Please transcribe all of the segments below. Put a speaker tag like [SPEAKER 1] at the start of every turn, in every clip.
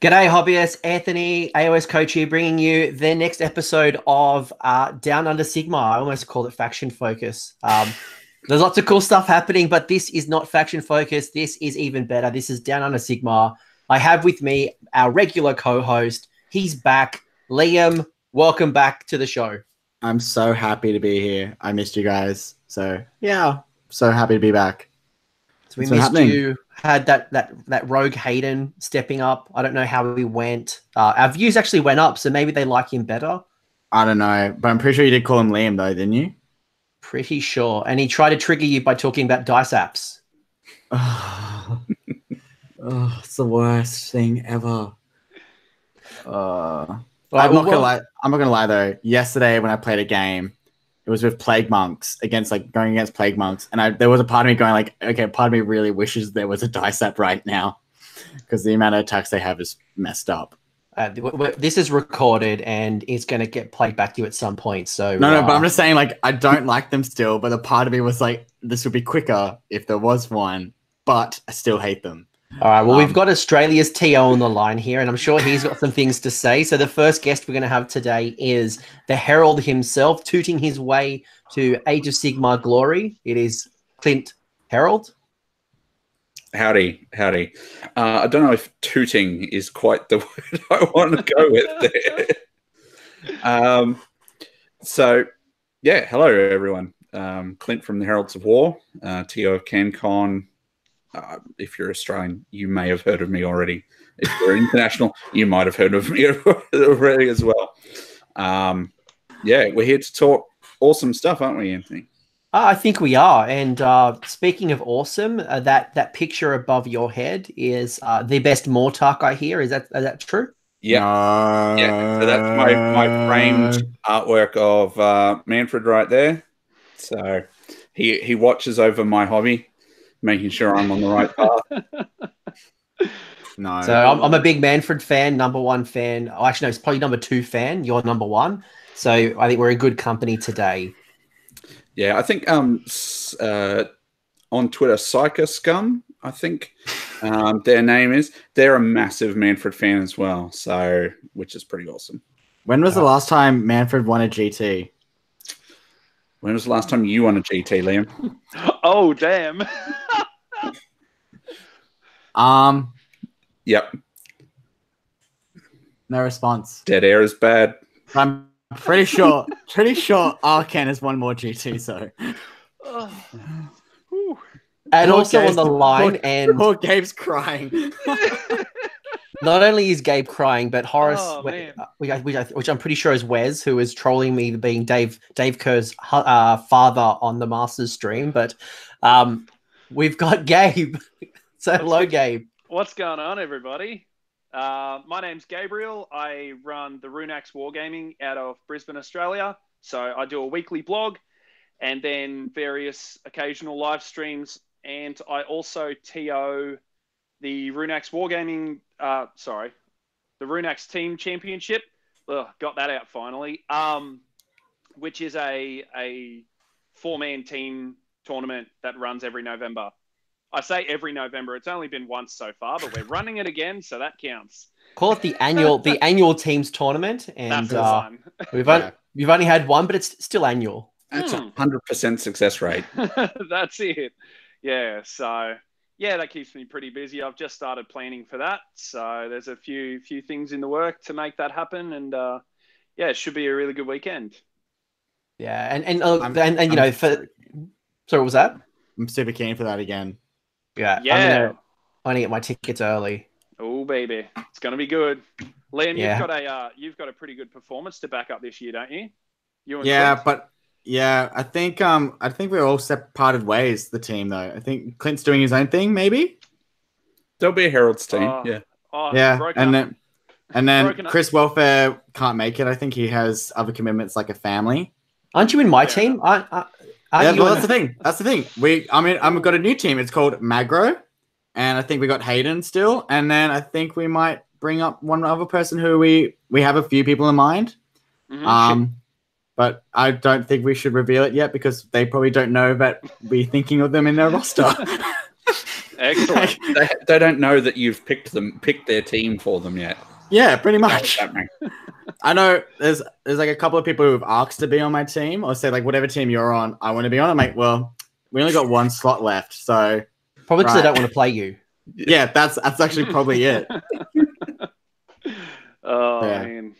[SPEAKER 1] G'day, hobbyists. Anthony, AOS coach here, bringing you the next episode of Down Under Sigmar. I almost called it Faction Focus. There's lots of cool stuff happening, but this is not Faction Focus. This is even better. This is Down Under Sigmar. I have with me our regular co-host. He's back. Liam, welcome back to the show.
[SPEAKER 2] I'm so happy to be here. I missed you guys. So, yeah, so happy to be back.
[SPEAKER 1] So we missed you. Had that rogue Hayden stepping up. I don't know how he went. Our views actually went up, so maybe they like him better.
[SPEAKER 2] I don't know, but I'm pretty sure you did call him Liam, though, didn't you?
[SPEAKER 1] Pretty sure. And he tried to trigger you by talking about dice apps.
[SPEAKER 2] Oh, it's the worst thing ever. I'm not gonna lie though. Yesterday when I played a game, it was with Plague Monks going against Plague Monks, and there was a part of me going like, okay, part of me really wishes there was a dice app right now because the amount of attacks they have is messed up.
[SPEAKER 1] This is recorded and it's going to get played back to you at some point. So
[SPEAKER 2] no, but I'm just saying, like, I don't like them still, but a part of me was like, this would be quicker if there was one, but I still hate them.
[SPEAKER 1] All right, well, we've got Australia's TO on the line here, and I'm sure he's got some things to say. So the first guest we're going to have today is the Herald himself, tooting his way to Age of Sigmar glory. It is Clint Herald.
[SPEAKER 3] Howdy. I don't know if tooting is quite the word I want to go with there. So, yeah, hello, everyone. Clint from the Heralds of War, TO of CanCon. If you're Australian, you may have heard of me already. If you're international, you might have heard of me already as well. Yeah, we're here to talk awesome stuff, aren't we, Anthony?
[SPEAKER 1] I think we are. And speaking of awesome, that picture above your head is the best Mortark, I hear. Is that true?
[SPEAKER 3] Yeah. Yeah. So that's my framed artwork of Manfred right there. So he watches over my hobby, making sure I'm on the right path.
[SPEAKER 2] No.
[SPEAKER 1] So I'm a big Manfred fan, number one fan. Oh, actually, no, it's probably number two fan. You're number one. So I think we're in good company today.
[SPEAKER 3] Yeah, I think on Twitter, Psycho Scum, I think their name is. They're a massive Manfred fan as well, so which is pretty awesome.
[SPEAKER 2] When was the last time Manfred won a GT?
[SPEAKER 3] When was the last time you won a GT, Liam?
[SPEAKER 4] Oh, damn.
[SPEAKER 3] Yep.
[SPEAKER 2] No response.
[SPEAKER 3] Dead air is bad.
[SPEAKER 2] I'm pretty sure Arcan has won more GT, so.
[SPEAKER 1] And also on the line, and
[SPEAKER 2] poor Gabe's crying.
[SPEAKER 1] not only is Gabe crying, but Horace, which I'm pretty sure is Wes, who is trolling me being Dave Kerr's father on the Masters stream. But we've got Gabe. So hello, Gabe.
[SPEAKER 4] What's going on, everybody? My name's Gabriel. I run the Rune Axe Wargaming out of Brisbane, Australia. So I do a weekly blog and then various occasional live streams. And I also TO the Rune Axe Wargaming, the Rune Axe Team Championship. Got that out finally. Which is a 4-man team tournament that runs every November. I say every November. It's only been once so far, but we're running it again, so that counts.
[SPEAKER 1] Call it the annual teams tournament, and we've only had one, but it's still annual.
[SPEAKER 3] That's 100% success rate.
[SPEAKER 4] That's it. Yeah. So yeah, that keeps me pretty busy. I've just started planning for that, so there's a few things in the work to make that happen, and yeah, it should be a really good weekend.
[SPEAKER 1] Yeah, and you know, sorry, what was that?
[SPEAKER 2] I'm super keen for that again.
[SPEAKER 1] Yeah. I'm gonna get my tickets early.
[SPEAKER 4] Oh baby, it's gonna be good. Liam, you've got a pretty good performance to back up this year, don't you?
[SPEAKER 2] I think we're all parted ways. The team though, I think Clint's doing his own thing. Maybe
[SPEAKER 3] there'll be a Herald's team.
[SPEAKER 2] And then Chris Welfare can't make it. I think he has other commitments like a family.
[SPEAKER 1] Aren't you in my team?
[SPEAKER 2] That's the thing. That's the thing. I've got a new team. It's called Magro, and I think we got Hayden still. And then I think we might bring up one other person who we have a few people in mind. Mm-hmm. But I don't think we should reveal it yet because they probably don't know that we're thinking of them in their roster.
[SPEAKER 4] Excellent.
[SPEAKER 3] They don't know that you've picked their team for them yet.
[SPEAKER 2] Yeah, pretty much. I know there's like a couple of people who've asked to be on my team or say like whatever team you're on, I want to be on. I'm like, well, we only got one slot left, so
[SPEAKER 1] probably because they don't want to play you.
[SPEAKER 2] Yeah, that's actually probably it.
[SPEAKER 4] Man.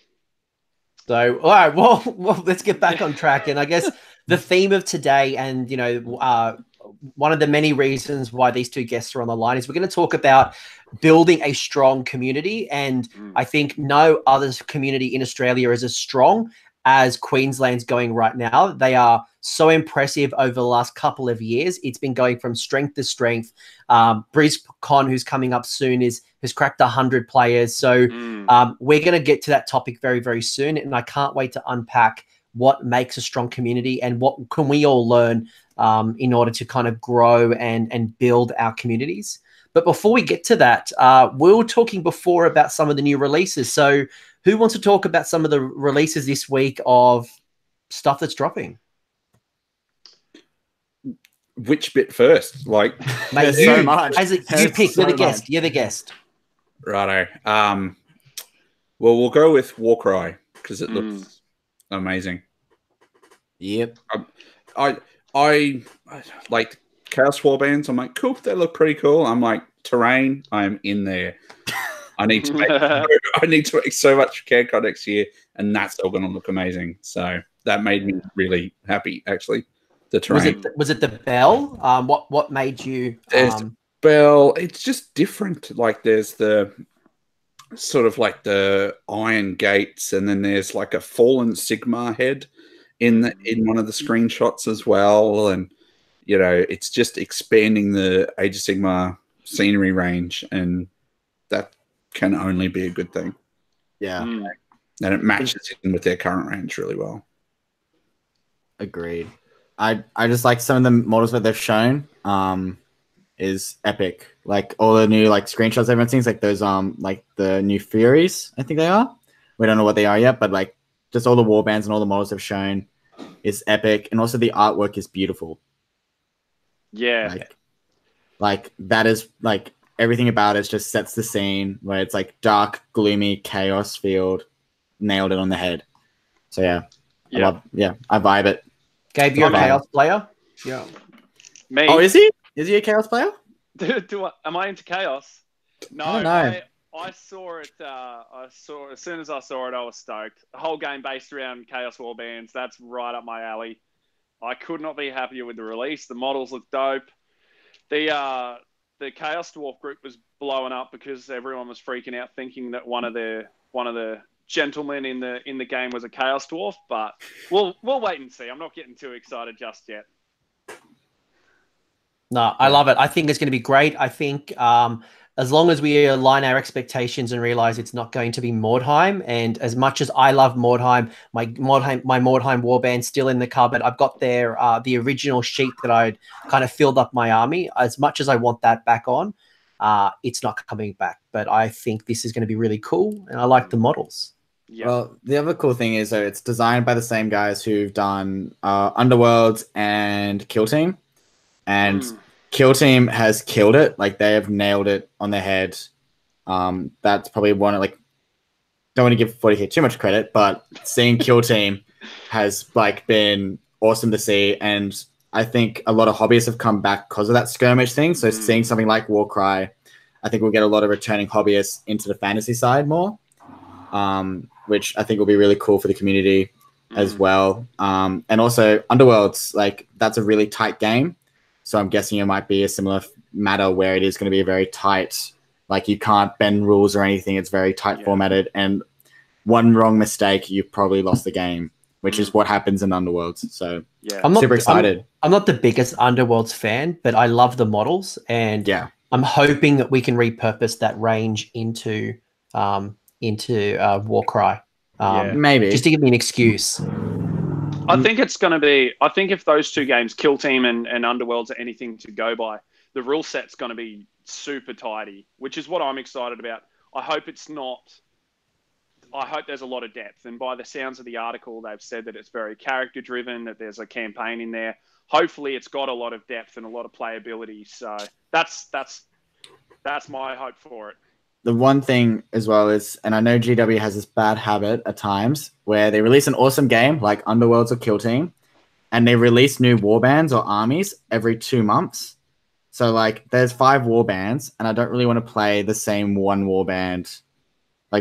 [SPEAKER 1] So, all right, well, let's get back on track. And I guess the theme of today, and one of the many reasons why these two guests are on the line is we're going to talk about building a strong community. And I think no other community in Australia is as strong as Queensland's going right now. They are so impressive over the last couple of years. It's been going from strength to strength. Briscon, who's coming up soon, has cracked 100 players. So we're going to get to that topic very, very soon. And I can't wait to unpack what makes a strong community and what can we all learn in order to kind of grow and build our communities. But before we get to that, we were talking before about some of the new releases. So who wants to talk about some of the releases this week of stuff that's dropping?
[SPEAKER 3] Which bit first? Like,
[SPEAKER 1] mate,
[SPEAKER 2] so much.
[SPEAKER 1] You pick. You're the guest. You're the guest.
[SPEAKER 3] Righto. Well, we'll go with Warcry because it looks amazing.
[SPEAKER 2] Yep.
[SPEAKER 3] I like Chaos Warbands. I'm like, cool. They look pretty cool. I'm like, terrain. I'm in there. I need to make so much CanCon next year, and that's all going to look amazing. So that made me really happy, actually. The terrain.
[SPEAKER 1] Was it the bell? What made you?
[SPEAKER 3] There's the bell. It's just different. Like there's the sort of like the iron gates, and then there's like a fallen Sigmar head in one of the screenshots as well, and it's just expanding the Age of Sigmar scenery range, and that can only be a good thing.
[SPEAKER 2] Yeah.
[SPEAKER 3] And it matches in with their current range really well.
[SPEAKER 2] Agreed. I just like some of the models that they've shown is epic. Like all the new like screenshots everyone sees, like those like the new Furies, I think they are. We don't know what they are yet, but like just all the warbands and all the models they've shown is epic, and also the artwork is beautiful.
[SPEAKER 4] Yeah.
[SPEAKER 2] Like that is like everything about it just sets the scene where it's like dark, gloomy, chaos field, nailed it on the head. So yeah, I vibe it.
[SPEAKER 1] Gabe, you're a Chaos player? Yeah.
[SPEAKER 4] Me?
[SPEAKER 2] Oh, is he? Is he a Chaos player?
[SPEAKER 4] Am I into Chaos? No,
[SPEAKER 2] I don't know.
[SPEAKER 4] I saw it. As soon as I saw it, I was stoked. The whole game based around Chaos Warbands. That's right up my alley. I could not be happier with the release. The models look dope. The Chaos Dwarf group was blowing up because everyone was freaking out, thinking that one of the gentlemen in the game was a Chaos Dwarf. But we'll wait and see. I'm not getting too excited just yet.
[SPEAKER 1] No, I love it. I think it's going to be great. I think as long as we align our expectations and realize it's not going to be Mordheim, and as much as I love Mordheim, my Mordheim warband's still in the cupboard. I've got there the original sheet that I'd kind of filled up my army. As much as I want that back on, it's not coming back. But I think this is going to be really cool, and I like the models.
[SPEAKER 4] Yeah.
[SPEAKER 2] Well, the other cool thing is it's designed by the same guys who've done Underworlds and Kill Team. And Kill Team has killed it. Like, they have nailed it on the head. That's probably one of, like, don't want to give 40K too much credit, but seeing Kill Team has, like, been awesome to see. And I think a lot of hobbyists have come back because of that skirmish thing. So seeing something like Warcry, I think we'll get a lot of returning hobbyists into the fantasy side more, which I think will be really cool for the community as well. And also Underworlds, like, that's a really tight game. So I'm guessing it might be a similar matter where it is going to be a very tight, like, you can't bend rules or anything. It's very tight formatted, and one wrong mistake, you've probably lost the game, which is what happens in Underworlds. So I'm super excited.
[SPEAKER 1] I'm not the biggest Underworlds fan, but I love the models, and I'm hoping that we can repurpose that range into Warcry.
[SPEAKER 2] Maybe
[SPEAKER 1] just to give me an excuse.
[SPEAKER 4] I think it's going to be. I think if those two games, Kill Team and Underworlds, are anything to go by, the rule set's going to be super tidy, which is what I'm excited about. I hope it's not. I hope there's a lot of depth, and by the sounds of the article, they've said that it's very character driven, that there's a campaign in there. hopefully it's got a lot of depth and a lot of playability. So that's my hope for it.
[SPEAKER 2] The one thing as well is, and I know GW has this bad habit at times where they release an awesome game like Underworlds or Kill Team, and they release new warbands or armies every 2 months. So like there's 5 warbands, and I don't really want to play the same one warband, play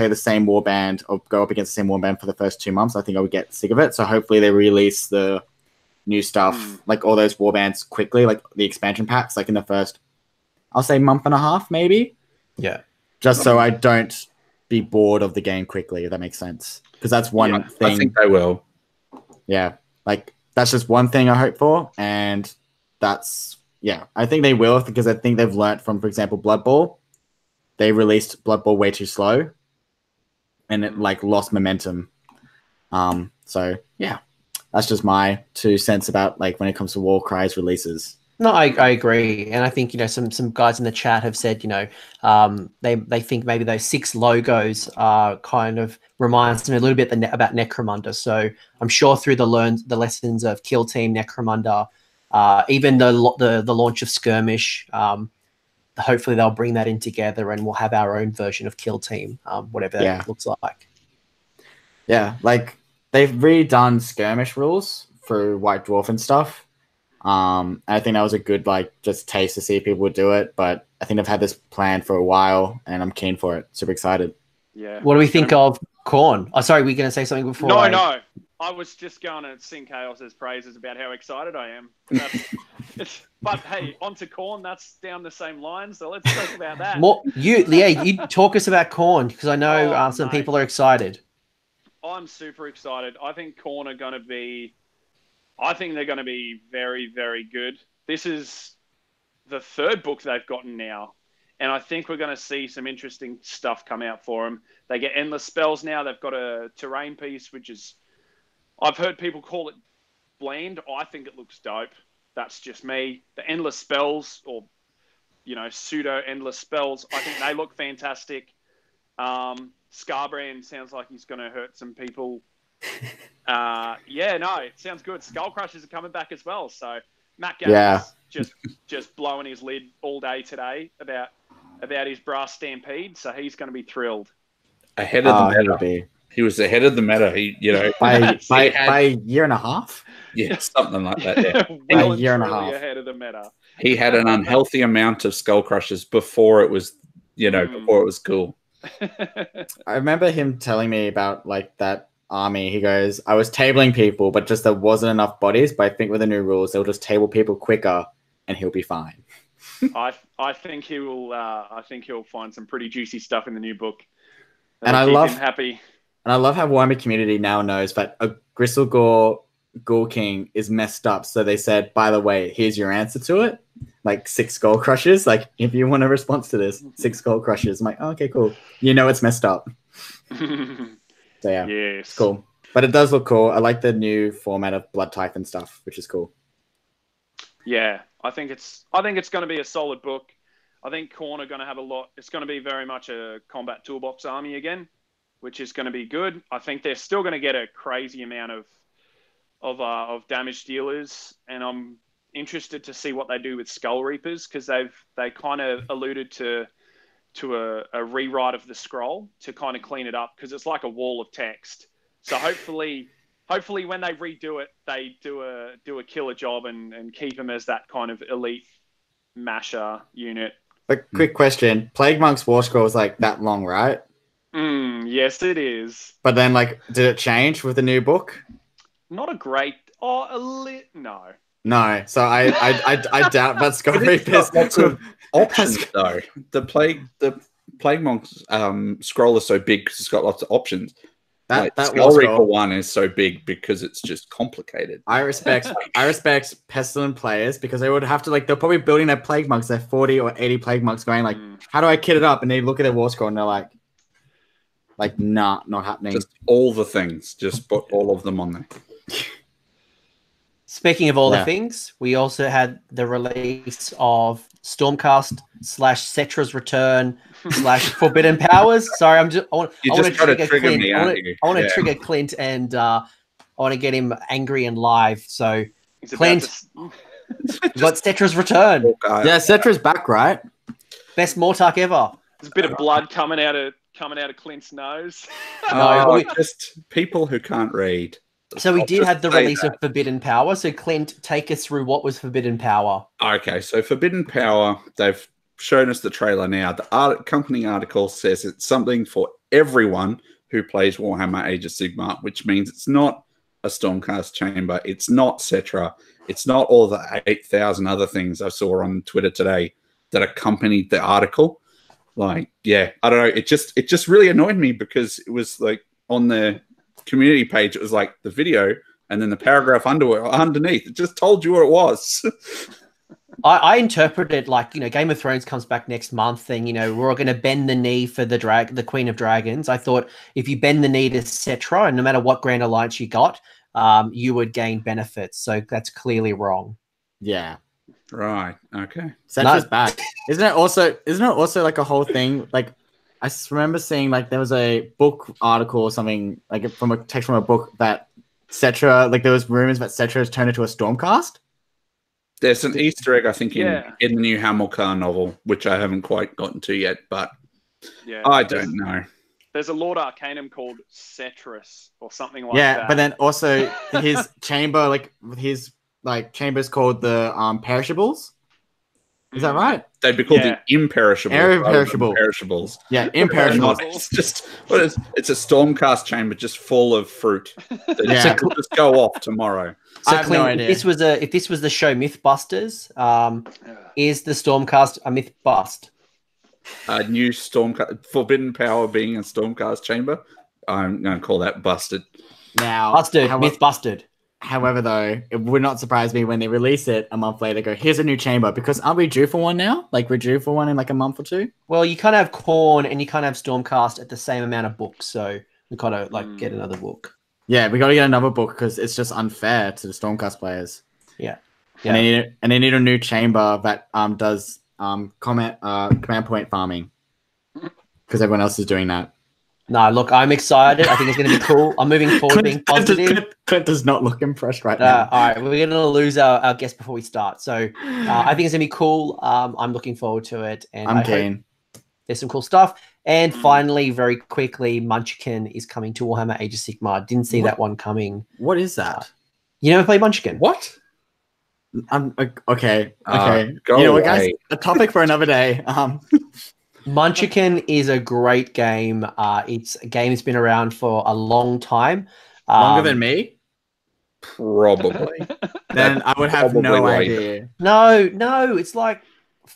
[SPEAKER 2] the same warband or go up against the same warband for the first 2 months. I think I would get sick of it. So hopefully they release the new stuff, like all those warbands quickly, like the expansion packs, like in the first, I'll say month and a half, maybe.
[SPEAKER 1] Yeah.
[SPEAKER 2] Just so I don't be bored of the game quickly, if that makes sense. Because that's one thing.
[SPEAKER 3] I think they will.
[SPEAKER 2] Yeah. Like, that's just one thing I hope for. And that's, yeah, I think they will, because I think they've learnt from, for example, Blood Bowl. They released Blood Bowl way too slow. And it, like, lost momentum. So, yeah. That's just my 2 cents about, like, when it comes to Warcry's releases.
[SPEAKER 1] No, I agree, and I think some guys in the chat have said they think maybe those 6 logos kind of reminds them a little bit about Necromunda. So I'm sure through the lessons of Kill Team, Necromunda, even the launch of Skirmish, hopefully they'll bring that in together, and we'll have our own version of Kill Team, whatever that looks like.
[SPEAKER 2] Yeah, like they've redone Skirmish rules for White Dwarf and stuff. I think that was a good, just taste to see if people would do it. But I think I've had this plan for a while, and I'm keen for it. Super excited.
[SPEAKER 4] Yeah.
[SPEAKER 1] What do we think of Khorne? Oh, sorry, were you going to say something before?
[SPEAKER 4] No. I was just going to sing Chaos's praises about how excited I am. But hey, on to Khorne. That's down the same line. So let's talk about that.
[SPEAKER 1] You talk us about Khorne, because I know some people are excited.
[SPEAKER 4] I'm super excited. I think Khorne are going to be. I think they're going to be very, very good. This is the 3rd book they've gotten now, and I think we're going to see some interesting stuff come out for them. They get endless spells now. They've got a terrain piece, which is, I've heard people call it bland. I think it looks dope. That's just me. The endless spells, or pseudo endless spells, I think they look fantastic. Scarbrand sounds like he's going to hurt some people. It sounds good. Skull Crushers are coming back as well. So Matt Gabe's just blowing his lid all day today about his brass stampede. So he's going to be thrilled.
[SPEAKER 3] Ahead of the meta. He was ahead of the meta.
[SPEAKER 2] By a year and a half.
[SPEAKER 3] Yeah, something like that. Yeah.
[SPEAKER 4] Well,
[SPEAKER 2] a year and a half
[SPEAKER 4] ahead of the meta.
[SPEAKER 3] He had an unhealthy amount of Skull Crushers before it was, before it was cool.
[SPEAKER 2] I remember him telling me about that army. He goes, I was tabling people, but just there wasn't enough bodies. But I think with the new rules, they'll just table people quicker, and he'll be fine.
[SPEAKER 4] I think he will. I think he'll find some pretty juicy stuff in the new book.
[SPEAKER 2] And I love
[SPEAKER 4] him happy.
[SPEAKER 2] And I love how Warhammer community now knows that a Gristlegore Ghoul King is messed up. So they said, by the way, here's your answer to it. 6 Skull Crushers. If you want a response to this, 6 Skull Crushers. I'm like, oh, okay, cool. It's messed up. So yeah,
[SPEAKER 4] yes.
[SPEAKER 2] It's cool. But it does look cool. I like the new format of Blood Typhon stuff, which is cool.
[SPEAKER 4] Yeah, I think it's going to be a solid book. I think Khorne are going to have a lot. It's going to be very much a combat toolbox army again, which is going to be good. I think they're still going to get a crazy amount of damage dealers, and I'm interested to see what they do with Skull Reapers, because they kind of alluded to a rewrite of the scroll to kind of clean it up, because it's like a wall of text. So hopefully when they redo it, they do a killer job and keep them as that kind of elite masher unit.
[SPEAKER 2] But quick question: Plague Monk's War Scroll is that long, right?
[SPEAKER 4] Yes, it is.
[SPEAKER 2] But then, did it change with the new book?
[SPEAKER 4] Not a great. No.
[SPEAKER 2] No. So I doubt that's going to be
[SPEAKER 3] lots of options though. The Plague Monk's scroll is so big because it's got lots of options.
[SPEAKER 2] That
[SPEAKER 3] Skull Reaper one is so big because it's just complicated.
[SPEAKER 2] I respect Pestilent players, because they would have to they're probably building their Plague Monks, their 40 or 80 Plague Monks, going how do I kit it up? And they look at their War Scroll and they're like, nah, not happening.
[SPEAKER 3] Just all the things, just put all of them on there.
[SPEAKER 1] Speaking of all the things, we also had the release of Stormcast / Cetra's Return / Forbidden Powers. Sorry, I want to trigger Clint. I want to trigger Clint, and I want to get him angry and live. So
[SPEAKER 4] He's about
[SPEAKER 1] Clint.
[SPEAKER 4] to...
[SPEAKER 1] Got Cetra's return.
[SPEAKER 2] Yeah, Cetra's back, right?
[SPEAKER 1] Best Mortark ever.
[SPEAKER 4] There's a bit of blood coming out of Clint's nose.
[SPEAKER 1] No,
[SPEAKER 3] just people who can't read.
[SPEAKER 1] So we
[SPEAKER 3] I'll
[SPEAKER 1] did
[SPEAKER 3] just
[SPEAKER 1] have the
[SPEAKER 3] say
[SPEAKER 1] release of Forbidden Power. So Clint, take us through what was Forbidden Power.
[SPEAKER 3] Okay, so Forbidden Power, they've shown us the trailer now. The accompanying article says it's something for everyone who plays Warhammer Age of Sigmar, which means it's not a Stormcast chamber, it's not Cetra, it's not all the 8,000 other things I saw on Twitter today that accompanied the article. Like, yeah, I don't know. It just really annoyed me because it was like on the community page, it was like the video and then the paragraph underneath. It just told you what it was.
[SPEAKER 1] I interpret it like, Game of Thrones comes back next month and, we're all going to bend the knee for the Queen of Dragons. I thought if you bend the knee to Cetra, and no matter what Grand Alliance you got, you would gain benefits. So that's clearly wrong.
[SPEAKER 2] Yeah.
[SPEAKER 3] Right. Okay.
[SPEAKER 2] Cetra's back. Isn't it also like a whole thing? Like, I remember seeing like there was a book article or something like from a text from a book that Cetra, like there was rumors that Cetra has turned into a Stormcast.
[SPEAKER 3] There's an Easter egg, I think, in the new Hamilcar novel, which I haven't quite gotten to yet, but I don't know.
[SPEAKER 4] There's a Lord Arcanum called Cetrus or something like that.
[SPEAKER 2] Yeah, but then also his chamber, like his chamber's called the Perishables. Is that right?
[SPEAKER 3] They'd be called the Imperishables. Imperishables.
[SPEAKER 2] Yeah, Imperishables.
[SPEAKER 3] It's just it's a Stormcast chamber just full of fruit. That could just go off tomorrow.
[SPEAKER 1] So
[SPEAKER 2] I have no idea.
[SPEAKER 1] if this was the show Mythbusters, is the Stormcast a myth bust?
[SPEAKER 3] A new Stormcast Forbidden Power being a Stormcast chamber. I'm going to call that busted.
[SPEAKER 2] Now,
[SPEAKER 1] myth busted.
[SPEAKER 2] However, though, it would not surprise me when they release it a month later. Go, here's a new chamber, because aren't we due for one now? Like we're due for one in like a month or two.
[SPEAKER 1] Well, you can't have Khorne and you can't have Stormcast at the same amount of books, so we kind of get another book.
[SPEAKER 2] Yeah, we got to get another book because it's just unfair to the Stormcast players.
[SPEAKER 1] Yeah.
[SPEAKER 2] And they need a new chamber that does command point farming, because everyone else is doing that.
[SPEAKER 1] No, look, I'm excited. I think it's going to be cool. I'm moving forward, being positive.
[SPEAKER 2] Clint does not look impressed right now.
[SPEAKER 1] All right, we're going to lose our guest before we start. So I think it's going to be cool. I'm looking forward to it. And
[SPEAKER 2] I'm keen.
[SPEAKER 1] There's some cool stuff. And finally, very quickly, Munchkin is coming to Warhammer Age of Sigmar. Didn't see that one coming.
[SPEAKER 2] What is that?
[SPEAKER 1] You never played Munchkin?
[SPEAKER 3] What?
[SPEAKER 2] Okay.
[SPEAKER 3] Go
[SPEAKER 2] you know what,
[SPEAKER 3] away.
[SPEAKER 2] guys? A topic for another day.
[SPEAKER 1] Munchkin is a great game. It's a game that's been around for a long time.
[SPEAKER 2] Longer than me?
[SPEAKER 3] Probably.
[SPEAKER 2] Then I would have no idea.
[SPEAKER 1] No, it's like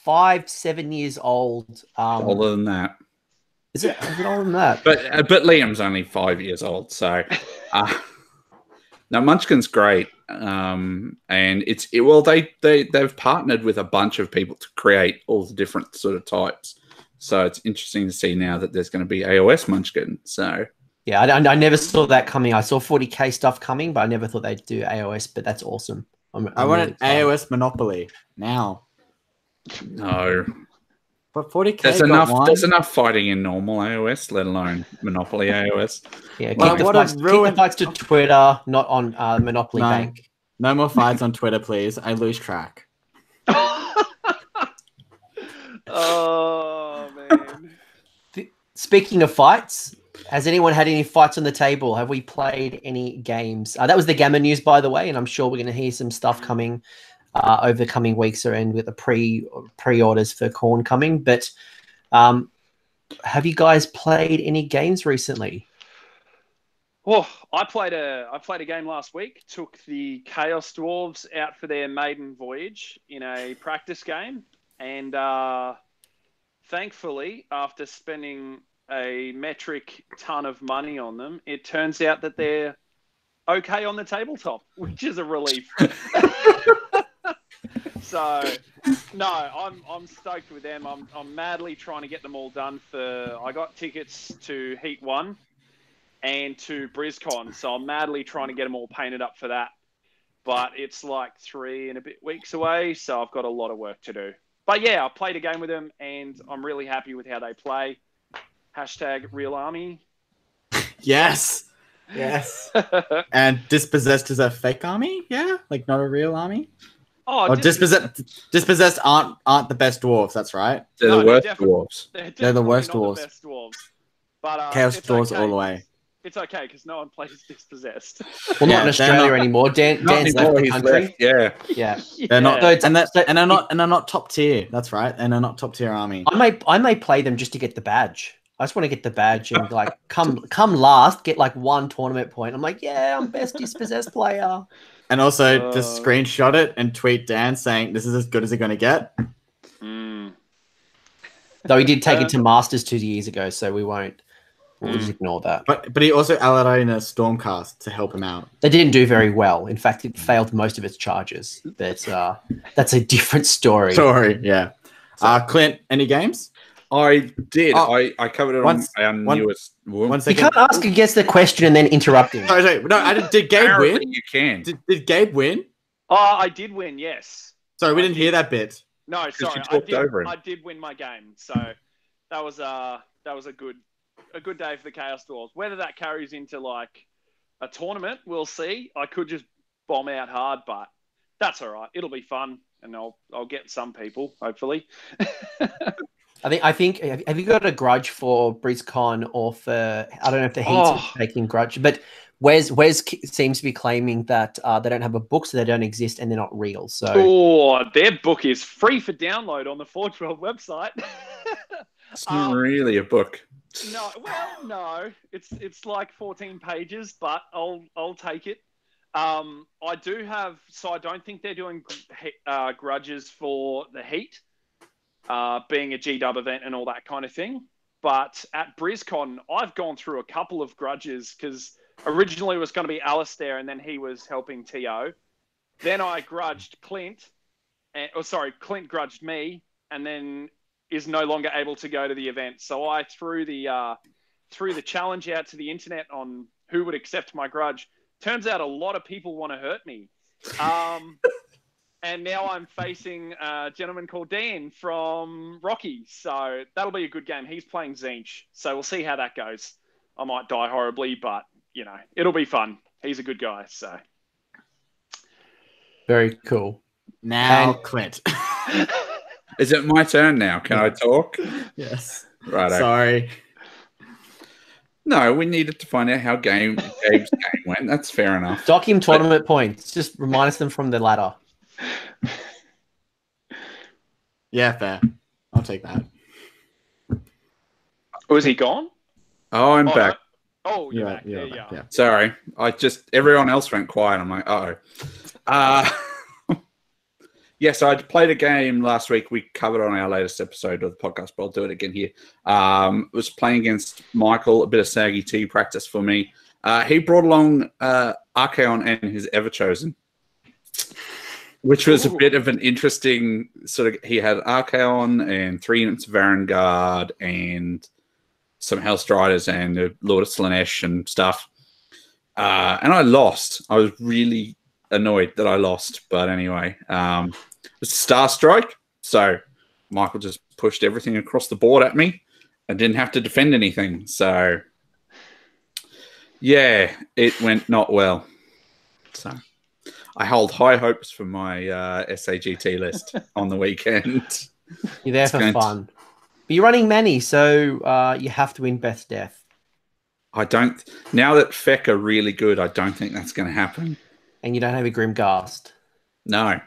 [SPEAKER 1] 5-7 years old.
[SPEAKER 3] Older than that.
[SPEAKER 1] Is it older than that?
[SPEAKER 3] But Liam's only 5 years old, so now Munchkin's great. And they've partnered with a bunch of people to create all the different sort of types. So it's interesting to see now that there's going to be AOS Munchkin. So
[SPEAKER 1] yeah, I never saw that coming. I saw 40k stuff coming, but I never thought they'd do AOS. But that's awesome.
[SPEAKER 2] I want an AOS Monopoly now.
[SPEAKER 3] No,
[SPEAKER 2] but 40k.
[SPEAKER 3] There's enough fighting in normal AOS, let alone Monopoly AOS.
[SPEAKER 1] Yeah, keep the fights to Twitter, not on Monopoly Bank.
[SPEAKER 2] No more fights on Twitter, please. I lose track.
[SPEAKER 4] Oh man.
[SPEAKER 1] Speaking of fights, has anyone had any fights on the table? Have we played any games? That was the Gamma news, by the way, and I'm sure we're going to hear some stuff coming over the coming weeks or end with the pre-orders for Khorne coming. But have you guys played any games recently?
[SPEAKER 4] Well, I played a game last week. Took the Chaos Dwarves out for their maiden voyage in a practice game, and thankfully, after spending a metric ton of money on them, it turns out that they're okay on the tabletop, which is a relief. So, no, I'm stoked with them. I'm madly trying to get them all done I got tickets to Heat 1 and to Briscon, so I'm madly trying to get them all painted up for that. But it's like 3 and a bit weeks away, so I've got a lot of work to do. But yeah, I played a game with them, and I'm really happy with how they play. #RealArmy.
[SPEAKER 2] Yes. Yes. And dispossessed is a fake army, yeah, like not a real army.
[SPEAKER 4] Oh,
[SPEAKER 2] Or dispossessed aren't the best dwarves. That's right.
[SPEAKER 3] They're the worst dwarves.
[SPEAKER 2] They're the worst
[SPEAKER 4] not
[SPEAKER 2] dwarves.
[SPEAKER 4] The best dwarves. But
[SPEAKER 2] Chaos
[SPEAKER 4] it's
[SPEAKER 2] dwarves
[SPEAKER 4] okay.
[SPEAKER 2] all the way.
[SPEAKER 4] It's okay because no one plays dispossessed.
[SPEAKER 1] Well, not in Australia anymore. Dan's left the country.
[SPEAKER 3] Left, yeah.
[SPEAKER 2] They're not.
[SPEAKER 1] So
[SPEAKER 2] and they're not top tier. That's right. And they're not top tier army.
[SPEAKER 1] I may play them just to get the badge. I just want to get the badge and like come last, get like 1 tournament point. I'm like, yeah, I'm best dispossessed player.
[SPEAKER 2] And also just screenshot it and tweet Dan saying this is as good as it's going to get.
[SPEAKER 1] Though he did take it to Masters 2 years ago, so we'll just ignore that.
[SPEAKER 2] But he also allied in a Stormcast to help him out.
[SPEAKER 1] They didn't do very well. In fact, it failed most of its charges. But that's a different story.
[SPEAKER 2] Yeah. Clint, any games?
[SPEAKER 3] I did. I covered it on our newest.
[SPEAKER 2] One
[SPEAKER 1] You
[SPEAKER 2] second.
[SPEAKER 1] can't ask and guess the question and then interrupt him.
[SPEAKER 2] Sorry. No, did Gabe
[SPEAKER 3] Apparently
[SPEAKER 2] win?
[SPEAKER 3] You can.
[SPEAKER 2] Did Gabe win?
[SPEAKER 4] Oh, I did win. Yes.
[SPEAKER 2] Sorry, we didn't hear that bit.
[SPEAKER 4] No, sorry.
[SPEAKER 3] you talked over him.
[SPEAKER 4] I did win my game. So that was a good day for the Chaos Dwarves. Whether that carries into like a tournament, we'll see. I could just bomb out hard, but that's all right. It'll be fun, and I'll get some people hopefully.
[SPEAKER 1] I think. Have you got a grudge for Briscon or for? I don't know if the Heats are taking grudge, but Wes seems to be claiming that they don't have a book, so they don't exist and they're not real. So
[SPEAKER 4] their book is free for download on the Forge World website.
[SPEAKER 3] It's not really a book.
[SPEAKER 4] No. It's like 14 pages, but I'll take it. I do have, so I don't think they're doing grudges for the Heat, being a G-Dub event and all that kind of thing. But at Briscon, I've gone through a couple of grudges because originally it was going to be Alistair and then he was helping TO. Then I grudged Clint, Clint grudged me and then is no longer able to go to the event. So I threw the challenge out to the internet on who would accept my grudge. Turns out a lot of people want to hurt me. And now I'm facing a gentleman called Dan from Rocky. So that'll be a good game. He's playing Zinch. So we'll see how that goes. I might die horribly, but, it'll be fun. He's a good guy. So
[SPEAKER 1] very cool.
[SPEAKER 2] Now, Clint.
[SPEAKER 3] Is it my turn now? Can I talk?
[SPEAKER 2] Yes.
[SPEAKER 3] Right.
[SPEAKER 2] Sorry.
[SPEAKER 3] No, we needed to find out how Gabe's game went. That's fair enough.
[SPEAKER 1] Dock him tournament points. Just remind them from the ladder.
[SPEAKER 2] Yeah, fair. I'll take that.
[SPEAKER 4] Was he gone?
[SPEAKER 3] Oh, I'm back.
[SPEAKER 4] No. Oh, you're back.
[SPEAKER 2] Yeah,
[SPEAKER 4] There you are.
[SPEAKER 3] Sorry. Everyone else went quiet. I'm like, yes, I played a game last week. We covered on our latest episode of the podcast, but I'll do it again here. Was playing against Michael, a bit of Saggy T practice for me. He brought along Archaon and his Everchosen, which was a bit of an interesting sort of. He had Archaon and 3 units of Varangard and some Hellstriders and the Lord of Slanesh and stuff. And I lost. I was really annoyed that I lost, but anyway, it was Star Strike. So Michael just pushed everything across the board at me. I didn't have to defend anything. So yeah, it went not well. So I hold high hopes for my SAGT list on the weekend.
[SPEAKER 1] You're there for fun. But you're running many, so you have to win Best Death.
[SPEAKER 3] I don't. Now that Feck are really good, I don't think that's going to happen.
[SPEAKER 1] And you don't have a Grimghast.
[SPEAKER 3] No.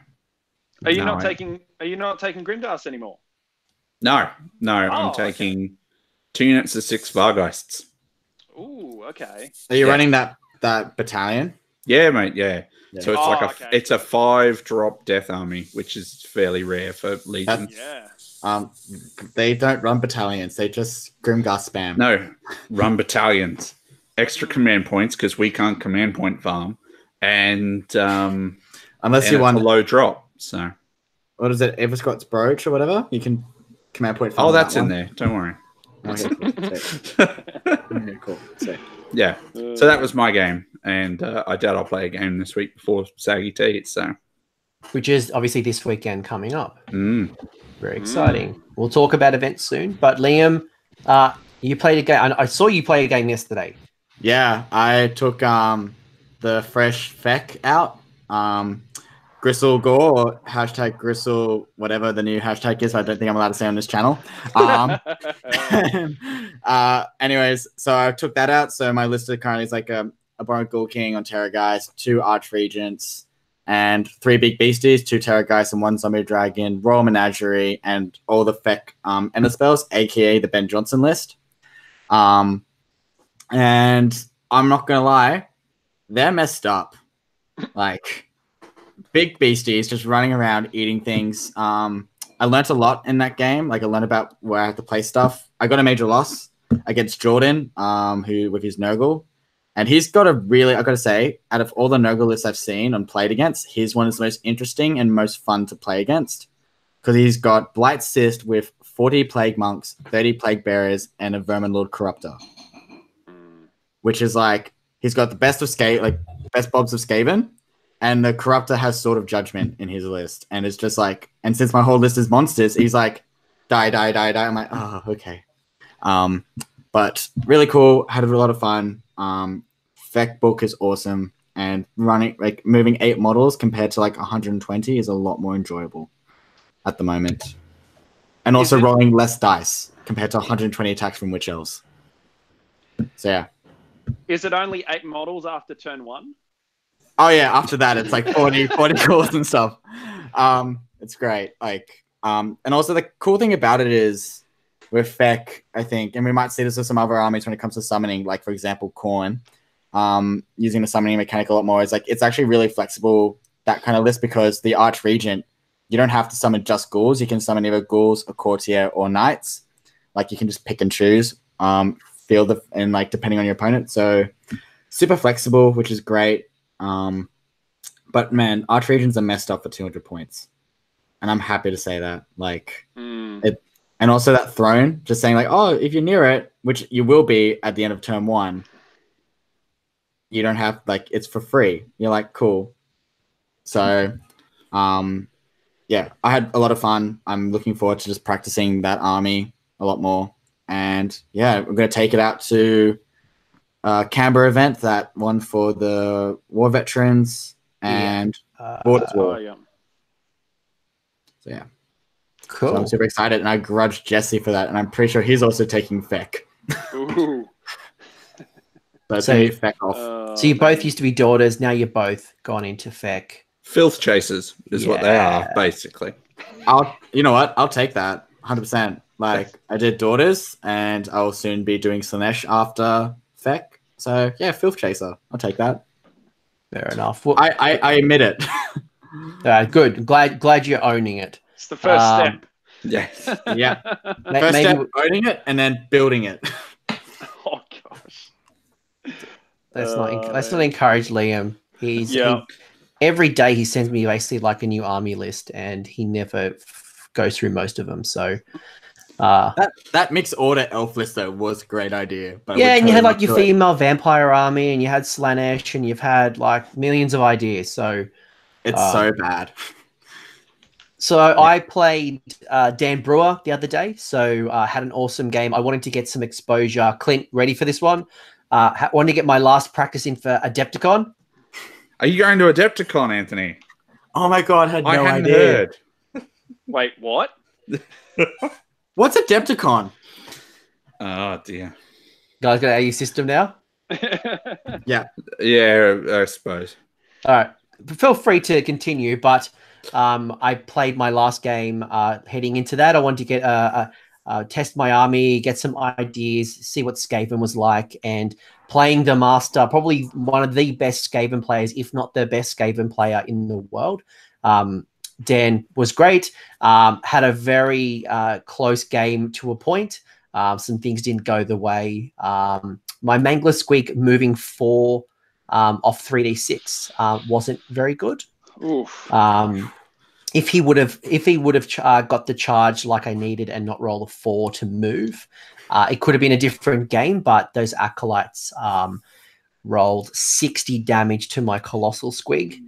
[SPEAKER 4] Are you not taking Grimghast anymore?
[SPEAKER 3] No. I'm taking 2 units of 6 Vargeists.
[SPEAKER 4] Ooh, okay.
[SPEAKER 2] Are you running that battalion?
[SPEAKER 3] Yeah, mate. Yeah. So it's it's a 5-drop death army, which is fairly rare for Legion.
[SPEAKER 4] Yeah.
[SPEAKER 2] They don't run battalions. They just Grimghast spam.
[SPEAKER 3] No, run battalions. Extra command points because we can't command point farm, and
[SPEAKER 2] unless you want
[SPEAKER 3] a low drop. So
[SPEAKER 2] what is it? Everscott's Brooch or whatever. You can command point farm.
[SPEAKER 3] Oh, that's in there. Don't worry.
[SPEAKER 2] Okay, cool. So,
[SPEAKER 3] yeah. So that was my game, and I doubt I'll play a game this week before Saggy T. So,
[SPEAKER 1] which is obviously this weekend coming up. Very exciting. We'll talk about events soon. But Liam, you played a game. I saw you play a game yesterday.
[SPEAKER 2] Yeah, I took the fresh feck out. Gristle Gore or hashtag Gristle, whatever the new hashtag is. I don't think I'm allowed to say on this channel. Anyways, so I took that out. So my list currently is like a Borrowed Ghoul King on Terra Guys, 2 Archregents, and 3 Big Beasties, 2 Terra Guys and 1 Zombie Dragon, Royal Menagerie, and all the feck ender spells, aka the Ben Johnson list. And I'm not gonna lie, they're messed up. Like big beasties just running around eating things. I learnt a lot in that game. Like I learned about where I have to play stuff. I got a major loss against Jordan, who with his Nurgle. And he's got a really, I gotta say, out of all the Nurgle lists I've seen and played against, his one is the most interesting and most fun to play against. Because he's got Blight Cyst with 40 Plague Monks, 30 Plague Bearers, and a Vermin Lord Corruptor. Which is like, he's got the best of best Bobs of Skaven, and the Corruptor has Sword of Judgment in his list. And it's just like, and since my whole list is monsters, he's like, die, die, die, die. I'm like, oh, okay. But really cool, had a lot of fun. Feck book is awesome, and running, like moving 8 models compared to like 120 is a lot more enjoyable at the moment. And also rolling less dice compared to 120 attacks from Witch Elves. So yeah.
[SPEAKER 4] Is it only 8 models after turn 1?
[SPEAKER 2] Oh yeah, after that it's like 40 calls and stuff. It's great. Like and also the cool thing about it is with Feck, I think, and we might see this with some other armies when it comes to summoning, like for example Khorne, using the summoning mechanic a lot more, is like it's actually really flexible, that kind of list, because the Arch Regent, you don't have to summon just ghouls, you can summon either ghouls, a courtier, or knights. Like you can just pick and choose. Field and like depending on your opponent, so super flexible, which is great. But man, Archregents are messed up for 200 points, and I'm happy to say that. Like it, and also that throne, just saying like, oh, if you're near it, which you will be at the end of turn 1, you don't have, like, it's for free. You're like, cool. So yeah, I had a lot of fun. I'm looking forward to just practicing that army a lot more. And yeah, we're going to take it out to Canberra event, that one for the war veterans and Borders War.
[SPEAKER 4] Yeah.
[SPEAKER 2] So yeah,
[SPEAKER 1] Cool.
[SPEAKER 2] so I'm super excited, and I grudge Jesse for that, and I'm pretty sure he's also taking Feck.
[SPEAKER 4] Ooh.
[SPEAKER 2] So Feck off.
[SPEAKER 1] So you both used to be daughters. Now you're both gone into Feck.
[SPEAKER 3] Filth chasers is what they are, basically.
[SPEAKER 2] You know what? I'll take that 100%. Like I did daughters, and I will soon be doing Slanesh after Feck. So yeah, Filth Chaser. I'll take that.
[SPEAKER 1] Fair enough. Well,
[SPEAKER 2] I admit it.
[SPEAKER 1] Good. Glad you're owning it.
[SPEAKER 4] It's the first step.
[SPEAKER 3] Yes.
[SPEAKER 2] Yeah. First step, owning it, and then building it.
[SPEAKER 4] Oh gosh.
[SPEAKER 1] Let's not encourage Liam. Every day he sends me basically like a new army list, and he never goes through most of them. So
[SPEAKER 2] that mixed order elf list though was a great idea. But
[SPEAKER 1] yeah, and you had like your female vampire army, and you had Slanesh, and you've had like millions of ideas. So
[SPEAKER 2] it's so bad.
[SPEAKER 1] So I played Dan Brewer the other day. So I had an awesome game. I wanted to get some exposure. Clint, ready for this one? Wanted to get my last practice in for Adepticon.
[SPEAKER 3] Are you going to Adepticon, Anthony?
[SPEAKER 2] Oh my god, I hadn't
[SPEAKER 3] idea.
[SPEAKER 2] Heard.
[SPEAKER 4] Wait, what?
[SPEAKER 2] What's Adepticon?
[SPEAKER 3] Oh dear.
[SPEAKER 1] Guys, got your system now?
[SPEAKER 2] Yeah,
[SPEAKER 3] I suppose.
[SPEAKER 1] All right. Feel free to continue, but I played my last game heading into that. I wanted to get test my army, get some ideas, see what Skaven was like, and playing the master, probably one of the best Skaven players, if not the best Skaven player in the world. Dan was great. Had a very close game to a point. Some things didn't go the way. My Mangler Squeak moving 4 off 3d6 wasn't very good.
[SPEAKER 4] Oof.
[SPEAKER 1] If he would have got the charge like I needed and not roll a 4 to move, it could have been a different game. But those acolytes rolled 60 damage to my colossal squig.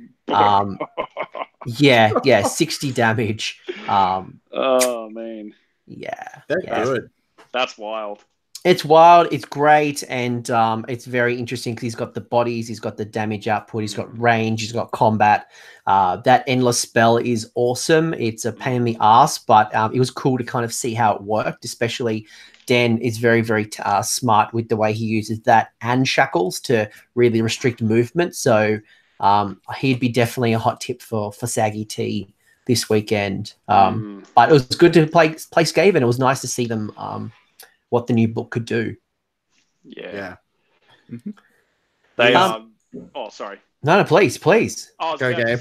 [SPEAKER 1] Yeah, 60 damage.
[SPEAKER 4] Oh man,
[SPEAKER 2] they're good.
[SPEAKER 4] that's wild.
[SPEAKER 1] It's wild, it's great, and it's very interesting because he's got the bodies, he's got the damage output, he's got range, he's got combat. That endless spell is awesome. It's a pain in the ass, but it was cool to kind of see how it worked, especially Dan is very, very smart with the way he uses that and shackles to really restrict movement. So he'd be definitely a hot tip for Saggy T this weekend. But it was good to play Gabe, and it was nice to see them what the new book could do.
[SPEAKER 4] Yeah.
[SPEAKER 3] Mm-hmm.
[SPEAKER 4] They oh, sorry.
[SPEAKER 1] No, please.
[SPEAKER 4] I
[SPEAKER 2] Go, Gabe.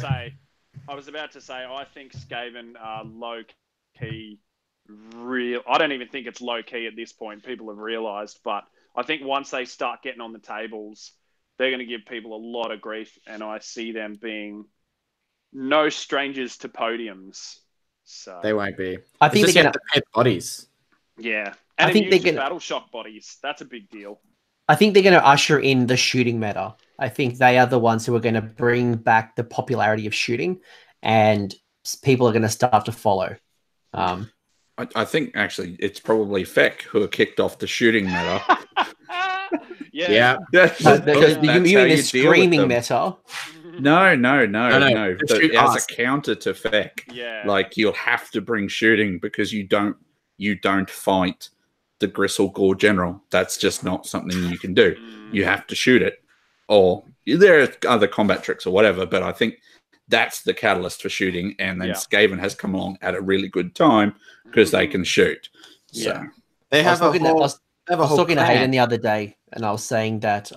[SPEAKER 4] I was about to say, I think Skaven are low key. I don't even think it's low key at this point. People have realised, but I think once they start getting on the tables, they're going to give people a lot of grief, and I see them being no strangers to podiums. So
[SPEAKER 2] They won't be.
[SPEAKER 1] I think they're going to
[SPEAKER 2] hit bodies.
[SPEAKER 4] Yeah, and
[SPEAKER 1] I think they're going to
[SPEAKER 4] battle shock bodies. That's a big deal.
[SPEAKER 1] I think they're going to usher in the shooting meta. I think they are the ones who are going to bring back the popularity of shooting, and people are going to start to follow.
[SPEAKER 3] I think actually it's probably Feck who kicked off the shooting meta.
[SPEAKER 4] Yeah.
[SPEAKER 1] You mean the screaming meta?
[SPEAKER 3] No. As
[SPEAKER 2] us.
[SPEAKER 3] a counter to Feck,
[SPEAKER 4] Yeah.
[SPEAKER 3] like you'll have to bring shooting because you don't fight the Gristle Gore General. That's just not something you can do. You have to shoot it, or there are other combat tricks or whatever. But I think that's the catalyst for shooting, and then Skaven has come along at a really good time because they can shoot. So
[SPEAKER 2] They have a whole.
[SPEAKER 1] I was talking to Hayden the other day, and I was saying that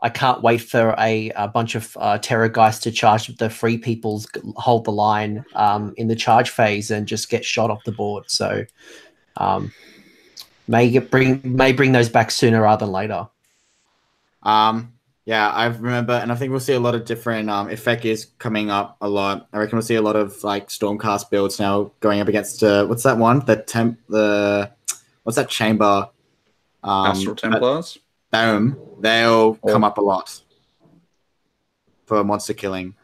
[SPEAKER 1] I can't wait for a bunch of terror guys to charge the free peoples, hold the line in the charge phase, and just get shot off the board. So may bring those back sooner rather than later.
[SPEAKER 2] Yeah, I remember, and I think we'll see a lot of different. Effect is coming up a lot. I reckon we'll see a lot of like Stormcast builds now going up against what's that one? What's that chamber?
[SPEAKER 3] Astral Templars.
[SPEAKER 2] They'll come up a lot for monster killing,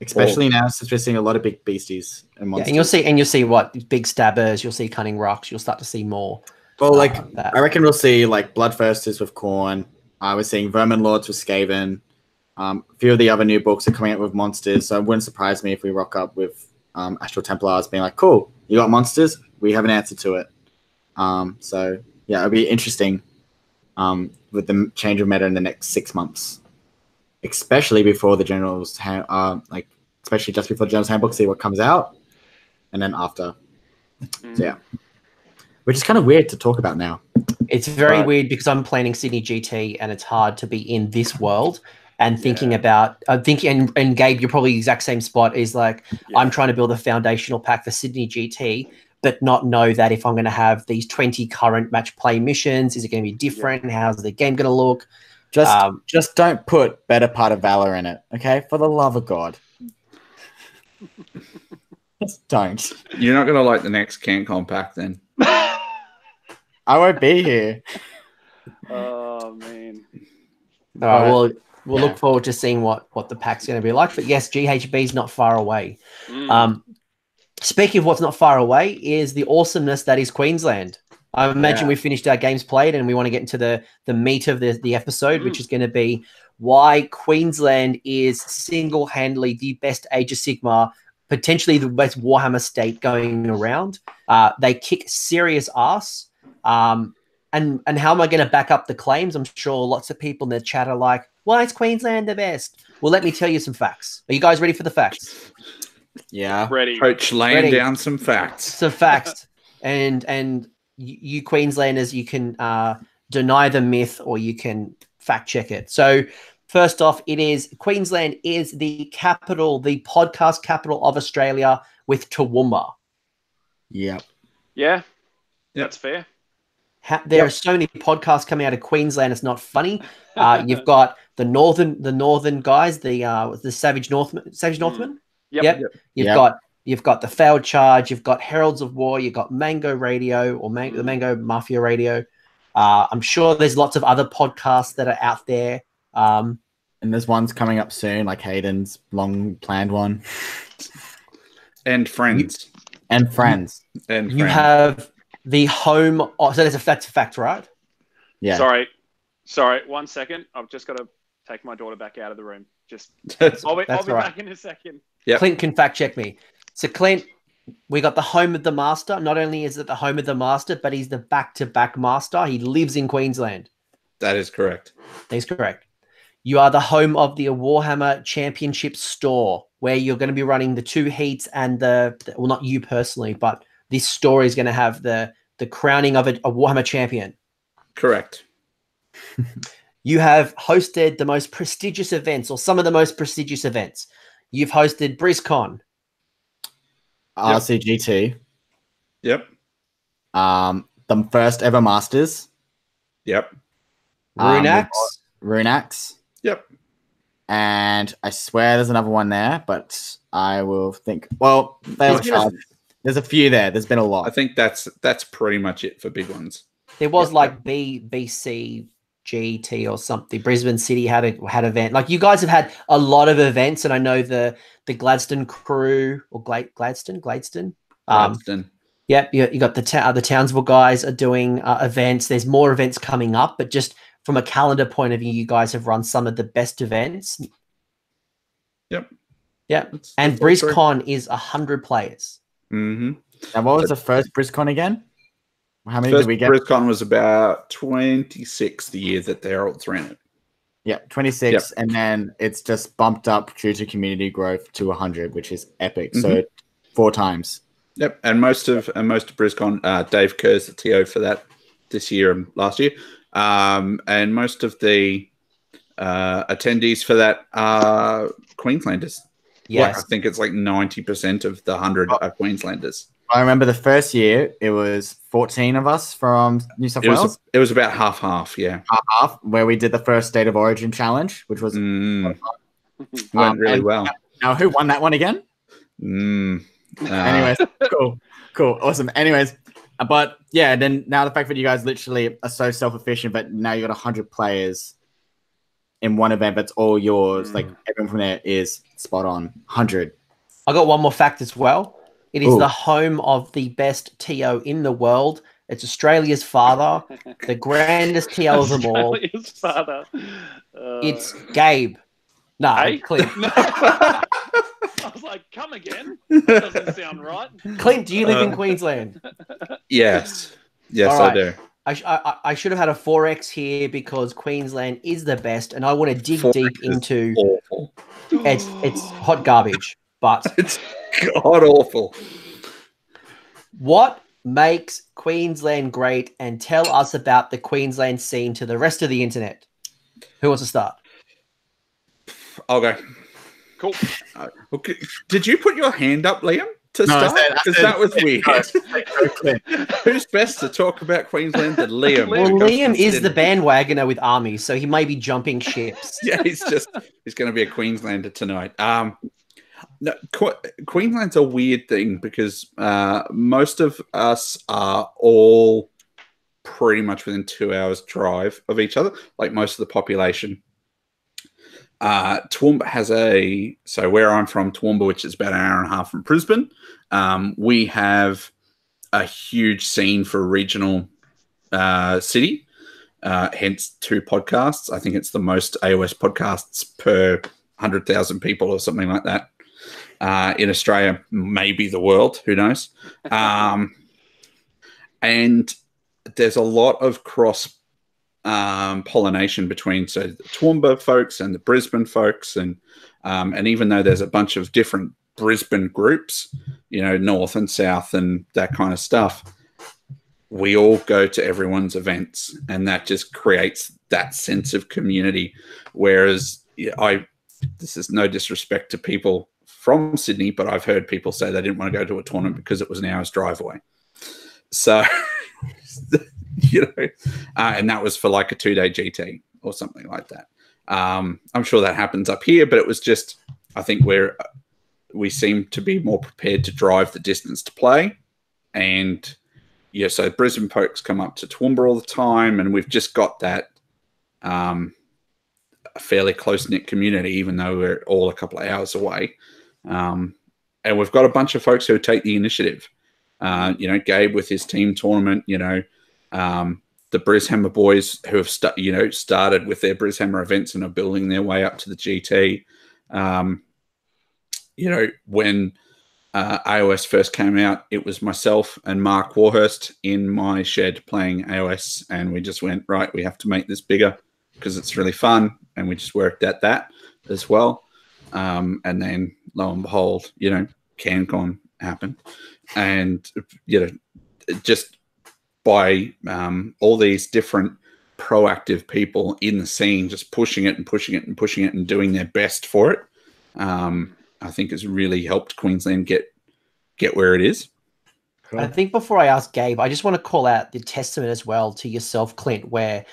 [SPEAKER 2] especially now since we're seeing a lot of big beasties and monsters.
[SPEAKER 1] Yeah, and you'll see what big stabbers. You'll see cunning rocks. You'll start to see more.
[SPEAKER 2] Well, I reckon we'll see like Bloodthirsters with Khorne. We're seeing Vermin Lords with Skaven. A few of the other new books are coming out with monsters, so it wouldn't surprise me if we rock up with Astral Templars being like, "Cool, you got monsters? We have an answer to it." So yeah, it'll be interesting with the change of meta in the next 6 months, especially before the General's especially just before the General's Handbook, see what comes out, and then after. So, yeah, which is kind of weird to talk about now.
[SPEAKER 1] It's very weird because I'm planning Sydney GT, and it's hard to be in this world and thinking about thinking. And Gabe, you're probably the exact same spot. Is like I'm trying to build a foundational pack for Sydney GT, but not know that if I'm going to have these 20 current match play missions, is it going to be different? Yeah. How's the game going to look?
[SPEAKER 2] Just don't put Better Part of Valor in it, okay? For the love of God. Just don't.
[SPEAKER 3] You're not going to like the next CanCon pack then.
[SPEAKER 2] I won't be here.
[SPEAKER 4] Oh, man.
[SPEAKER 1] All right, well, we'll look forward to seeing what the pack's going to be like. But yes, GHB's not far away. Speaking of what's not far away is the awesomeness that is Queensland. I imagine we finished our games played and we want to get into the meat of the episode, which is going to be why Queensland is single-handedly the best Age of Sigmar, potentially the best Warhammer state going around. They kick serious ass. And how am I going to back up the claims? I'm sure lots of people in the chat are like, why is Queensland the best? Well, let me tell you some facts. Are you guys ready for the facts?
[SPEAKER 2] Yeah.
[SPEAKER 4] Ready.
[SPEAKER 3] Coach laying down some facts.
[SPEAKER 1] Some facts. And you Queenslanders, you can deny the myth or you can fact check it. So first off, Queensland is the capital, the podcast capital of Australia with Toowoomba.
[SPEAKER 2] Yep.
[SPEAKER 4] Yeah. That's fair.
[SPEAKER 1] There are so many podcasts coming out of Queensland. It's not funny. You've got the northern guys, the Savage Northmen. Yep. You've got the Failed Charge. You've got Heralds of War. You've got Mango Radio or the Mango Mafia Radio. I'm sure there's lots of other podcasts that are out there.
[SPEAKER 2] And there's ones coming up soon, like Hayden's long planned one.
[SPEAKER 3] And Friends.
[SPEAKER 2] And Friends.
[SPEAKER 1] You have the home. So that's a fact, right?
[SPEAKER 2] Yeah.
[SPEAKER 4] Sorry. 1 second. I've just got to take my daughter back out of the room. I'll be
[SPEAKER 1] right.
[SPEAKER 4] back in a second.
[SPEAKER 3] Yep.
[SPEAKER 1] Clint can fact check me. So Clint, we got the home of the master. Not only is it the home of the master, but he's the back-to-back master. He lives in Queensland.
[SPEAKER 3] That is correct.
[SPEAKER 1] He's correct. You are the home of the Warhammer Championship store, where you're going to be running the 2 heats and well, not you personally, but this store is going to have the crowning of a Warhammer champion.
[SPEAKER 3] Correct.
[SPEAKER 1] You have hosted the most prestigious events, or some of the most prestigious events. You've hosted Briscon,
[SPEAKER 2] RCGT.
[SPEAKER 3] Yep.
[SPEAKER 2] The first ever Masters.
[SPEAKER 3] Yep.
[SPEAKER 1] Rune Axe.
[SPEAKER 2] Rune Axe.
[SPEAKER 3] Yep.
[SPEAKER 2] And I swear there's another one there, but I will think. Well, there's a few there. There's been a lot.
[SPEAKER 3] I think that's pretty much it for big ones.
[SPEAKER 1] There was like BCGT or something. Brisbane City had event. Like you guys have had a lot of events, and I know the Gladstone crew or Gladstone. Yep, you got the Townsville guys are doing events. There's more events coming up, but just from a calendar point of view, you guys have run some of the best events.
[SPEAKER 3] Yep.
[SPEAKER 1] Yep. And Briscon is 100 players.
[SPEAKER 3] Mm-hmm.
[SPEAKER 2] And what was the first Briscon again? How many did we get?
[SPEAKER 3] Briscon was about 26 the year that the Heralds ran it.
[SPEAKER 2] Yeah, 26, and then it's just bumped up due to community growth to 100, which is epic. Mm-hmm. So 4 times.
[SPEAKER 3] Yep, and most of Briscon, Dave Kerr's the TO for that this year and last year, and most of the attendees for that are Queenslanders.
[SPEAKER 1] Yes,
[SPEAKER 3] I think it's like 90% of the 100 are Queenslanders.
[SPEAKER 2] I remember the first year it was 14 of us from New South Wales.
[SPEAKER 3] It was about half, yeah.
[SPEAKER 2] Half, where we did the first State of Origin challenge, which was
[SPEAKER 3] went really well.
[SPEAKER 2] Now, who won that one again? Anyways, cool, awesome. Anyways, but yeah, then now the fact that you guys literally are so self-efficient, but now you got 100 players in one event that's all yours. Like everyone from there is spot on. 100.
[SPEAKER 1] I got one more fact as well. It is the home of the best TO in the world. It's Australia's father, the grandest TO of them all.
[SPEAKER 4] Australia's father.
[SPEAKER 1] It's Gabe. No,
[SPEAKER 4] hey?
[SPEAKER 1] Clint.
[SPEAKER 4] No. I was like, come again? That doesn't sound right.
[SPEAKER 1] Clint, do you live in Queensland?
[SPEAKER 3] Yes, right. I do.
[SPEAKER 1] I should have had a 4X here because Queensland is the best, and I want to dig deep into.
[SPEAKER 3] Awful.
[SPEAKER 1] It's hot garbage, but
[SPEAKER 3] it's god awful.
[SPEAKER 1] What makes Queensland great, and tell us about the Queensland scene to the rest of the internet? Who wants to start?
[SPEAKER 3] I'll go.
[SPEAKER 4] Cool.
[SPEAKER 3] Okay. Did you put your hand up, Liam, to start? Because that was weird. Who's best to talk about Queensland than Liam?
[SPEAKER 1] Well, Liam is the bandwagoner with armies, so he may be jumping ships.
[SPEAKER 3] Yeah, he's going to be a Queenslander tonight. No, Queensland's a weird thing because most of us are all pretty much within 2 hours drive of each other, like most of the population. Toowoomba has so where I'm from, Toowoomba, which is about an hour and a half from Brisbane, we have a huge scene for regional city, hence 2 podcasts. I think it's the most AOS podcasts per 100,000 people or something like that. In Australia, maybe the world, who knows? And there's a lot of cross pollination between the Toowoomba folks and the Brisbane folks, and even though there's a bunch of different Brisbane groups, north and south and that kind of stuff, we all go to everyone's events, and that just creates that sense of community. Whereas this is no disrespect to people from Sydney, but I've heard people say they didn't want to go to a tournament because it was an hour's drive away. So, and that was for like a 2-day GT or something like that. I'm sure that happens up here, but it was just, I think we seem to be more prepared to drive the distance to play. And yeah, so Brisbane folks come up to Toowoomba all the time, and we've just got that a fairly close-knit community, even though we're all a couple of hours away. And we've got a bunch of folks who take the initiative. Gabe with his team tournament, the Brishammer boys who have started with their Brishammer events and are building their way up to the GT. When AOS first came out, it was myself and Mark Warhurst in my shed playing AOS, and we just went, right, we have to make this bigger because it's really fun, and we just worked at that as well. And then lo and behold, CanCon happened, and just by all these different proactive people in the scene just pushing it and pushing it and pushing it and doing their best for it, I think has really helped Queensland get where it is.
[SPEAKER 1] Cool. I think before I ask Gabe, I just want to call out the testament as well to yourself, Clint, where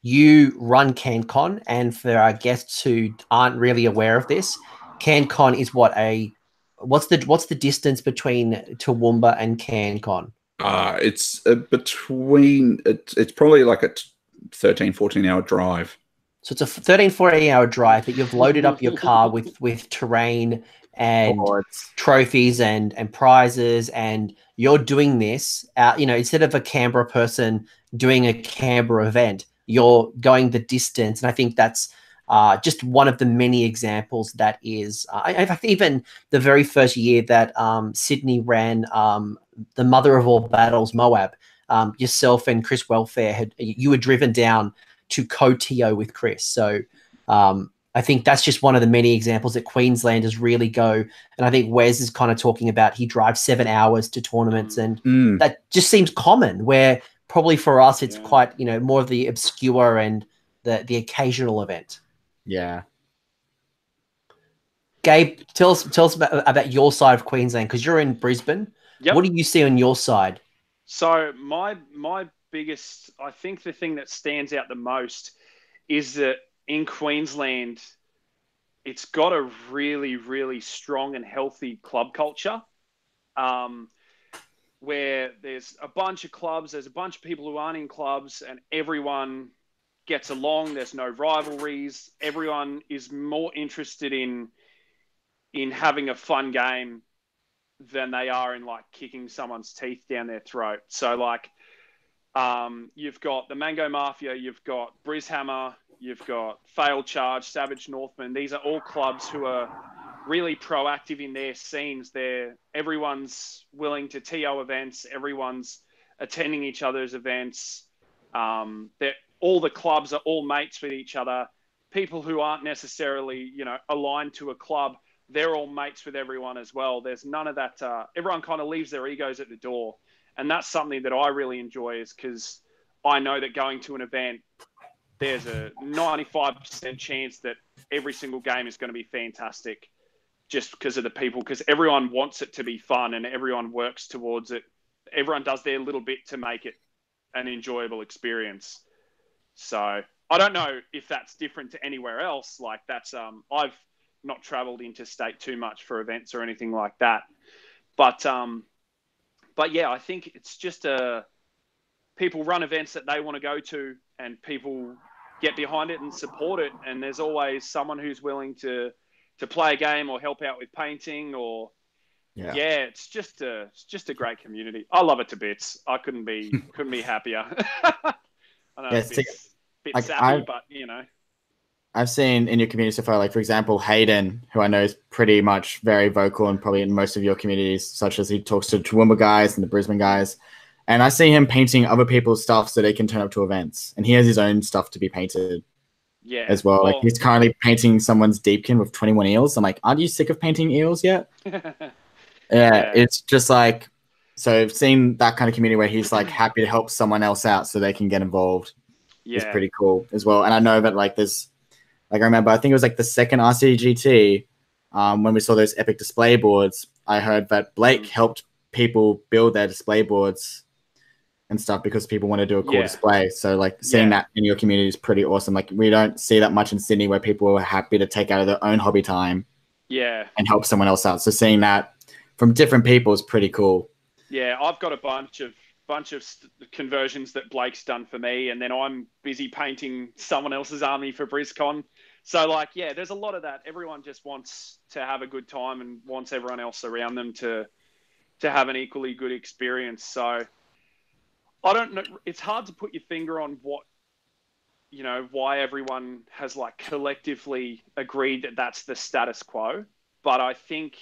[SPEAKER 1] you run CanCon, and for our guests who aren't really aware of this, CanCon is what's the distance between Toowoomba and CanCon?
[SPEAKER 3] It's it's probably like a 13, 14-hour drive. So
[SPEAKER 1] it's a 13, 14-hour drive, but you've loaded up your car with terrain and trophies and prizes, and you're doing this, instead of a Canberra person doing a Canberra event, you're going the distance. And I think that's just one of the many examples that is, in fact, even the very first year that Sydney ran the Mother of All Battles, Moab, yourself and Chris Welfare, you were driven down to co-TO with Chris. So I think that's just one of the many examples that Queenslanders really go. And I think Wes is kind of talking about, he drives 7 hours to tournaments, and that just seems common, where probably for us, it's quite, more of the obscure and the occasional event.
[SPEAKER 2] Yeah.
[SPEAKER 1] Gabe, tell us about your side of Queensland, because you're in Brisbane.
[SPEAKER 4] Yep.
[SPEAKER 1] What do you see on your side?
[SPEAKER 4] So my biggest, I think the thing that stands out the most is that in Queensland, it's got a really, really strong and healthy club culture, where there's a bunch of clubs, there's a bunch of people who aren't in clubs, and everyone gets along. There's no rivalries. Everyone is more interested in having a fun game than they are in kicking someone's teeth down their throat. So you've got the Mango Mafia, you've got Brishammer, you've got Failed Charge, Savage Northman. These are all clubs who are really proactive in their scenes. Everyone's willing to TO events. Everyone's attending each other's events. All the clubs are all mates with each other. People who aren't necessarily, aligned to a club, they're all mates with everyone as well. There's none of that. Everyone kind of leaves their egos at the door. And that's something that I really enjoy, is because I know that going to an event, there's a 95% chance that every single game is going to be fantastic, just because of the people, because everyone wants it to be fun and everyone works towards it. Everyone does their little bit to make it an enjoyable experience. So I don't know if that's different to anywhere else. I've not traveled interstate too much for events or anything like that. But yeah, I think it's just people run events that they want to go to, and people get behind it and support it. And there's always someone who's willing to play a game or help out with painting or it's just a great community. I love it to bits. I couldn't be happier. I know it's a bit sappy, but
[SPEAKER 2] I've seen in your community so far, for example, Hayden, who I know is pretty much very vocal and probably in most of your communities, such as he talks to Toowoomba guys and the Brisbane guys. And I see him painting other people's stuff so they can turn up to events. And he has his own stuff to be painted as well. He's currently painting someone's Deepkin with 21 eels. I'm like, aren't you sick of painting eels yet? Yeah, it's just so I've seen that kind of community where he's happy to help someone else out so they can get involved. It's pretty cool as well. And I know that there's, I remember, I think it was the second RCGT, when we saw those epic display boards, I heard that Blake helped people build their display boards and stuff because people want to do a cool display. So seeing that in your community is pretty awesome. We don't see that much in Sydney, where people are happy to take out of their own hobby time and help someone else out. So seeing that from different people is pretty cool.
[SPEAKER 4] Yeah, I've got a bunch of conversions that Blake's done for me, and then I'm busy painting someone else's army for Briscon. So there's a lot of that. Everyone just wants to have a good time and wants everyone else around them to have an equally good experience. So I don't know. It's hard to put your finger on what, you know, why everyone has like collectively agreed that that's the status quo. But I think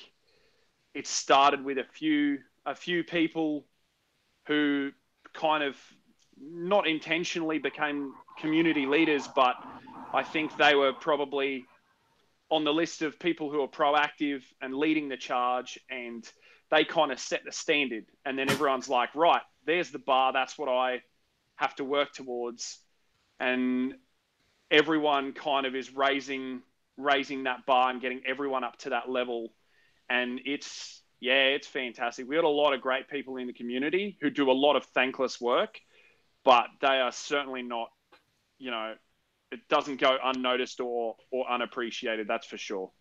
[SPEAKER 4] it started with a few people who kind of not intentionally became community leaders, but I think they were probably on the list of people who are proactive and leading the charge, and they kind of set the standard. And then everyone's like, right, there's the bar. That's what I have to work towards. And everyone kind of is raising that bar and getting everyone up to that level. And it's fantastic. We got a lot of great people in the community who do a lot of thankless work, but they are certainly not, you know, it doesn't go unnoticed or unappreciated. That's for sure.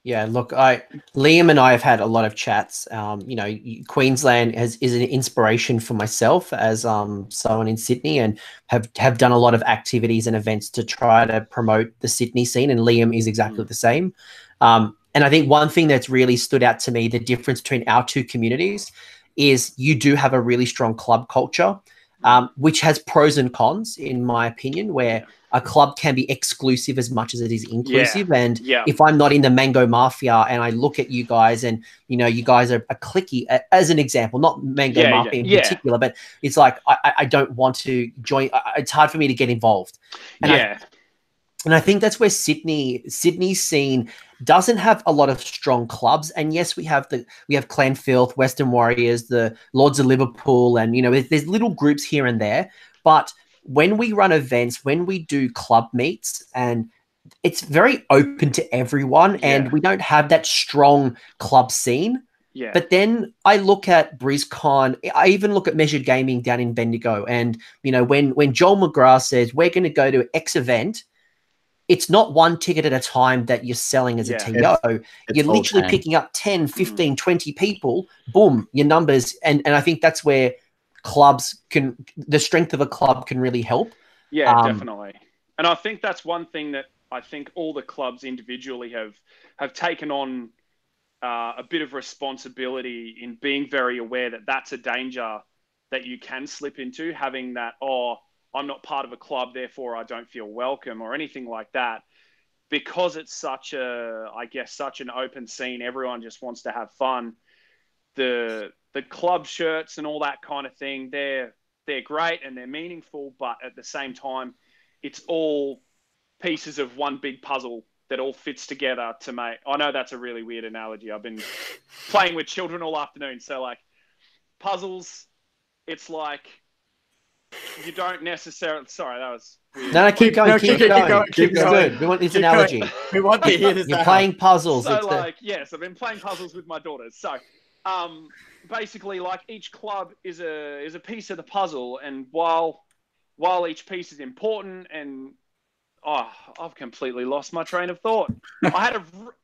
[SPEAKER 1] Yeah, look, Liam and I have had a lot of chats. You know, Queensland is an inspiration for myself as someone in Sydney, and have done a lot of activities and events to try to promote the Sydney scene. And Liam is exactly the same. And I think one thing that's really stood out to me, the difference between our two communities, is you do have a really strong club culture, which has pros and cons, in my opinion, where a club can be exclusive as much as it is inclusive.
[SPEAKER 4] Yeah.
[SPEAKER 1] And
[SPEAKER 4] Yeah.
[SPEAKER 1] if I'm not in the Mango Mafia and I look at you guys and, you know, you guys are cliquey, as an example, not Mango Mafia in particular, but it's like, I don't want to join. It's hard for me to get involved. And I think that's where Sydney's scene doesn't have a lot of strong clubs. And yes, we have Clan Filth, Western Warriors, the Lords of Liverpool, and, you know, there's little groups here and there. But when we run events, when we do club meets, and it's very open to everyone, and we don't have that strong club scene. Yeah. But then I look at Briscon, I even look at Measured Gaming down in Bendigo, and, you know, when Joel McGrath says we're going to go to X event, it's not one ticket at a time that you're selling as a TO. You're literally picking up 10, 15, 20 people, boom, your numbers. And I think that's where the strength of a club can really help.
[SPEAKER 4] Yeah, definitely. And I think that's one thing that I think all the clubs individually have taken on a bit of responsibility in being very aware that that's a danger that you can slip into, having that, I'm not part of a club, therefore I don't feel welcome or anything like that. Because it's such an open scene, everyone just wants to have fun. The club shirts and all that kind of thing, they're great and they're meaningful, but at the same time, it's all pieces of one big puzzle that all fits together to make. I know that's a really weird analogy. I've been playing with children all afternoon. So like puzzles, it's like, you don't necessarily. Sorry, that was weird.
[SPEAKER 1] No, keep going. Keep going. We want this analogy.
[SPEAKER 2] We want to hear this.
[SPEAKER 1] You're playing puzzles.
[SPEAKER 4] So, yes, I've been playing puzzles with my daughters. So, basically, like each club is a piece of the puzzle, and while each piece is important, and I've completely lost my train of thought. I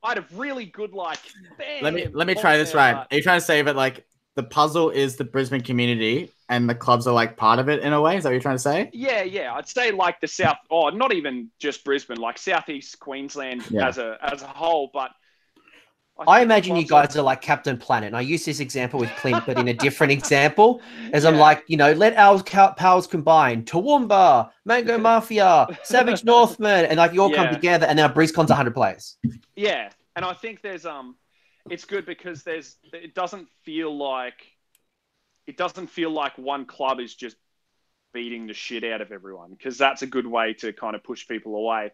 [SPEAKER 4] had a really good bam,
[SPEAKER 2] let me try this right. Are you trying to say that like the puzzle is the Brisbane community and the clubs are like part of it in a way? Is that what you're trying to say?
[SPEAKER 4] Yeah. I'd say like the South, not even just Brisbane, like Southeast Queensland as a whole. But
[SPEAKER 1] I imagine you guys are like Captain Planet. And I use this example with Clint, but in a different example, as I'm like, you know, let our powers combine. Toowoomba, Mango Mafia, Savage Northman, and like you all come together, and now Briscon's 100 players.
[SPEAKER 4] Yeah, and I think there's it's good because it doesn't feel like one club is just beating the shit out of everyone, because that's a good way to kind of push people away.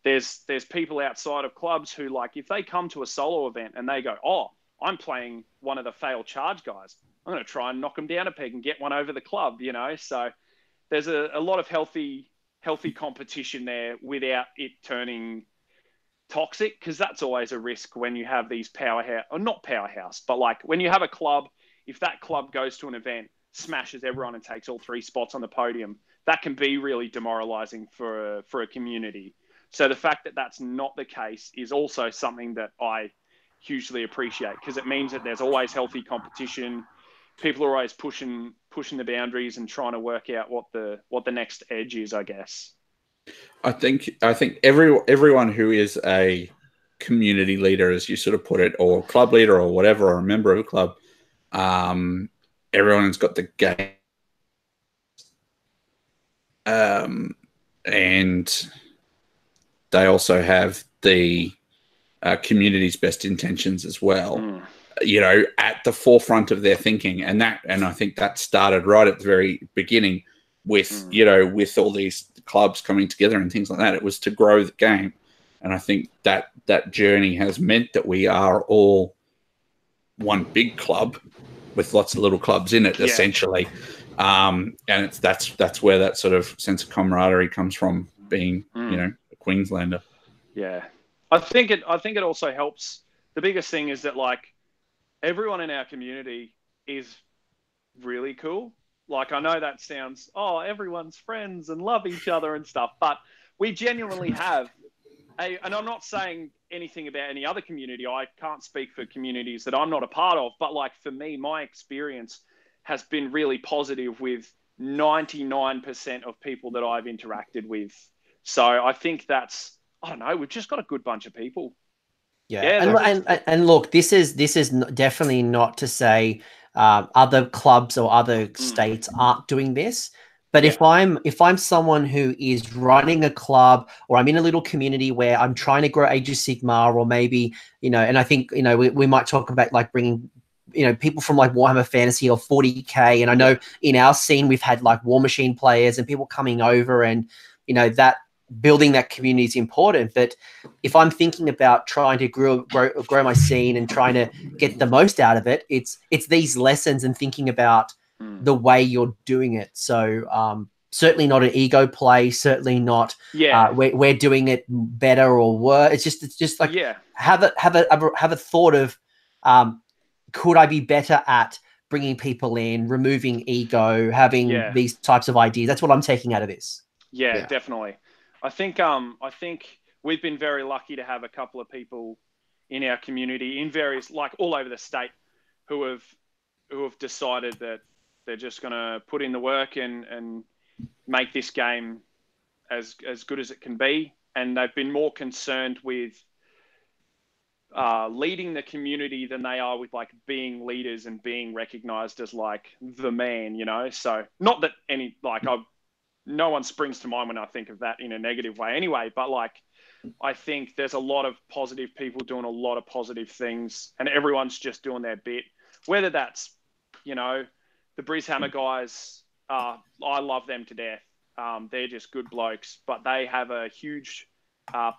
[SPEAKER 4] There's people outside of clubs who, like, if they come to a solo event and they go, I'm playing one of the failed charge guys, I'm going to try and knock them down a peg and get one over the club, you know? So there's a lot of healthy competition there without it turning toxic, because that's always a risk when you have these but like when you have a club, if that club goes to an event, smashes everyone and takes all 3 spots on the podium, that can be really demoralizing for a community. So the fact that that's not the case is also something that I hugely appreciate, because it means that there's always healthy competition. People are always pushing the boundaries and trying to work out what the next edge is, I guess.
[SPEAKER 3] I think everyone who is a community leader, as you sort of put it, or club leader or whatever, or a member of a club, Everyone's got the game. And they also have the community's best intentions as well, you know, at the forefront of their thinking. And I think that started right at the very beginning with, you know, with all these clubs coming together and things like that. It was to grow the game. And I think that journey has meant that we are all one big club with lots of little clubs in it, essentially. And that's where that sort of sense of camaraderie comes from, being, you know, a Queenslander.
[SPEAKER 4] Yeah. I think it also helps. The biggest thing is that, like, everyone in our community is really cool. Like, I know that sounds, everyone's friends and love each other and stuff, but we genuinely have and I'm not saying anything about any other community. I can't speak for communities that I'm not a part of, but, like, for me, my experience has been really positive with 99% of people that I've interacted with. So I think that's, I don't know, we've just got a good bunch of people.
[SPEAKER 1] Yeah. And look, this is definitely not to say other clubs or other states aren't doing this. But if I'm someone who is running a club, or I'm in a little community where I'm trying to grow Age of Sigmar, or maybe, you know, and I think, you know, we might talk about, like, bringing, you know, people from, like, Warhammer Fantasy or 40K. And I know in our scene, we've had, like, War Machine players and people coming over, and, you know, that building that community is important. But if I'm thinking about trying to grow my scene and trying to get the most out of it, it's these lessons and thinking about the way you're doing it. So certainly not an ego play, certainly not we're doing it better or worse. It's just like have a thought of could I be better at bringing people in, removing ego, having these types of ideas. That's what I'm taking out of this.
[SPEAKER 4] Yeah, definitely. I think we've been very lucky to have a couple of people in our community in various, like, all over the state, who have decided that they're just going to put in the work and make this game as good as it can be. And they've been more concerned with leading the community than they are with, like, being leaders and being recognized as, like, the man, you know? So not that any, like, no one springs to mind when I think of that in a negative way anyway, but, like, I think there's a lot of positive people doing a lot of positive things, and everyone's just doing their bit, whether that's, you know, the Brishammer guys, I love them to death. They're just good blokes, but they have a huge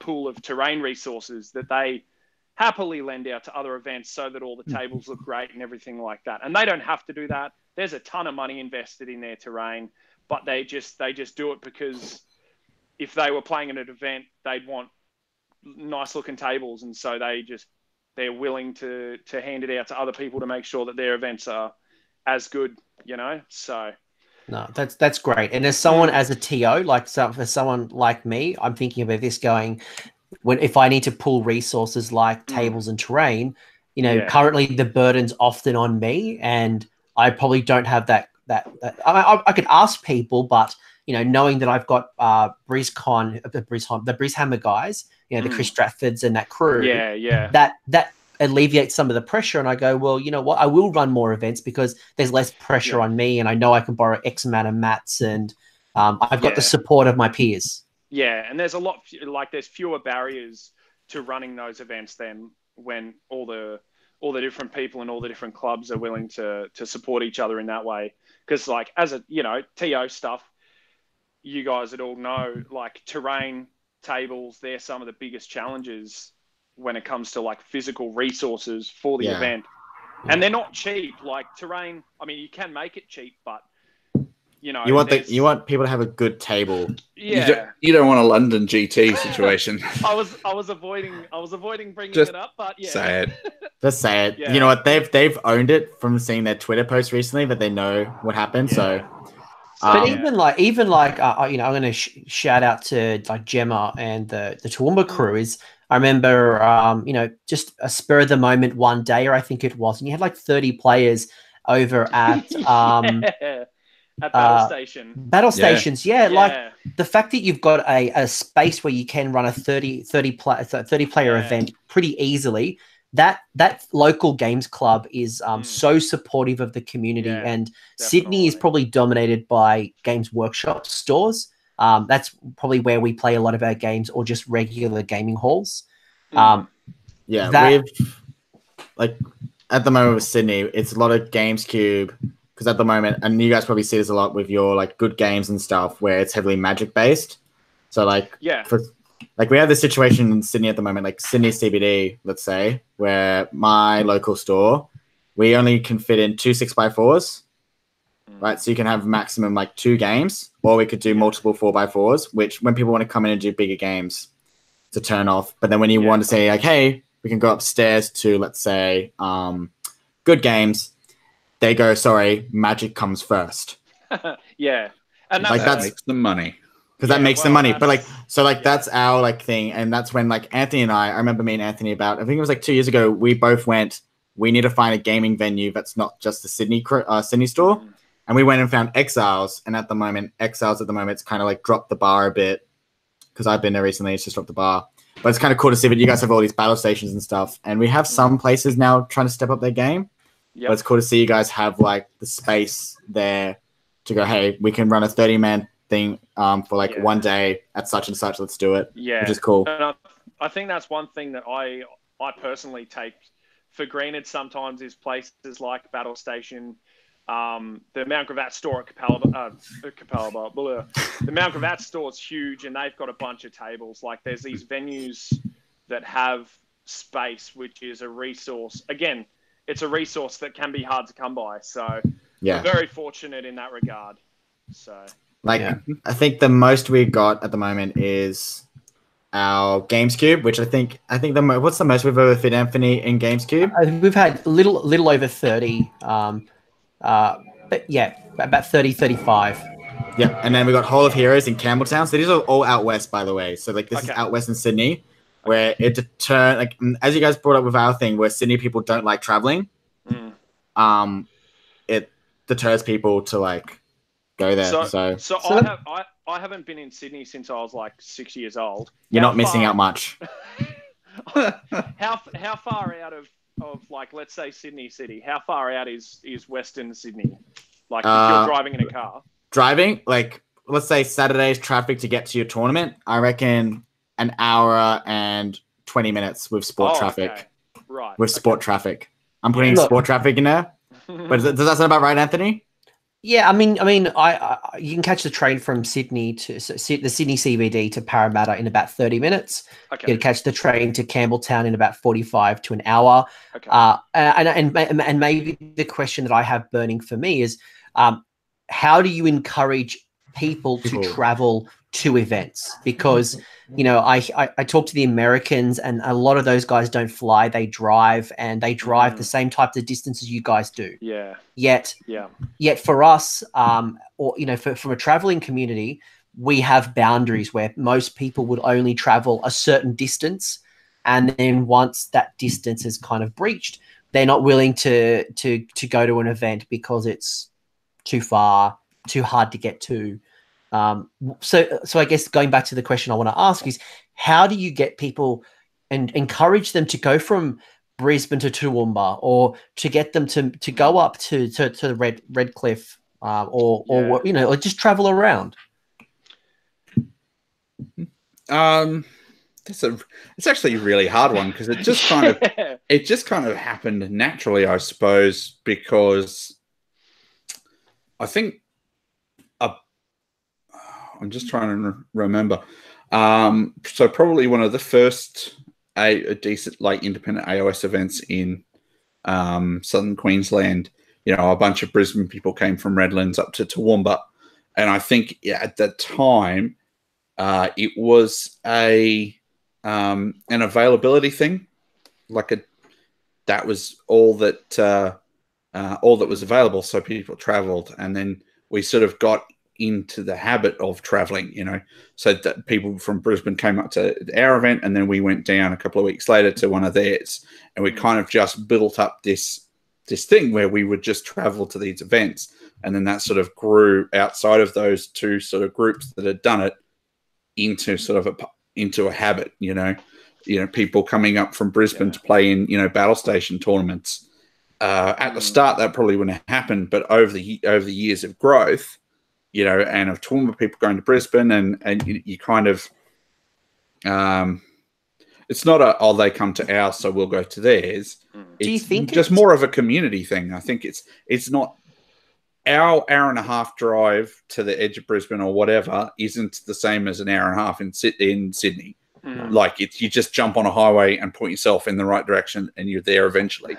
[SPEAKER 4] pool of terrain resources that they happily lend out to other events so that all the tables look great and everything like that. And they don't have to do that. There's a ton of money invested in their terrain, but they just do it because if they were playing at an event, they'd want nice looking tables. And so they're willing to hand it out to other people to make sure that their events are as good, you know? So
[SPEAKER 1] no, that's great. And as someone, as a TO, like, so for someone like me, I'm thinking about this going, if I need to pull resources like tables and terrain, you know, currently the burden's often on me, and I probably don't have that. I could ask people, but, you know, knowing that I've got Briscon, the Brishammer guys, you know, the Chris Stratfords and that crew, that alleviates some of the pressure. And I go, well, you know what, I will run more events because there's less pressure on me, and I know I can borrow X amount of mats, and I've got the support of my peers.
[SPEAKER 4] Yeah, and there's there's fewer barriers to running those events than when all the different people and all the different clubs are willing to support each other in that way. Because, like, as a, you know, TO stuff, you guys would all know, like, terrain, tables, they're some of the biggest challenges when it comes to, like, physical resources for the event. And they're not cheap. Like, terrain, I mean, you can make it cheap, but, you know,
[SPEAKER 2] you want people to have a good table.
[SPEAKER 4] Yeah,
[SPEAKER 3] you don't want a London GT situation.
[SPEAKER 4] I was avoiding bringing it up, but
[SPEAKER 3] say it.
[SPEAKER 2] Just say it. Yeah. You know what? They've owned it from seeing their Twitter posts recently that they know what happened. Yeah. So,
[SPEAKER 1] but even like you know, I'm going to shout out to, like, Gemma and the Toowoomba crew. Is I remember, you know, just a spur of the moment one day, or I think it was, and you had like 30 players over at
[SPEAKER 4] at Battle Station.
[SPEAKER 1] Battle Stations, like the fact that you've got a space where you can run a 30 player event pretty easily, that local games club is so supportive of the community, and Sydney is probably dominated by Games Workshop stores. That's probably where we play a lot of our games, or just regular gaming halls.
[SPEAKER 2] We've like at the moment with Sydney, it's a lot of GamesCube, because at the moment, and you guys probably see this a lot with your like good games and stuff, where it's heavily Magic based. So like we have this situation in Sydney at the moment, like Sydney CBD, let's say, where my local store, we only can fit in 2 6x4s, right? So you can have maximum like 2 games, or we could do multiple 4x4s, which when people want to come in and do bigger games, it's a turn off. But then when you want to say like, hey, we can go upstairs to, let's say, good games, they go, sorry, Magic comes first.
[SPEAKER 4] And
[SPEAKER 2] like that
[SPEAKER 3] makes the money.
[SPEAKER 2] Because that makes the money. But like, so like that's our like thing. And that's when like Anthony and I remember me and Anthony I think it was like 2 years ago, we both went, we need to find a gaming venue that's not just the Sydney store. And we went and found Exiles. And Exiles at the moment, it's kind of like dropped the bar a bit. Because I've been there recently, it's just dropped the bar. But it's kind of cool to see that you guys have all these battle stations and stuff. And we have some places now trying to step up their game. But it's cool to see you guys have like the space there to go, hey, we can run a 30-man thing for like one day at such and such. Let's do it. Which is cool.
[SPEAKER 4] And I think that's one thing that I personally take for granted sometimes is places like Battle Station, the Mount Gravatt store at the Mount Gravatt store is huge, and they've got a bunch of tables. Like there's these venues that have space, which is a resource. Again, it's a resource that can be hard to come by. So we're very fortunate in that regard. So
[SPEAKER 2] like I think the most we got at the moment is our GamesCube, which I think what's the most we've ever fit, Anthony, in GamesCube?
[SPEAKER 1] We've had a little over 30. But yeah, about 30, 35.
[SPEAKER 2] Yeah, and then we got Hall of Heroes in Campbelltown. So these are all out west, by the way. So like this is out west in Sydney, where it like as you guys brought up with our thing, where Sydney people don't like traveling. It deters people to like go there. So
[SPEAKER 4] I haven't been in Sydney since I was like 6 years old.
[SPEAKER 2] You're not missing out much.
[SPEAKER 4] How far out of like, let's say Sydney City, how far out is Western Sydney? Like if you're driving in a car?
[SPEAKER 2] Driving, like let's say Saturday's traffic to get to your tournament, I reckon an hour and 20 minutes with sport traffic.
[SPEAKER 4] Okay. Right.
[SPEAKER 2] With sport traffic. I'm putting sport traffic in there. But does that sound about right, Anthony?
[SPEAKER 1] Yeah, I mean, you can catch the train from Sydney to the Sydney CBD to Parramatta in about 30 minutes. Okay. You can catch the train to Campbelltown in about 45 to an hour. Okay. And maybe the question that I have burning for me is, how do you encourage people to travel to events? Because I talk to the Americans, and a lot of those guys don't fly; they drive, and they drive the same type of distances you guys do.
[SPEAKER 4] Yeah.
[SPEAKER 1] Yet for us, from a traveling community, we have boundaries where most people would only travel a certain distance, and then once that distance is kind of breached, they're not willing to go to an event because it's too far, too hard to get to. So I guess going back to the question I want to ask is, how do you get people and encourage them to go from Brisbane to Toowoomba, or to get them to go up to the Redcliffe, or just travel around?
[SPEAKER 3] It's actually a really hard one, because it just kind of happened naturally, I suppose, because I think I'm just trying to remember. So probably one of the first a decent like independent AOS events in southern Queensland. A bunch of Brisbane people came from Redlands up to Toowoomba, and I think at that time it was an availability thing. That was all that was available. So people travelled, and then we sort of got into the habit of traveling, so that people from Brisbane came up to our event, and then we went down a couple of weeks later to one of theirs, and we kind of just built up this thing where we would just travel to these events, and then that sort of grew outside of those two sort of groups that had done it into sort of into a habit, people coming up from Brisbane to play in, battle station tournaments. At the start, that probably wouldn't have happened, but over the years of growth, and of tournament people going to Brisbane, and you kind of, it's not they come to ours, so we'll go to theirs.
[SPEAKER 1] Do you think
[SPEAKER 3] just more of a community thing? I think it's not our hour and a half drive to the edge of Brisbane or whatever isn't the same as an hour and a half in Sydney. Like you just jump on a highway and point yourself in the right direction and you're there eventually.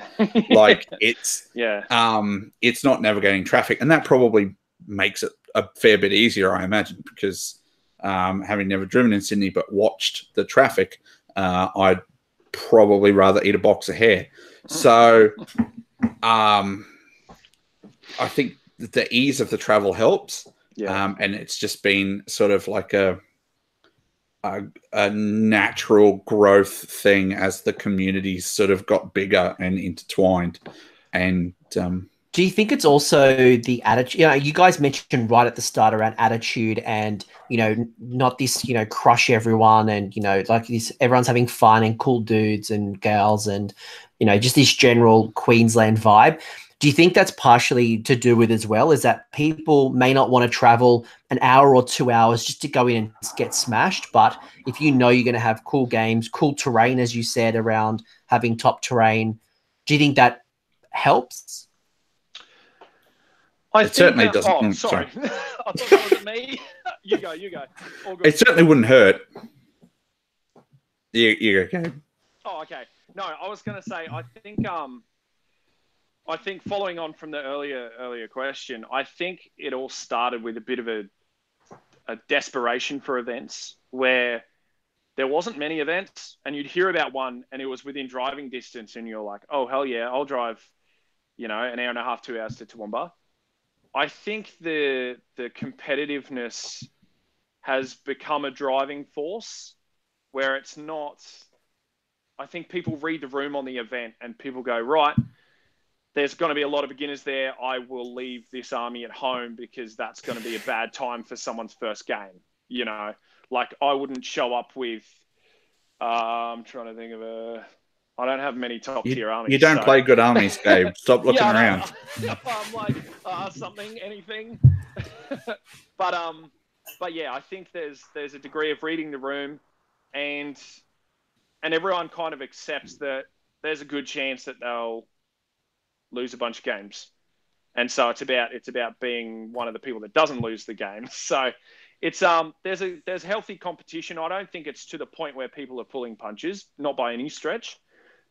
[SPEAKER 3] Like it's not navigating traffic, and that probably makes it a fair bit easier, I imagine, because having never driven in Sydney but watched the traffic, I'd probably rather eat a box of hair. So I think the ease of the travel helps, and it's just been sort of like a natural growth thing as the communities sort of got bigger and intertwined. And
[SPEAKER 1] do you think it's also the attitude? You guys mentioned right at the start around attitude and, not this, crush everyone and, like this, everyone's having fun and cool dudes and gals and, just this general Queensland vibe. Do you think that's partially to do with as well, is that people may not want to travel an hour or 2 hours just to go in and get smashed? But if you're going to have cool games, cool terrain, as you said, around having top terrain, do you think that helps?
[SPEAKER 3] It certainly doesn't.
[SPEAKER 4] Oh, sorry. I thought that was me. You go. All good.
[SPEAKER 3] It certainly wouldn't hurt. You go, Gabe.
[SPEAKER 4] Oh, okay. No, I was going to say, I think following on from the earlier question, I think it all started with a bit of a desperation for events where there wasn't many events and you'd hear about one and it was within driving distance and you're like, oh, hell yeah, I'll drive, an hour and a half, 2 hours to Toowoomba. I think the competitiveness has become a driving force where it's not, I think people read the room on the event and people go, right, there's going to be a lot of beginners there. I will leave this army at home because that's going to be a bad time for someone's first game. Like I wouldn't show up with, I'm trying to think of I don't have many top tier armies.
[SPEAKER 3] You don't play good armies, Gabe. Stop looking around.
[SPEAKER 4] I'm like, something, anything. But yeah, I think there's a degree of reading the room and everyone kind of accepts that there's a good chance that they'll lose a bunch of games. And so it's about being one of the people that doesn't lose the game. So it's there's healthy competition. I don't think it's to the point where people are pulling punches, not by any stretch.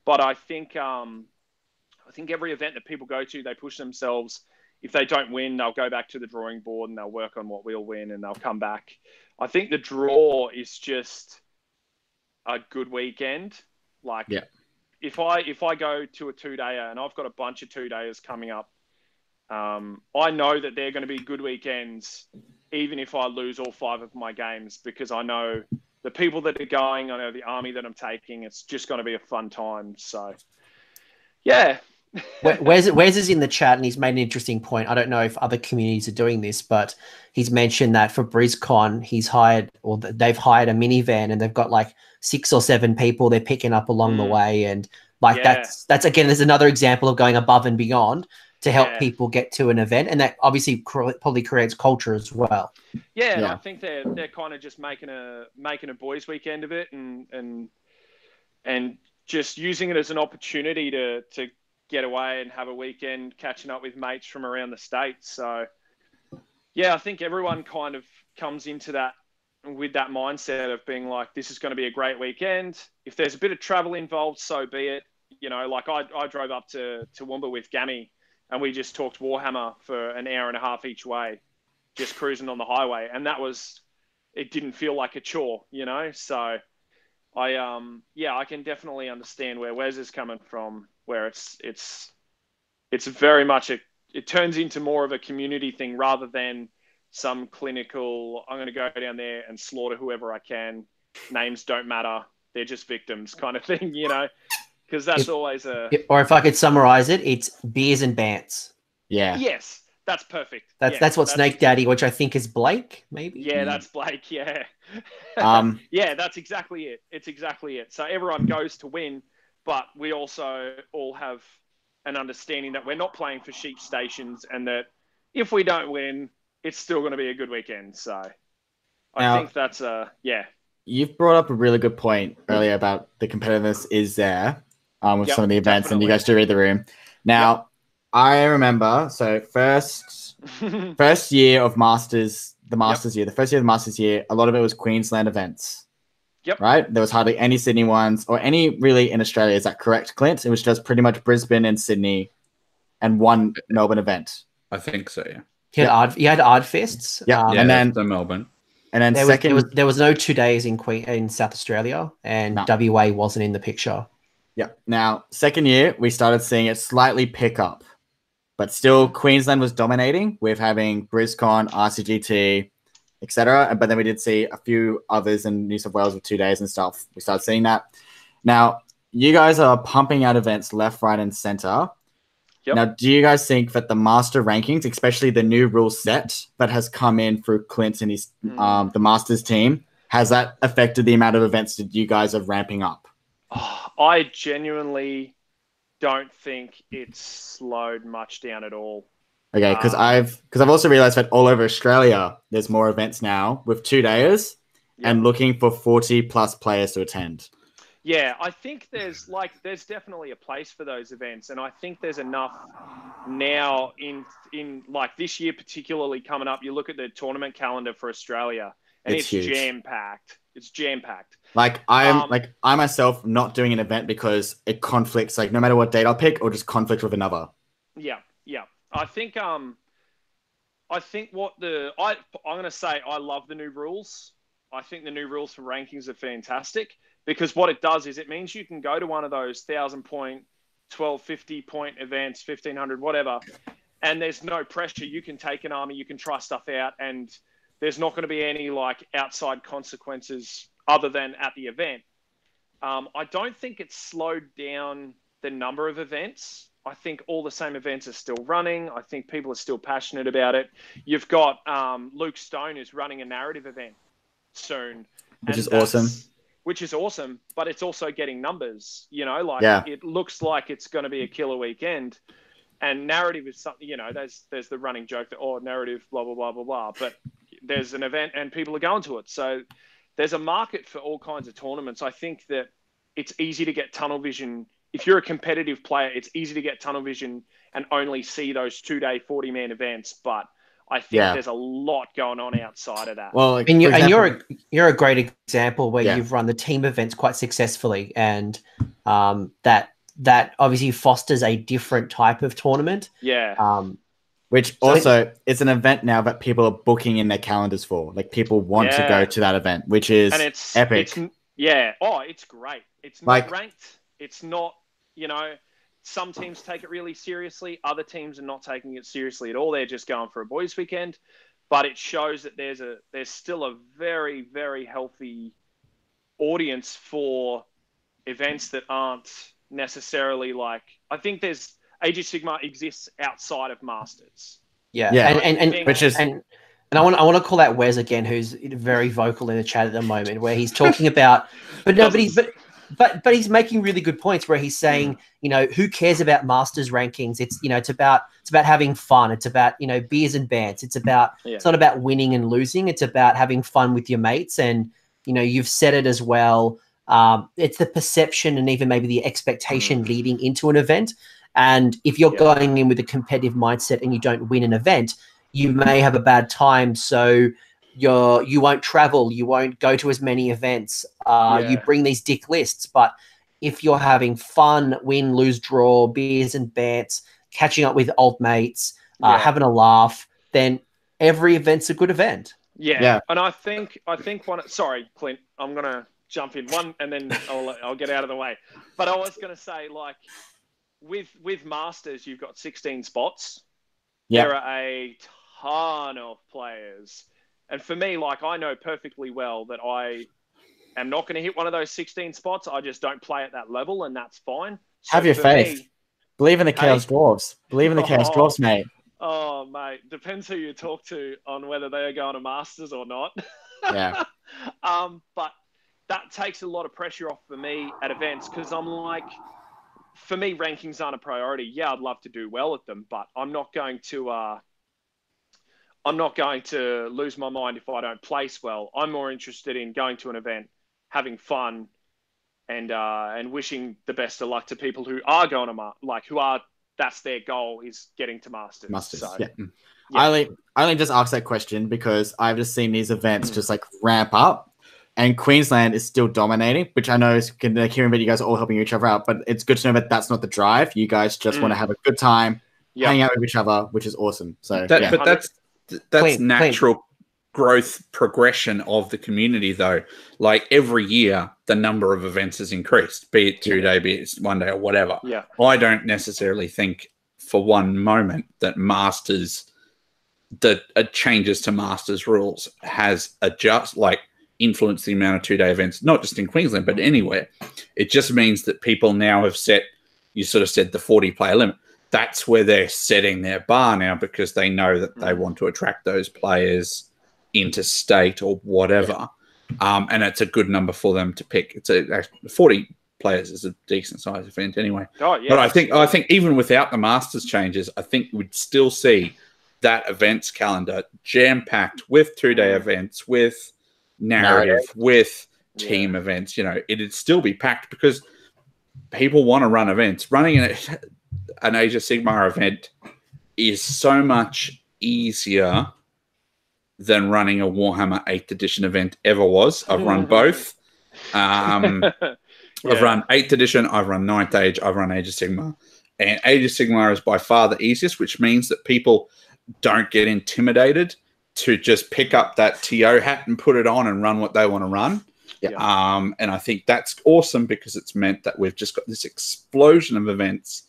[SPEAKER 4] But I think every event that people go to, they push themselves. If they don't win, they'll go back to the drawing board and they'll work on what we'll win and they'll come back. I think the draw is just a good weekend. Like if I go to a 2-dayer and I've got a bunch of 2-dayers coming up, I know that they're going to be good weekends, even if I lose all 5 of my games, because I know the people that are going, I know the army that I'm taking. It's just going to be a fun time. So, yeah.
[SPEAKER 1] Wes is in the chat and he's made an interesting point. I don't know if other communities are doing this, but he's mentioned that for Briscon, they've hired a minivan and they've got like 6 or 7 people they're picking up along the way. And that's again, there's another example of going above and beyond to help people get to an event. And that obviously probably creates culture as well.
[SPEAKER 4] Yeah. And I think they're kind of just making a boys weekend of it and just using it as an opportunity to get away and have a weekend catching up with mates from around the state. So yeah, I think everyone kind of comes into that with that mindset of being like, this is going to be a great weekend. If there's a bit of travel involved, so be it. Like I drove up to Toowoomba with Gammy and we just talked Warhammer for an hour and a half each way, just cruising on the highway. And it didn't feel like a chore, So I can definitely understand where Wes is coming from, where it's very much it turns into more of a community thing rather than some clinical, I'm going to go down there and slaughter whoever I can. Names don't matter. They're just victims kind of thing, because that's always
[SPEAKER 1] or if I could summarize it, it's beers and bants.
[SPEAKER 2] Yeah.
[SPEAKER 4] Yes. That's perfect.
[SPEAKER 1] That's what Snake Daddy, which I think is Blake, maybe.
[SPEAKER 4] Yeah, that's Blake. Yeah. Yeah, that's exactly it. It's exactly it. So everyone goes to win, but we also all have an understanding that we're not playing for sheep stations, and that if we don't win, it's still going to be a good weekend. So I think that's
[SPEAKER 2] You've brought up a really good point earlier about the competitiveness is there with some of the events, definitely. And you guys do read the room. Now, I remember, so first year of Masters, the Masters year, the first year of the Masters year, a lot of it was Queensland events.
[SPEAKER 4] Yep.
[SPEAKER 2] Right? There was hardly any Sydney ones or any really in Australia. Is that correct, Clint? It was just pretty much Brisbane and Sydney and one Melbourne event.
[SPEAKER 3] I think so, yeah.
[SPEAKER 1] You had Ardfests.
[SPEAKER 2] Yeah,
[SPEAKER 3] and then the Melbourne.
[SPEAKER 2] And then
[SPEAKER 1] there was no 2 days in South Australia, and WA wasn't in the picture.
[SPEAKER 2] Yeah. Now, second year, we started seeing it slightly pick up. But still, Queensland was dominating with having Briscon, RCGT, etc. But then we did see a few others in New South Wales with 2 days and stuff. We started seeing that. Now, you guys are pumping out events left, right, and center. Yep. Now, do you guys think that the master rankings, especially the new rule set that has come in through Clint and his the Masters team, has that affected the amount of events that you guys are ramping up?
[SPEAKER 4] Oh, I genuinely don't think it's slowed much down at all.
[SPEAKER 2] Okay, because I've also realized that all over Australia there's more events now with 2 days and looking for 40+ players to attend.
[SPEAKER 4] Yeah, I think there's definitely a place for those events, and I think there's enough now in like this year particularly coming up. You look at the tournament calendar for Australia, and it's jam packed. It's jam packed.
[SPEAKER 2] Like I myself not doing an event because it conflicts. Like no matter what date I'll pick, or just conflict with another.
[SPEAKER 4] Yeah. I think I'm gonna say I love the new rules. I think the new rules for rankings are fantastic. Because what it does is it means you can go to one of those 1,000-point, 1,250-point events, 1,500, whatever, and there's no pressure. You can take an army, you can try stuff out, and there's not going to be any like outside consequences other than at the event. I don't think it's slowed down the number of events. I think all the same events are still running. I think people are still passionate about it. You've got Luke Stone is running a narrative event soon.
[SPEAKER 2] Which is awesome.
[SPEAKER 4] Which is awesome, but it's also getting numbers, it looks like it's going to be a killer weekend. And narrative is something, there's the running joke that, narrative, blah, blah, blah, blah, blah. But there's an event and people are going to it. So there's a market for all kinds of tournaments. I think that it's easy to get tunnel vision. If you're a competitive player, it's easy to get tunnel vision and only see those 2-day 40-man events. But I think there's a lot going on outside of that.
[SPEAKER 2] Well,
[SPEAKER 1] and you're a great example where you've run the team events quite successfully, and that obviously fosters a different type of tournament.
[SPEAKER 4] Yeah.
[SPEAKER 2] Which also it's an event now that people are booking in their calendars for. Like people want to go to that event, which is epic.
[SPEAKER 4] It's great. It's not ranked. It's not, some teams take it really seriously. Other teams are not taking it seriously at all. They're just going for a boys' weekend. But it shows that there's still a very, very healthy audience for events that aren't necessarily like. I think there's Age of Sigmar exists outside of Masters.
[SPEAKER 1] Yeah. And I want to call out Wes again, who's very vocal in the chat at the moment, where he's talking about, But he's making really good points where he's saying, who cares about Masters rankings? It's about having fun. It's about, beers and bands. It's not about winning and losing. It's about having fun with your mates. And, you've said it as well. It's the perception and even maybe the expectation leading into an event. And if you're going in with a competitive mindset and you don't win an event, you may have a bad time. So you won't travel, you won't go to as many events, you bring these dick lists. But if you're having fun, win, lose, draw, beers and bants, catching up with old mates, having a laugh, then every event's a good event.
[SPEAKER 4] And I think sorry, Clint, I'm gonna jump in one and then I'll get out of the way. But I was gonna say, like, with Masters you've got 16 spots. There are a ton of players. And for me, like, I know perfectly well that I am not going to hit one of those 16 spots. I just don't play at that level, and that's fine.
[SPEAKER 2] So have your faith. Believe in the Chaos Dwarves. Believe in the Chaos Dwarves, mate.
[SPEAKER 4] Oh, mate, depends who you talk to on whether they are going to Masters or not.
[SPEAKER 2] Yeah.
[SPEAKER 4] But that takes a lot of pressure off for me at events because I'm like, for me, rankings aren't a priority. Yeah, I'd love to do well at them, but I'm not going to lose my mind if I don't place well. I'm more interested in going to an event, having fun, and wishing the best of luck to people who are going to that's their goal is getting to Masters. So,
[SPEAKER 2] yeah. I only just asked that question because I've just seen these events just like ramp up, and Queensland is still dominating, which I know is hearing that you guys are all helping each other out, but it's good to know that that's not the drive. You guys just want to have a good time, hang out with each other, which is awesome. So,
[SPEAKER 3] but that's natural growth progression of the community, though. Like every year, the number of events has increased, be it 2 day, be it 1 day, or whatever.
[SPEAKER 4] Yeah,
[SPEAKER 3] I don't necessarily think for one moment that changes to Masters rules has influenced the amount of 2 day events, not just in Queensland but anywhere. It just means that people now have set, you sort of said, the 40 player limit. That's where they're setting their bar now because they know that they want to attract those players into state or whatever. And it's a good number for them to pick. 40 players is a decent size event anyway.
[SPEAKER 4] Oh, yeah.
[SPEAKER 3] But I think even without the Masters changes, I think we'd still see that events calendar jam-packed with 2 day events, with narrative, with team events. You know, it'd still be packed because people want to run events. Running an Age of Sigmar event is so much easier than running a Warhammer 8th edition event ever was. I've run both. I've run 8th edition, I've run 9th Age, I've run Age of Sigmar. And Age of Sigmar is by far the easiest, which means that people don't get intimidated to just pick up that TO hat and put it on and run what they want to run. And I think that's awesome because it's meant that we've just got this explosion of events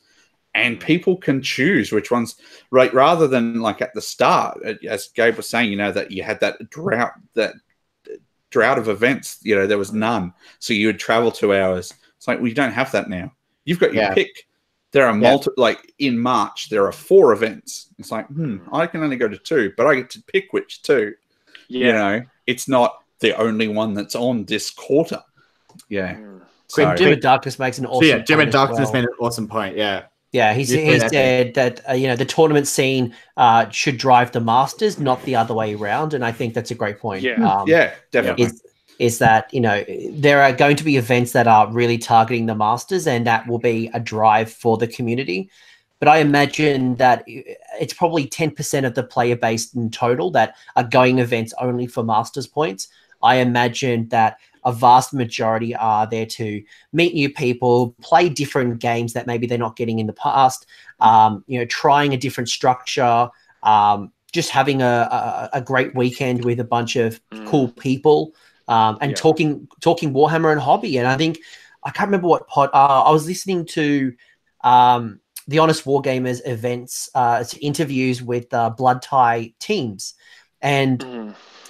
[SPEAKER 3] and people can choose which ones, right? Rather than like at the start, as Gabe was saying, you know, that you had that drought of events, you know, there was none. So you would travel 2 hours. It's like, well, you don't have that now. You've got your pick. There are like in March, there are 4 events. It's like, I can only go to 2, but I get to pick which 2. Yeah. You know, it's not the only one that's on this quarter. Yeah.
[SPEAKER 1] So, Jim of Darkness makes an awesome point.
[SPEAKER 2] Jim of Darkness made an awesome point. Yeah.
[SPEAKER 1] Yeah, he said that the tournament scene should drive the Masters, not the other way around, and I think that's a great point.
[SPEAKER 3] Yeah, definitely.
[SPEAKER 1] Is that, you know, there are going to be events that are really targeting the Masters, and that will be a drive for the community. But I imagine that it's probably 10% of the player base in total that are going events only for Masters points. I imagine that a vast majority are there to meet new people, play different games that maybe they're not getting in the past, you know, trying a different structure, just having a great weekend with a bunch of cool people, and talking Warhammer and hobby. And I think, I can't remember what pod, I was listening to the Honest Wargamers events, interviews with Blood Tie teams. And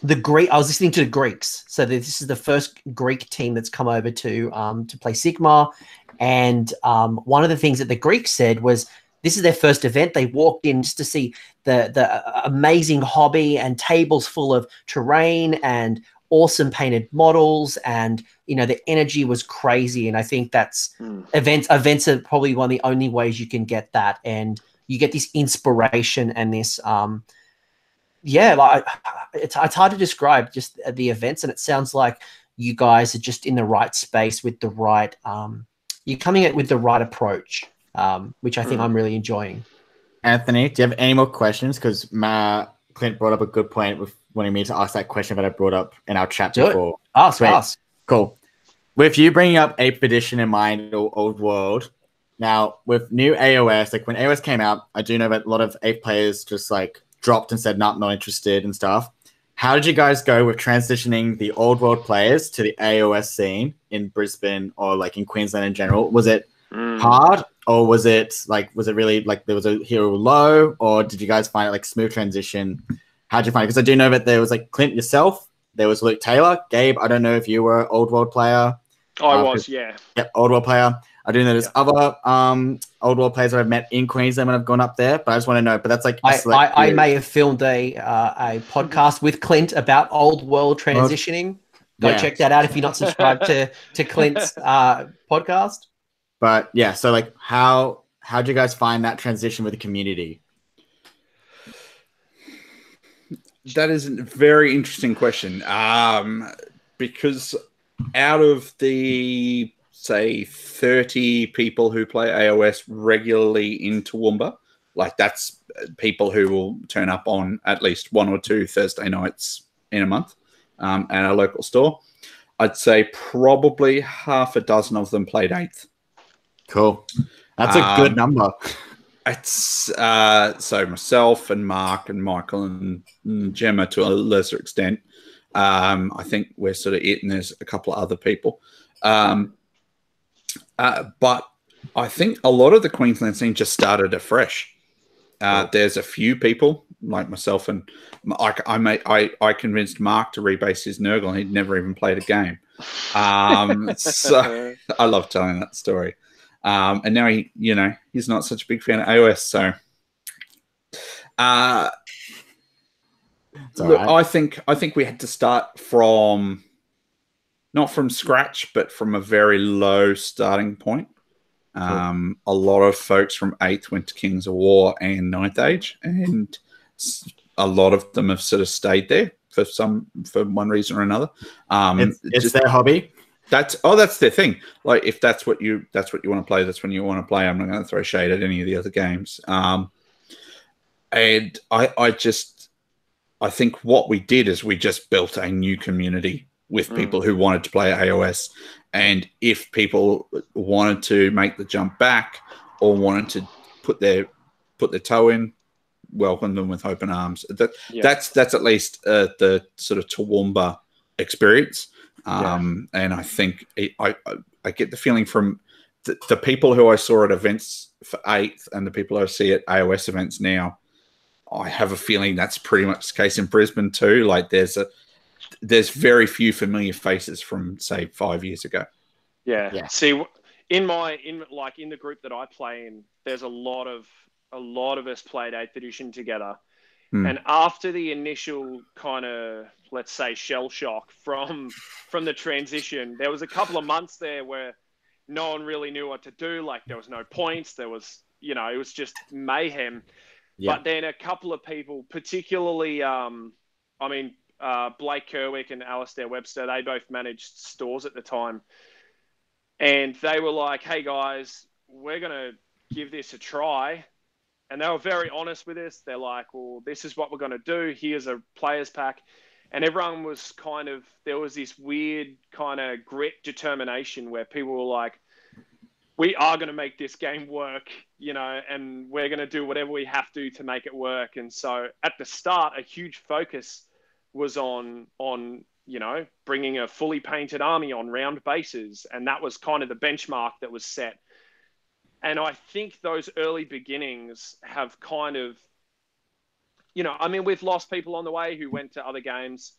[SPEAKER 1] I was listening to the Greeks. So this is the first Greek team that's come over to play Sigmar. And one of the things that the Greeks said was, this is their first event. They walked in just to see the amazing hobby and tables full of terrain and awesome painted models. And, you know, the energy was crazy. And I think that's events are probably one of the only ways you can get that. And you get this inspiration and this, like it's hard to describe just the events, and it sounds like you guys are just in the right space with the right, you're coming at with the right approach, which I think I'm really enjoying.
[SPEAKER 2] Anthony, do you have any more questions? Because Clint brought up a good point with wanting me to ask that question that I brought up in our chat before.
[SPEAKER 1] Ask.
[SPEAKER 2] Cool. With you bringing up 8th edition in mind, or Old World, now with new AOS, like when AOS came out, I do know that a lot of 8th players just like dropped and said not interested and stuff. How did you guys go with transitioning the Old World players to the AOS scene in Brisbane or like in Queensland in general? Was it hard, or was it really like there was a hero low, or did you guys find it like smooth transition? How'd you find it? Because I do know that there was like Clint yourself, there was Luke Taylor, Gabe. I don't know if you were an Old World player.
[SPEAKER 4] I was, yeah.
[SPEAKER 2] Yep, old world player. I do know there's other old world players that I've met in Queensland when I've gone up there, but I just want to know. But that's like
[SPEAKER 1] I may have filmed a podcast with Clint about old world transitioning. Go check that out if you're not subscribed to Clint's podcast.
[SPEAKER 2] But yeah, so like how'd you guys find that transition with the community?
[SPEAKER 3] That is a very interesting question. Because out of the, say, 30 people who play AOS regularly in Toowoomba, like that's people who will turn up on at least 1 or 2 Thursday nights in a month at our local store, I'd say probably half a dozen of them played 8th.
[SPEAKER 2] Cool. That's a good number.
[SPEAKER 3] It's so myself and Mark and Michael and Gemma to a lesser extent. I think we're sort of it, and there's a couple of other people. But I think a lot of the Queensland scene just started afresh. There's a few people like myself, and I convinced Mark to rebase his Nurgle. He'd never even played a game. So I love telling that story. And now he's not such a big fan of AOS. So look, I think we had to start from not from scratch, but from a very low starting point. A lot of folks from 8th went to Kings of War and 9th Age, and a lot of them have sort of stayed there for one reason or another.
[SPEAKER 2] It's their hobby.
[SPEAKER 3] That's their thing. Like if that's what you want to play, that's when you want to play. I'm not going to throw shade at any of the other games. And I think what we did is we just built a new community with people who wanted to play AOS. And if people wanted to make the jump back or wanted to put their toe in, welcome them with open arms. That's at least the sort of Toowoomba experience. And I think I get the feeling from the people who I saw at events for 8th and the people I see at AOS events now, I have a feeling that's pretty much the case in Brisbane too. Like there's very few familiar faces from say 5 years ago.
[SPEAKER 4] Yeah. See, in the group that I play in, there's a lot of us played 8th edition together. And after the initial kind of, let's say, shell shock from the transition, there was a couple of months there where no one really knew what to do. Like there was no points. There was, it was just mayhem. Yeah. But then a couple of people, particularly, Blake Kerwick and Alistair Webster, they both managed stores at the time. And they were like, hey, guys, we're going to give this a try. And they were very honest with us. They're like, well, this is what we're going to do. Here's a players pack. And everyone was there was this weird kind of grit determination where people were like, we are going to make this game work, and we're going to do whatever we have to make it work. And so at the start, a huge focus was on bringing a fully painted army on round bases. And that was kind of the benchmark that was set. And I think those early beginnings have kind of, we've lost people on the way who went to other games.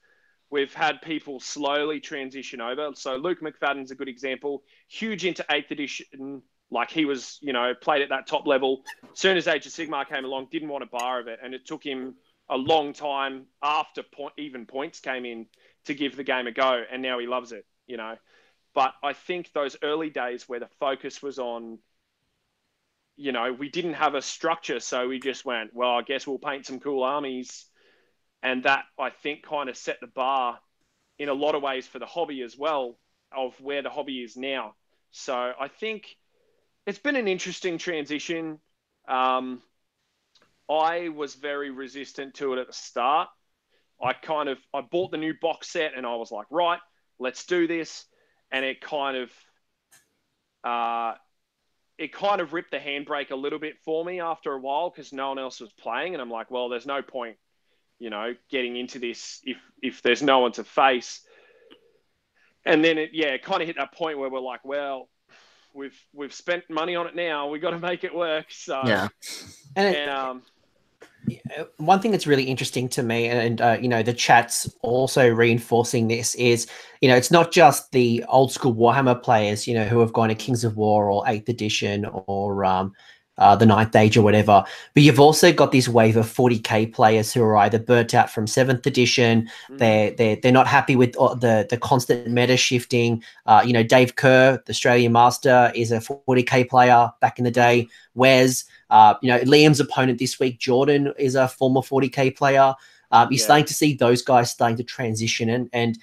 [SPEAKER 4] We've had people slowly transition over. So Luke McFadden's a good example. Huge into 8th edition. Like he was, played at that top level. As soon as Age of Sigmar came along, didn't want a bar of it. And it took him a long time after even points came in to give the game a go. And now he loves it, But I think those early days where the focus was on, we didn't have a structure, so we just went, well, I guess we'll paint some cool armies. And that, I think, kind of set the bar in a lot of ways for the hobby as well, of where the hobby is now. So I think it's been an interesting transition. I was very resistant to it at the start. I bought the new box set and I was like, right, let's do this. And it kind of ripped the handbrake a little bit for me after a while because no one else was playing. And I'm like, well, there's no point, getting into this if there's no one to face. And then it kind of hit that point where we're like, well, we've spent money on it now. We got to make it work. So
[SPEAKER 1] yeah. one thing that's really interesting to me, and you know, the chat's also reinforcing this, is, you know, it's not just the old school Warhammer players, you know, who have gone to Kings of War or 8th edition or the 9th Age or whatever, but you've also got this wave of 40k players who are either burnt out from 7th edition, they're not happy with the constant meta shifting. You know, Dave Kerr, the Australian Master, is a 40k player back in the day. Wes, you know, Liam's opponent this week, Jordan, is a former 40k player. You're starting to see those guys starting to transition, and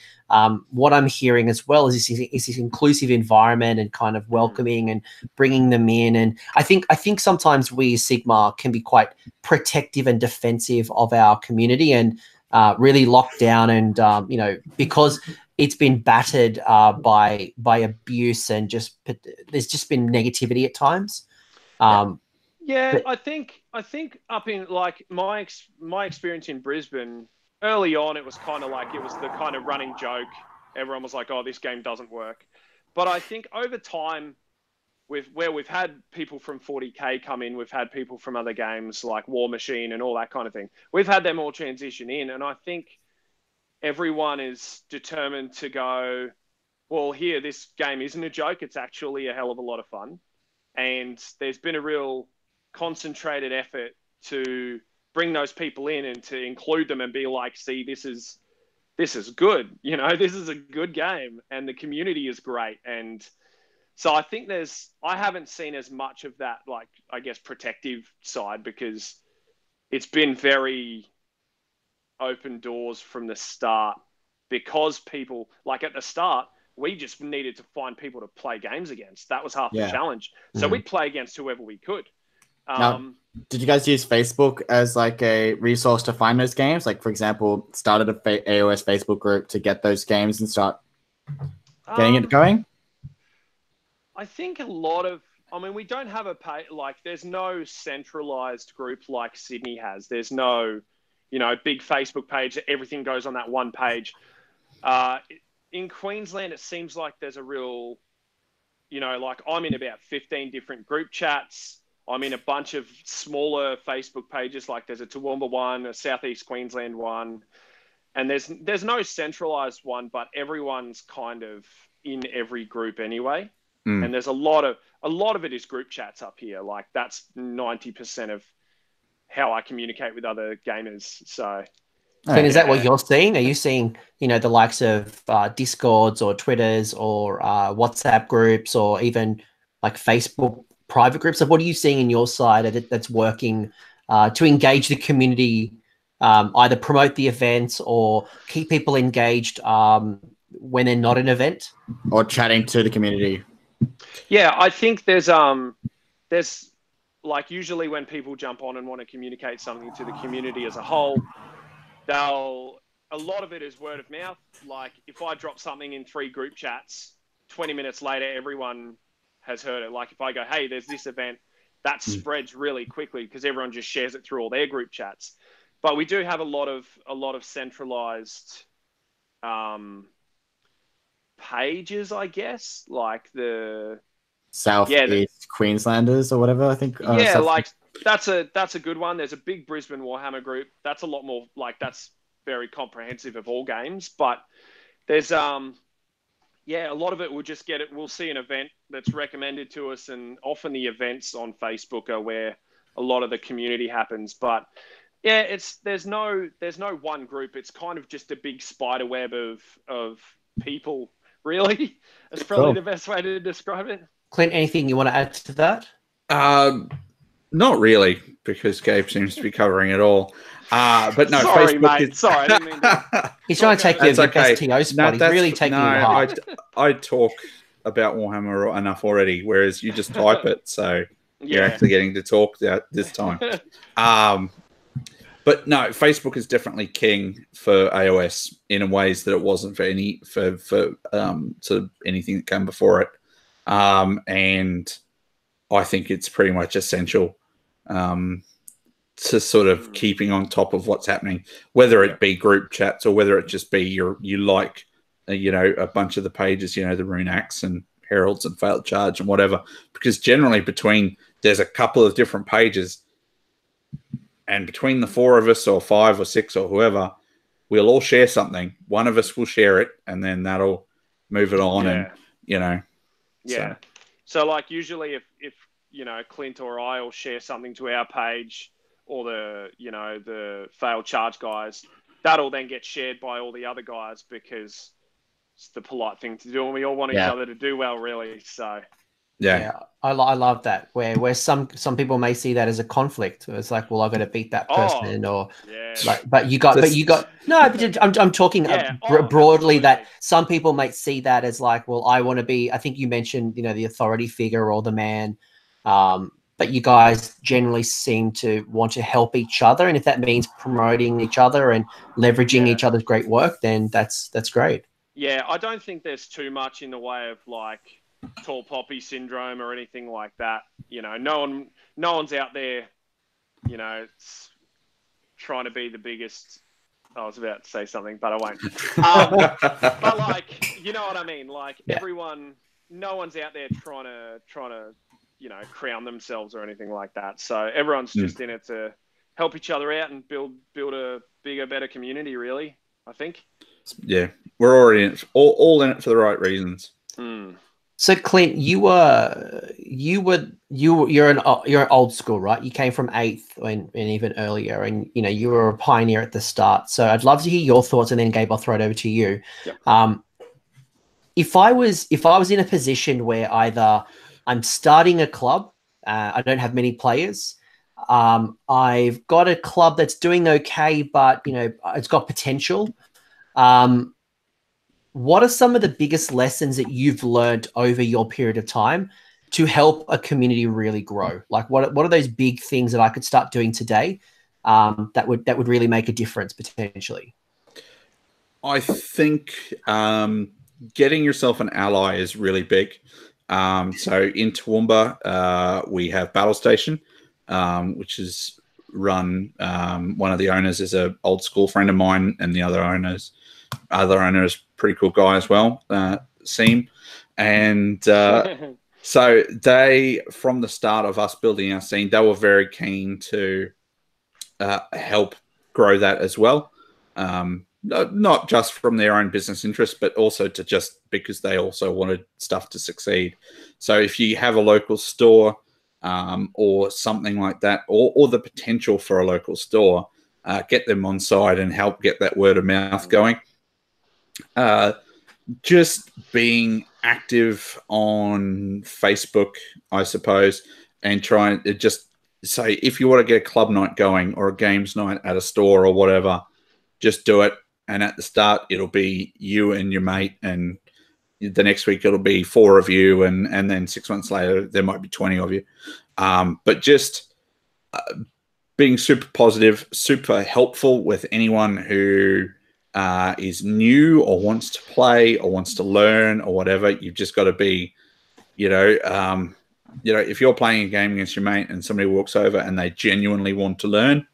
[SPEAKER 1] what I'm hearing as well is this inclusive environment and kind of welcoming and bringing them in. And I think sometimes we as Sigmar can be quite protective and defensive of our community and really locked down, and you know, because it's been battered by abuse and there's just been negativity at times.
[SPEAKER 4] Yeah, I think up in like my experience in Brisbane early on, it was kind of like, it was the kind of running joke. Everyone was like, "Oh, this game doesn't work." But I think over time, where we've had people from 40k come in, we've had people from other games like War Machine and all that kind of thing. We've had them all transition in, and I think everyone is determined to go, well, here, this game isn't a joke. It's actually a hell of a lot of fun. And there's been a real concentrated effort to bring those people in and to include them and be like, see, this is good. You know, this is a good game and the community is great. And so I think I haven't seen as much of that, like, I guess, protective side, because it's been very open doors from the start, because people, like at the start, we just needed to find people to play games against. That was half the challenge. So we'd play against whoever we could.
[SPEAKER 2] Now, did you guys use Facebook as like a resource to find those games? Like, for example, started a AOS Facebook group to get those games and start getting it going?
[SPEAKER 4] I think a lot of, I mean, we don't have a page, like, there's no centralized group like Sydney has. There's no, you know, big Facebook page that everything goes on that one page. In Queensland, it seems like there's a real, you know, like I'm in about 15 different group chats. I'm in a bunch of smaller Facebook pages, like there's a Toowoomba one, a Southeast Queensland one, and there's no centralized one, but everyone's kind of in every group anyway. And there's a lot of it is group chats up here. Like that's 90% of how I communicate with other gamers. So,
[SPEAKER 1] Clint, is that what you're seeing? Are you seeing, you know, the likes of Discords or Twitters or WhatsApp groups or even like Facebook private groups? Like, what are you seeing in your side that's working to engage the community, either promote the events or keep people engaged when they're not an event?
[SPEAKER 2] Or chatting to the community?
[SPEAKER 4] Yeah, I think there's like usually when people jump on and want to communicate something to the community as a whole, a lot of it is word of mouth. Like if I drop something in 3 group chats, 20 minutes later, everyone has heard it. Like if I go, hey, there's this event, that spreads really quickly because everyone just shares it through all their group chats. But we do have a lot of centralized pages, I guess, like the
[SPEAKER 2] Southeast Queenslanders or whatever, I think.
[SPEAKER 4] Like that's a good one. There's a big Brisbane Warhammer group. That's a lot more, like, that's very comprehensive of all games. But there's a lot of it we'll see an event that's recommended to us, and often the events on Facebook are where a lot of the community happens. But yeah, there's no one group. It's kind of just a big spider web of people, really. That's probably the best way to describe it.
[SPEAKER 1] Clint, anything you want to add to that?
[SPEAKER 3] Not really, because Gabe seems to be covering it all. But no,
[SPEAKER 4] sorry,
[SPEAKER 3] Facebook
[SPEAKER 4] mate. Sorry, I didn't mean to.
[SPEAKER 1] He's trying to take the STO spot. He's really taking it hard.
[SPEAKER 3] I talk about Warhammer enough already, whereas you just type it, so you're actually getting to talk this time. But no, Facebook is definitely king for AOS in ways that it wasn't for sort of anything that came before it. And I think it's pretty much essential to sort of keeping on top of what's happening, whether it be group chats or whether it just be you like, you know, a bunch of the pages, you know, the Rune Axe and Heralds and Failed Charge and whatever, because generally there's a couple of different pages And between the 4 of us or 5 or 6 or whoever, we'll all share something. One of us will share it, and then that'll move it on. And,
[SPEAKER 4] Yeah.
[SPEAKER 3] So.
[SPEAKER 4] So like usually if Clint or I will share something to our page, or the failed charge guys, that'll then get shared by all the other guys because it's the polite thing to do, and we all want each other to do well, really. So
[SPEAKER 1] I love that. Where some people may see that as a conflict. It's like, well, I've got to beat that person, but you got. No, but I'm talking broadly. That some people might see that as like, well, I want to be. I think you mentioned, the authority figure or the man. But you guys generally seem to want to help each other, and if that means promoting each other and leveraging each other's great work, then that's great.
[SPEAKER 4] Yeah, I don't think there's too much in the way of like tall poppy syndrome or anything like that. No one's out there, trying to be the biggest. I was about to say something, but I won't. But like, you know what I mean? Like everyone, no one's out there trying to crown themselves or anything like that. So everyone's just in it to help each other out and build a bigger, better community, really, I think.
[SPEAKER 3] Yeah, we're already in it, all in it for the right reasons.
[SPEAKER 1] So Clint, you're an old school, right? You came from 8th and even earlier, and you were a pioneer at the start. So I'd love to hear your thoughts, and then Gabe, I'll throw it over to you. Yep. If I was in a position where either I'm starting a club, I don't have many players, I've got a club that's doing okay, but it's got potential. What are some of the biggest lessons that you've learned over your period of time to help a community really grow? Like what are those big things that I could start doing today that would really make a difference potentially?
[SPEAKER 3] I think getting yourself an ally is really big. So in Toowoomba, we have Battle Station, which is run, one of the owners is an old school friend of mine, and the other owner is pretty cool guy as well, Seam. And so they, from the start of us building our scene, they were very keen to help grow that as well. Not just from their own business interests, but also to just because they also wanted stuff to succeed. So if you have a local store or something like that, or the potential for a local store, get them on side and help get that word of mouth going. Just being active on Facebook, I suppose, and trying to just say, if you want to get a club night going or a games night at a store or whatever, just do it. And at the start, it'll be you and your mate, and the next week it'll be 4 of you, and then 6 months later there might be 20 of you. But just being super positive, super helpful with anyone who is new or wants to play or wants to learn or whatever. You've just got to be, if you're playing a game against your mate and somebody walks over and they genuinely want to learn,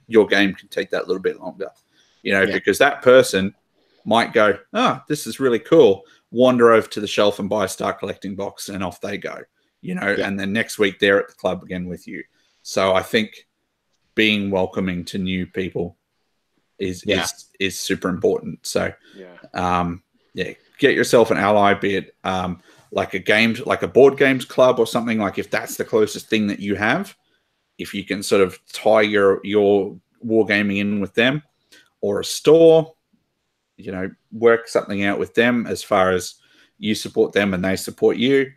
[SPEAKER 3] your game can take that little bit longer. Because that person might go, oh, this is really cool. Wander over to the shelf and buy a Star Collecting box, and off they go, and then next week they're at the club again with you. So I think being welcoming to new people is super important. So, get yourself an ally, be it like a board games club or something. Like if that's the closest thing that you have, if you can sort of tie your wargaming in with them, or a store, work something out with them as far as you support them and they support you.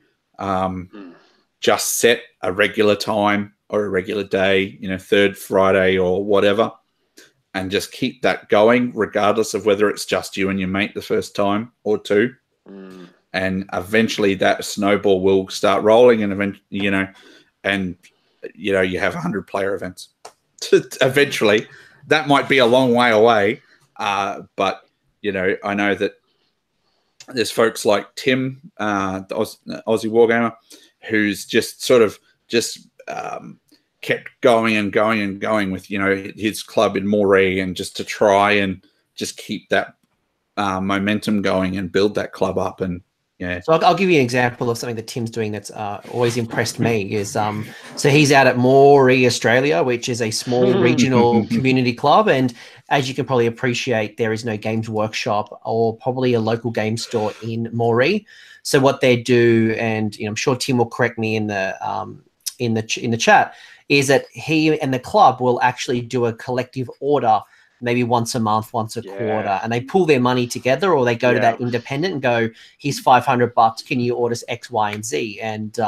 [SPEAKER 3] Just set a regular time or a regular day, third Friday or whatever, and just keep that going regardless of whether it's just you and your mate the first time or 2. And eventually that snowball will start rolling, and eventually, you have 100 player events. Eventually, that might be a long way away, but I know that there's folks like Tim, the Aussie Wargamer, who's just sort of kept going and going and going with his club in Moree, and just to try and just keep that momentum going and build that club up. And Yeah.
[SPEAKER 1] So I'll give you an example of something that Tim's doing that's always impressed me is so he's out at Moree, Australia, which is a small regional community club. And as you can probably appreciate, there is no Games Workshop or probably a local game store in Moree. So what they do, and I'm sure Tim will correct me in the chat, is that he and the club will actually do a collective order maybe once a month, once a quarter, and they pull their money together, or they go to that independent and go, here's $500. Can you order X, Y, and Z? And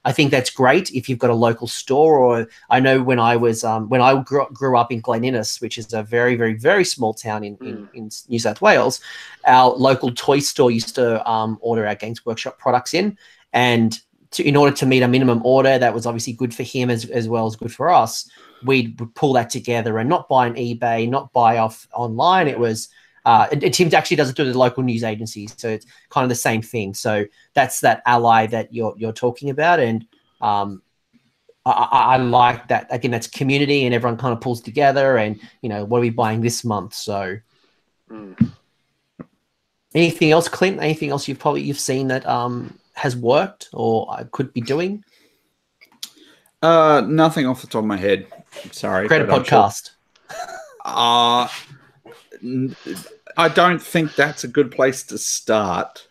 [SPEAKER 1] I think that's great if you've got a local store. Or I know when I was when I grew up in Glen Innes, which is a very, very, very small town in New South Wales, our local toy store used to order our Games Workshop products in, and in order to meet a minimum order that was obviously good for him as well as good for us, we would pull that together and not buy on eBay, not buy off online. It was, and Tim actually does it through the local news agencies, so it's kind of the same thing. So that's that ally that you're talking about, and I like that. Again, that's community, and everyone kind of pulls together. And what are we buying this month? So, anything else, Clint? Anything else you've seen that has worked or I could be doing?
[SPEAKER 3] Nothing off the top of my head. Sorry.
[SPEAKER 1] Create a podcast.
[SPEAKER 3] I don't think that's a good place to start.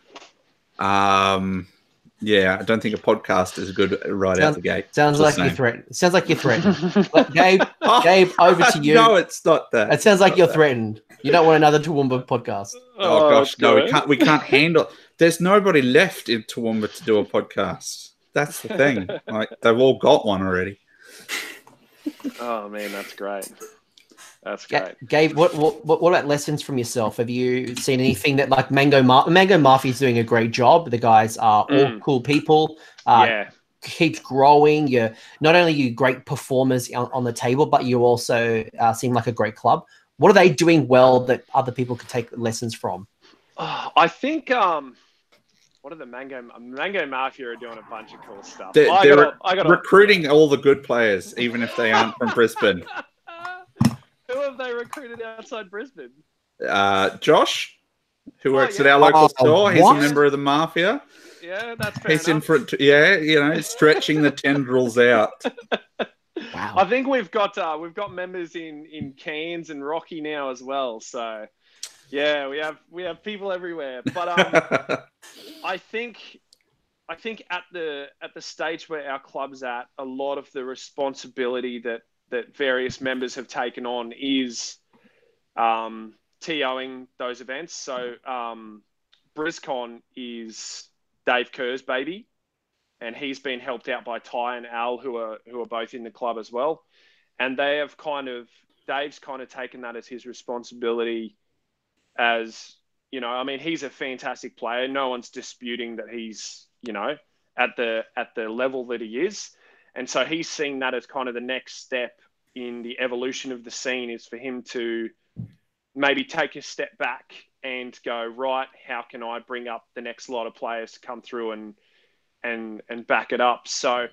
[SPEAKER 3] Yeah, I don't think a podcast is good out the gate.
[SPEAKER 1] Sounds like you're threatened. Sounds like you're threatened. Gabe, over to you.
[SPEAKER 3] No, it's not that.
[SPEAKER 1] It sounds like you're threatened. You don't want another Toowoomba podcast.
[SPEAKER 3] Oh gosh, no, we can't handle. There's nobody left in Toowoomba to do a podcast. That's the thing. Like they've all got one already.
[SPEAKER 4] Oh man, that's great. That's great.
[SPEAKER 1] Gabe, what about lessons from yourself? Have you seen anything that like Mango Mafia is doing a great job? The guys are all cool people. Keeps growing. You're not only you great performers on the table, but you also seem like a great club. What are they doing well that other people could take lessons from?
[SPEAKER 4] I think what are the Mango Mafia are doing a bunch of cool stuff.
[SPEAKER 3] They're recruiting all the good players, even if they aren't from Brisbane.
[SPEAKER 4] Who have they recruited outside Brisbane?
[SPEAKER 3] Josh, who works at our local store. He's a member of the Mafia.
[SPEAKER 4] Yeah, that's fair
[SPEAKER 3] He's
[SPEAKER 4] enough.
[SPEAKER 3] in front. Yeah, stretching the tendrils out.
[SPEAKER 1] Wow.
[SPEAKER 4] I think we've got members in Cairns and Rocky now as well. So yeah, we have people everywhere. But I think at the stage where our club's at, a lot of the responsibility that various members have taken on is TOing those events. So Briscon is Dave Kerr's baby, and he's been helped out by Ty and Al, who are both in the club as well. And they have Dave's kind of taken that as his responsibility. As I mean, he's a fantastic player. No one's disputing that he's at the level that he is. And so he's seeing that as kind of the next step in the evolution of the scene, is for him to maybe take a step back and go, right, how can I bring up the next lot of players to come through and back it up? So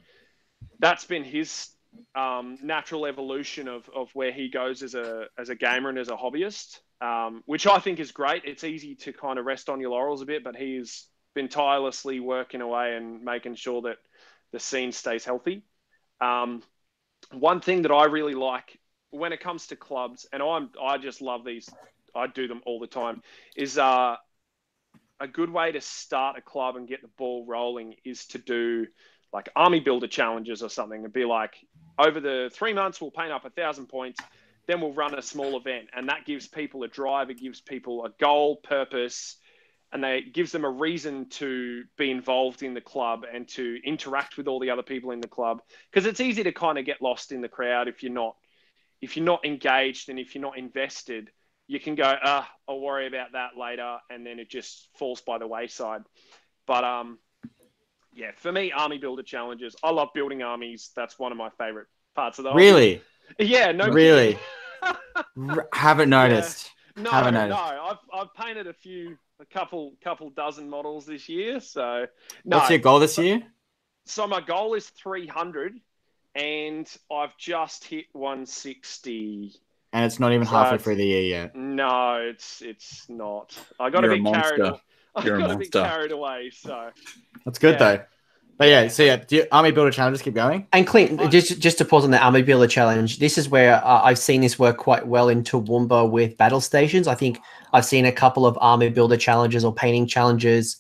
[SPEAKER 4] that's been his natural evolution of where he goes as a gamer and as a hobbyist, which I think is great. It's easy to kind of rest on your laurels a bit, but he's been tirelessly working away and making sure that the scene stays healthy. One thing that I really like when it comes to clubs, and I just love these, I do them all the time, is a good way to start a club and get the ball rolling is to do like army builder challenges or something, and be like, over the 3 months, we'll paint up 1,000 points, then we'll run a small event. And that gives people a drive. It gives people a goal, purpose, and it gives them a reason to be involved in the club and to interact with all the other people in the club. Because it's easy to kind of get lost in the crowd if you're not engaged and if you're not invested. You can go, I'll worry about that later, and then it just falls by the wayside. But yeah, for me, army builder challenges. I love building armies. That's one of my favorite parts of the hobby.
[SPEAKER 2] Really?
[SPEAKER 4] Yeah, no.
[SPEAKER 2] Really? Haven't noticed.
[SPEAKER 4] Yeah. No,
[SPEAKER 2] Haven't noticed.
[SPEAKER 4] no. I've painted a couple dozen models this year. So no.
[SPEAKER 2] What's your goal this year?
[SPEAKER 4] So my goal is 300, and I've just hit 160.
[SPEAKER 2] And it's not even halfway through the year yet.
[SPEAKER 4] No, it's not. I got a bit carried.
[SPEAKER 3] You're a
[SPEAKER 4] got a bit
[SPEAKER 3] monster.
[SPEAKER 4] carried away. So
[SPEAKER 2] That's good though. But yeah, so do you, army builder challenges keep going?
[SPEAKER 1] And Clint, just to pause on the Army Builder Challenge, this is where I've seen this work quite well in Toowoomba with battle stations. I think I've seen a couple of Army Builder challenges or painting challenges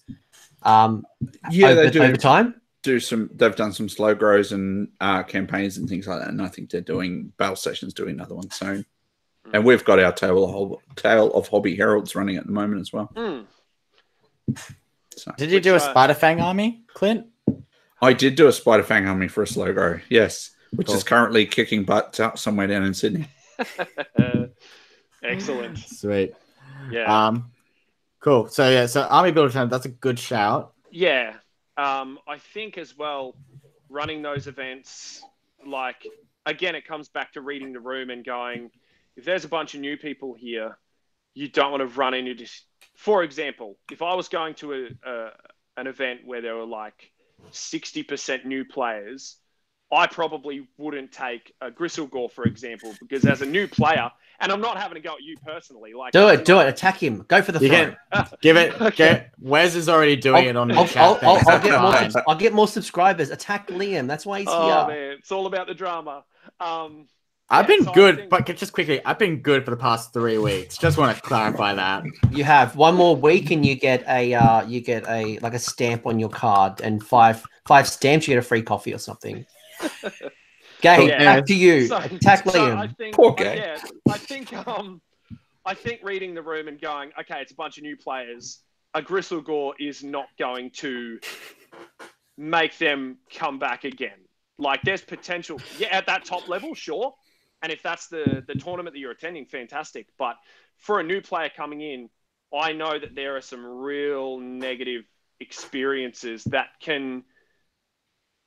[SPEAKER 3] They do
[SPEAKER 1] over time.
[SPEAKER 3] They've done some slow grows and campaigns and things like that, and I think they're doing battle stations, doing another one soon. And we've got our Tale of Hobby Heralds running at the moment as well. So.
[SPEAKER 2] Did you do a Spider Fang army, Clint?
[SPEAKER 3] I did do a Spider Fang army for a slow grow, yes, which is currently kicking butt out somewhere down in Sydney.
[SPEAKER 4] Excellent.
[SPEAKER 2] Sweet.
[SPEAKER 4] Yeah.
[SPEAKER 2] Cool. So so army builder challenge, that's a good shout.
[SPEAKER 4] Yeah. I think as well, running those events, like, again, it comes back to reading the room and going, if there's a bunch of new people here, you don't want to run into this. For example, if I was going to an event where there were like 60% new players, I probably wouldn't take a Gristlegore, for example, because as a new player, and I'm not having to go at you personally. Like,
[SPEAKER 1] do it, attack him, go for the front.
[SPEAKER 2] Give it. Okay. Wes is already doing it on the chat.
[SPEAKER 1] I'll get more subscribers. Attack Liam. That's why he's here.
[SPEAKER 4] Man, it's all about the drama.
[SPEAKER 2] I've been good, but just quickly, I've been good for the past 3 weeks. Just want to clarify that.
[SPEAKER 1] You have one more week, and you get a like a stamp on your card, and five stamps. You get a free coffee or something. Gabe, back to you. Attack Liam.
[SPEAKER 3] Poor Gabe.
[SPEAKER 4] I think reading the room and going, okay, it's a bunch of new players. A Gristlegore is not going to make them come back again. Like, there's potential. Yeah, at that top level, sure. And if that's the tournament that you're attending, fantastic. But for a new player coming in, I know that there are some real negative experiences that can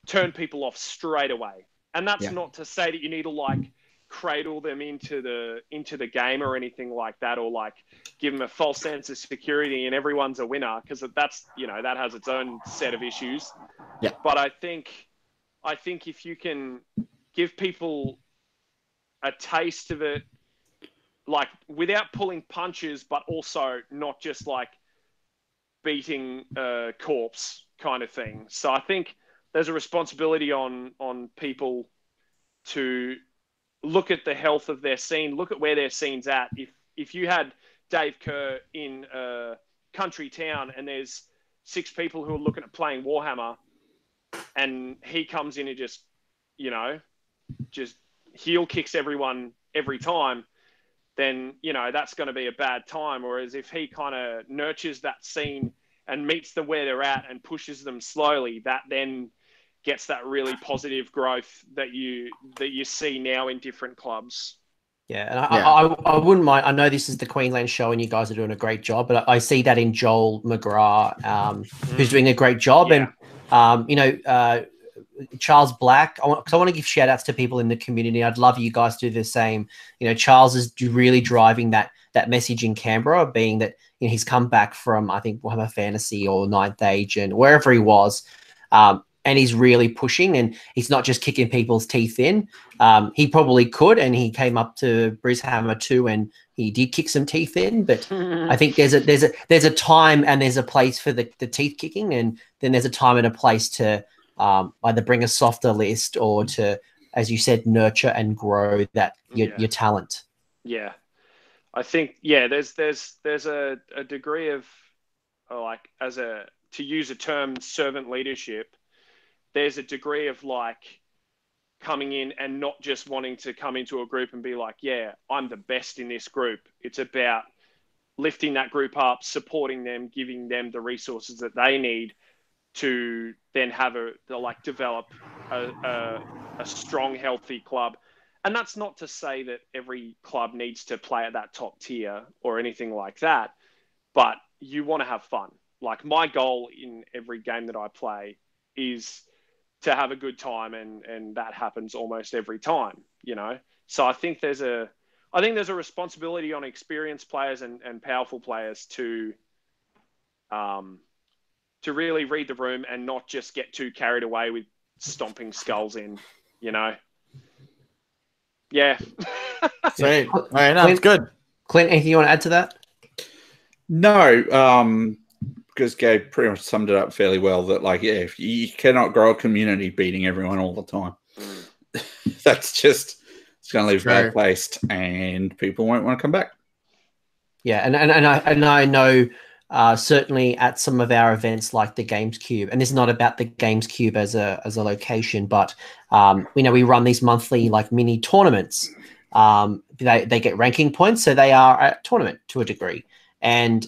[SPEAKER 4] turn people off straight away. And that's not to say that you need to like cradle them into the game or anything like that, or like give them a false sense of security and everyone's a winner, because that's, that has its own set of issues.
[SPEAKER 2] Yeah.
[SPEAKER 4] But I think if you can give people a taste of it, like without pulling punches, but also not just like beating a corpse kind of thing. So I think there's a responsibility on people to look at the health of their scene, look at where their scene's at. If you had Dave Kerr in a country town and there's 6 people who are looking at playing Warhammer, and he comes in and just heel kicks everyone every time, then, that's going to be a bad time. Whereas if he kind of nurtures that scene and meets them where they're at and pushes them slowly, that then gets that really positive growth that you see now in different clubs.
[SPEAKER 1] Yeah, and I wouldn't mind. I know this is the Queensland show and you guys are doing a great job, but I see that in Joel McGrath, who's doing a great job.
[SPEAKER 4] Yeah.
[SPEAKER 1] And, Charles Black, because I want to give shout outs to people in the community. I'd love you guys to do the same. Charles is really driving that message in Canberra, being that he's come back from, I think, Warhammer Fantasy or Ninth Age and wherever he was. And he's really pushing, and he's not just kicking people's teeth in. He probably could, and he came up to Brishammer too, and he did kick some teeth in. But I think there's a time and there's a place for the teeth kicking, and then there's a time and a place to either bring a softer list or to, as you said, nurture and grow that your talent.
[SPEAKER 4] Yeah, I think there's a degree of to use a term, servant leadership. There's a degree of like coming in and not just wanting to come into a group and be like, yeah, I'm the best in this group. It's about lifting that group up, supporting them, giving them the resources that they need to then develop a strong, healthy club. And that's not to say that every club needs to play at that top tier or anything like that, but you want to have fun. Like, my goal in every game that I play is to have a good time, and that happens almost every time, So I think there's a responsibility on experienced players and powerful players to really read the room and not just get too carried away with stomping skulls in, Yeah.
[SPEAKER 2] Sweet. All right, no, it's good.
[SPEAKER 1] Clint, anything you want to add to that?
[SPEAKER 3] No. because Gabe pretty much summed it up fairly well. That like, yeah, if you cannot grow a community beating everyone all the time, that's just it's going to leave bad placed, and people won't want to come back.
[SPEAKER 1] Yeah, and I know certainly at some of our events like the Games Cube, and this is not about the Games Cube as a location, but we run these monthly like mini tournaments. They get ranking points, so they are a tournament to a degree. And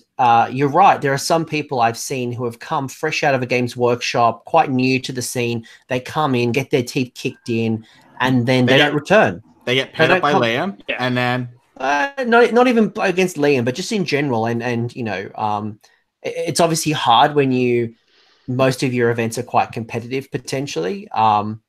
[SPEAKER 1] you're right, there are some people I've seen who have come fresh out of a Games Workshop, quite new to the scene. They come in, get their teeth kicked in, and then they don't return.
[SPEAKER 2] They get paid up by Liam, and then
[SPEAKER 1] not even against Liam, but just in general. And it's obviously hard when most of your events are quite competitive potentially. And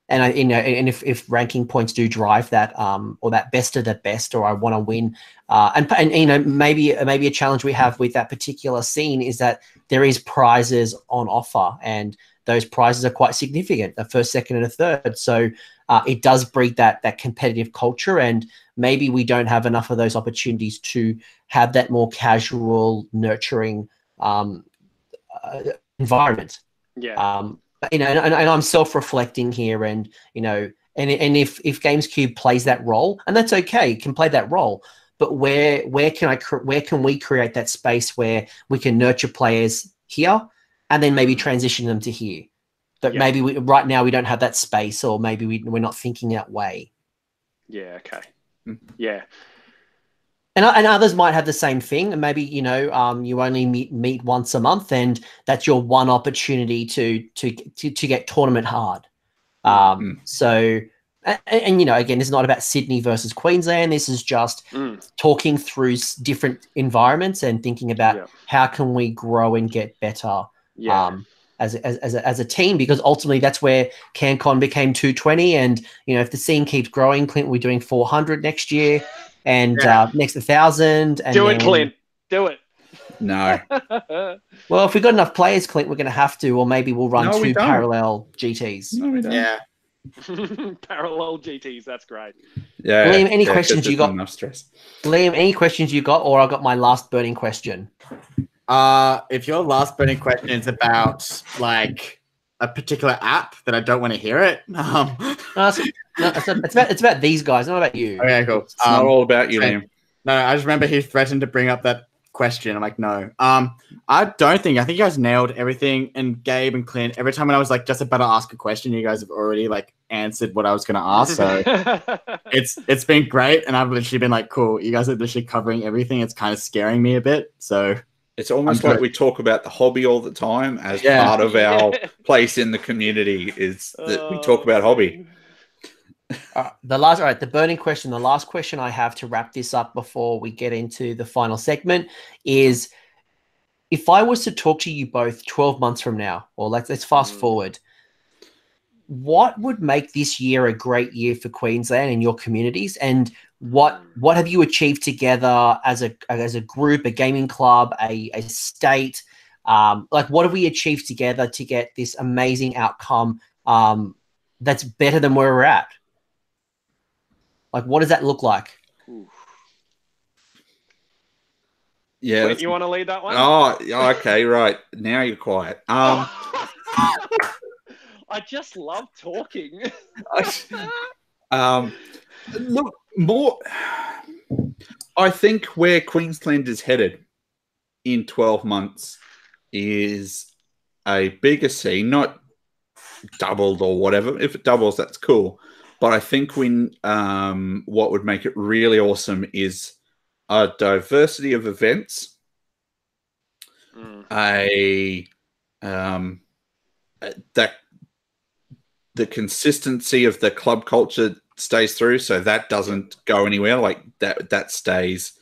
[SPEAKER 1] if ranking points do drive that, or that best of the best, or I want to win, and maybe a challenge we have with that particular scene is that there is prizes on offer, and those prizes are quite significant, a first, second, and a third. So it does breed that competitive culture, and maybe we don't have enough of those opportunities to have that more casual, nurturing environment.
[SPEAKER 4] Yeah.
[SPEAKER 1] And I'm self-reflecting here, and if Games Cube plays that role, and that's okay, it can play that role, but where can we create that space where we can nurture players here, and then maybe transition them to here? But maybe right now we don't have that space, or maybe we're not thinking that way.
[SPEAKER 4] Yeah. Okay. Yeah.
[SPEAKER 1] And others might have the same thing, and maybe you only meet once a month, and that's your one opportunity to get tournament hard. So, and again, it's not about Sydney versus Queensland. This is just talking through different environments and thinking about how can we grow and get better as a team, because ultimately that's where CanCon became 220, and if the scene keeps growing, Clint, we're doing 400 next year. And next 1,000.
[SPEAKER 4] Do it, Clint. Do it.
[SPEAKER 3] No.
[SPEAKER 1] Well, if we've got enough players, Clint, we're going to have to, or maybe we'll run two parallel GTs.
[SPEAKER 3] No, we don't.
[SPEAKER 2] Yeah.
[SPEAKER 4] Parallel GTs. That's great.
[SPEAKER 3] Yeah.
[SPEAKER 1] Liam, any questions you got?
[SPEAKER 3] Enough stress.
[SPEAKER 1] Liam, any questions you got, or I got my last burning question?
[SPEAKER 2] If your last burning question is about like a particular app, that I don't want to hear it.
[SPEAKER 1] It's about these guys, not about you.
[SPEAKER 2] Okay, cool.
[SPEAKER 3] It's not all about you, Liam.
[SPEAKER 2] No, I just remember he threatened to bring up that question. I'm like, no. I think you guys nailed everything. And Gabe and Clint, every time when I was like just about to ask a question, you guys have already like answered what I was going to ask. So it's been great, and I've literally been like, cool. You guys are literally covering everything. It's kind of scaring me a bit. So
[SPEAKER 3] it's almost like we talk about the hobby all the time as part of our place in the community. Is that we talk about hobby.
[SPEAKER 1] The burning question, the last question I have to wrap this up before we get into the final segment is, if I was to talk to you both 12 months from now, or let's fast forward, what would make this year a great year for Queensland and your communities? And what have you achieved together as a group, a gaming club, a state? Like, what have we achieved together to get this amazing outcome that's better than where we're at? Like, what does that look like?
[SPEAKER 3] Yeah.
[SPEAKER 4] Wait, you want to lead that one?
[SPEAKER 3] Oh, okay, right. Now you're quiet.
[SPEAKER 4] I just love talking.
[SPEAKER 3] Look, more. I think where Queensland is headed in 12 months is a bigger scene, not doubled or whatever. If it doubles, that's cool. But I think what would make it really awesome is a diversity of events, that the consistency of the club culture stays through, so that doesn't go anywhere. Like that stays,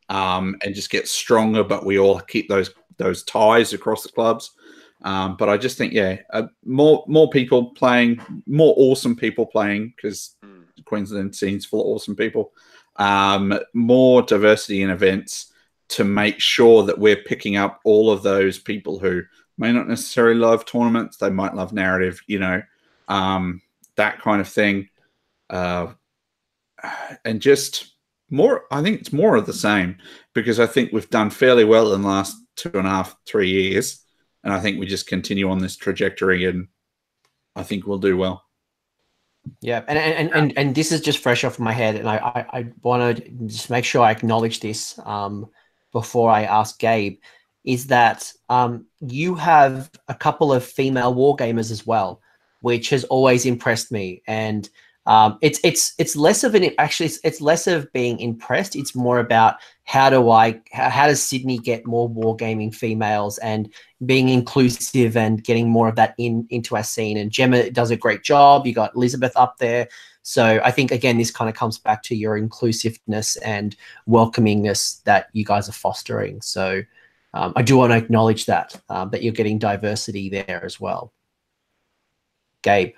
[SPEAKER 3] and just gets stronger. But we all keep those ties across the clubs. But I just think, more people playing, more awesome people playing, because Queensland scene's full of awesome people. More diversity in events to make sure that we're picking up all of those people who may not necessarily love tournaments. They might love narrative, that kind of thing. And just more, I think it's more of the same, because I think we've done fairly well in the last 2.5, 3 years. And I think we just continue on this trajectory, and I think we'll do well.
[SPEAKER 1] Yeah, and this is just fresh off my head, and I want to just make sure I acknowledge this before I ask Gabe, is that you have a couple of female wargamers as well, which has always impressed me. And it's less of it's less of being impressed. It's more about how does Sydney get more wargaming females and being inclusive and getting more of that into our scene. And Gemma does a great job. You got Elizabeth up there. So I think, again, this kind of comes back to your inclusiveness and welcomingness that you guys are fostering. So I do want to acknowledge that you're getting diversity there as well. Gabe,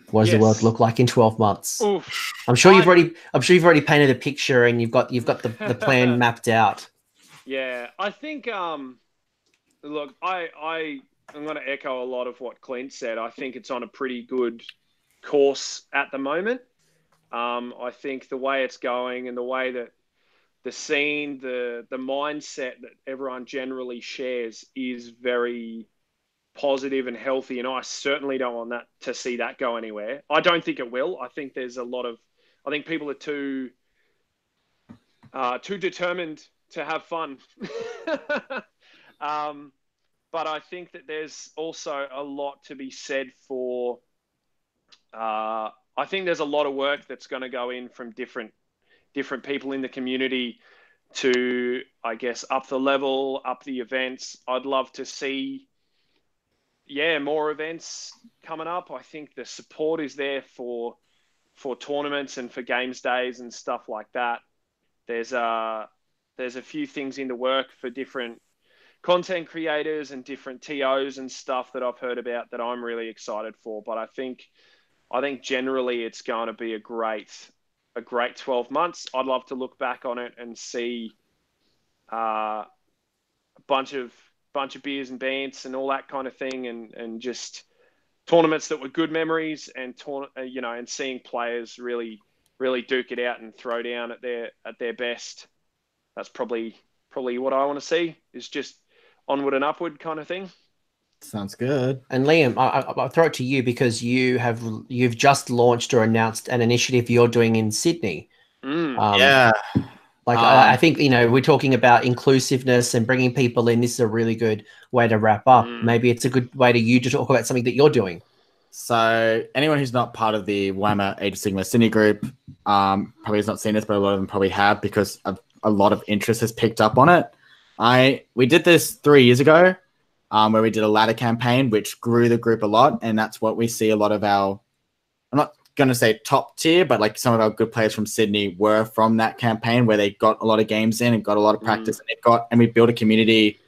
[SPEAKER 1] what does the world look like in 12 months?
[SPEAKER 4] Oof.
[SPEAKER 1] I'm sure you've already painted a picture, and you've got the plan mapped out.
[SPEAKER 4] Yeah, I think look, I'm going to echo a lot of what Clint said. I think it's on a pretty good course at the moment. I think the way it's going and the way that the scene, the mindset that everyone generally shares is very positive and healthy, and I certainly don't want that to see that go anywhere. I don't think it will. I think there's I think people are too determined to have fun. But I think that there's also a lot to be said for I think there's a lot of work that's going to go in from different people in the community to, I guess, up the level, up the events. I'd love to see more events coming up. I think the support is there for tournaments and for games days and stuff like that. There's a few things in the work for different content creators and different TOs and stuff that I've heard about that I'm really excited for. But I think generally it's going to be a great 12 months. I'd love to look back on it and see a bunch of beers and bands and all that kind of thing, and just tournaments that were good memories, and and seeing players really duke it out and throw down at their best. That's probably what I want to see, is just onward and upward kind of thing.
[SPEAKER 2] Sounds good.
[SPEAKER 1] And Liam, I'll throw it to you, because you've just launched or announced an initiative you're doing in Sydney.
[SPEAKER 2] Yeah.
[SPEAKER 1] I think, we're talking about inclusiveness and bringing people in. This is a really good way to wrap up. Maybe it's a good way to talk about something that you're doing.
[SPEAKER 2] So anyone who's not part of the Warhammer Age of Sigmar Sydney group probably has not seen this, but a lot of them probably have, because a lot of interest has picked up on it. We did this 3 years ago, where we did a ladder campaign, which grew the group a lot. And that's what we see a lot of I'm not going to say top tier, but like some of our good players from Sydney were from that campaign, where they got a lot of games in and got a lot of practice, and we built a community.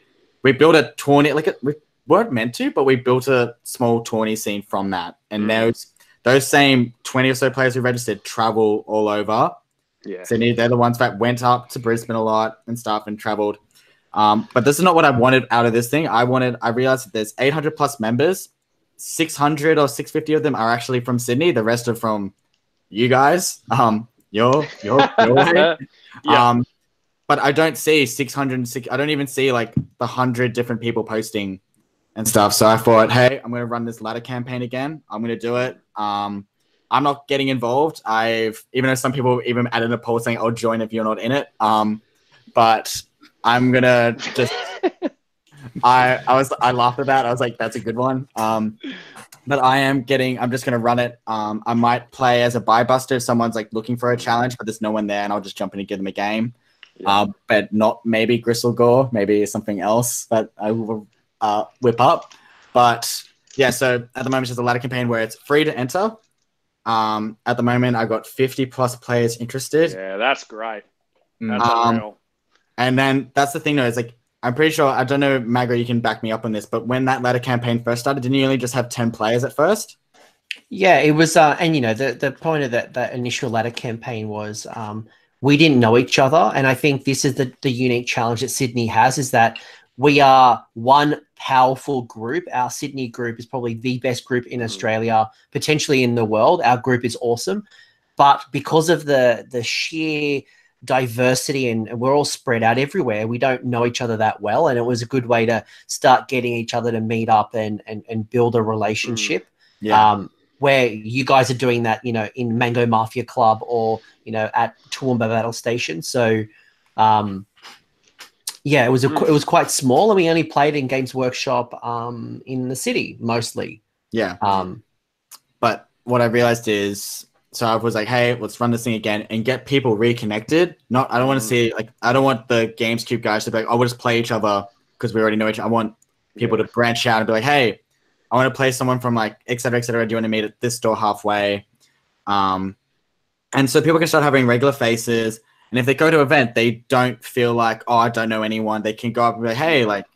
[SPEAKER 2] We built a tourney, we weren't meant to, but we built a small tourney scene from that. And those same 20 or so players who registered travel all over Sydney. They're the ones that went up to Brisbane a lot and stuff and traveled. But this is not what I wanted out of this thing. I realized that there's 800 plus members. 600 or 650 of them are actually from Sydney. The rest are from you guys. Your but I don't see 606. I don't even see like the 100 different people posting and stuff. So I thought, hey, I'm going to run this ladder campaign again. I'm going to do it. I'm not getting involved. Even though some people even added a poll saying I'll join if you're not in it. But I'm going to just, I laughed at that. I was like, that's a good one. But I'm just going to run it. I might play as a buy buster if someone's like looking for a challenge, but there's no one there, and I'll just jump in and give them a game. But not maybe Gristle Gore, maybe something else that I will whip up. But yeah, so at the moment it's a ladder campaign where it's free to enter. At the moment I got 50 plus players interested.
[SPEAKER 4] Yeah, that's great. That's unreal.
[SPEAKER 2] And then that's the thing though, is like, I'm pretty sure, I don't know, Magro, you can back me up on this, but when that ladder campaign first started, didn't you only just have 10 players at first?
[SPEAKER 1] Yeah, it was, and the point of that initial ladder campaign was we didn't know each other. And I think this is the unique challenge that Sydney has, is that we are one powerful group. Our Sydney group is probably the best group in Australia, potentially in the world. Our group is awesome. But because of the sheer diversity and we're all spread out everywhere. We don't know each other that well, and it was a good way to start getting each other to meet up and build a relationship. Where you guys are doing that, you know, in Mango Mafia Club or, you know, at Toowoomba Battle Station. So, yeah, it was quite small, and we only played in Games Workshop in the city mostly.
[SPEAKER 2] Yeah. But what I realized is, so I was like, hey, let's run this thing again and get people reconnected. I don't want to see, like, I don't want the GamesCube guys to be like, oh, we'll just play each other because we already know each other. I want people to branch out and be like, hey, I want to play someone from like, et cetera, et cetera. Do you want to meet at this store halfway? And so people can start having regular faces. And if they go to an event, they don't feel like, oh, I don't know anyone. They can go up and be like, hey, like,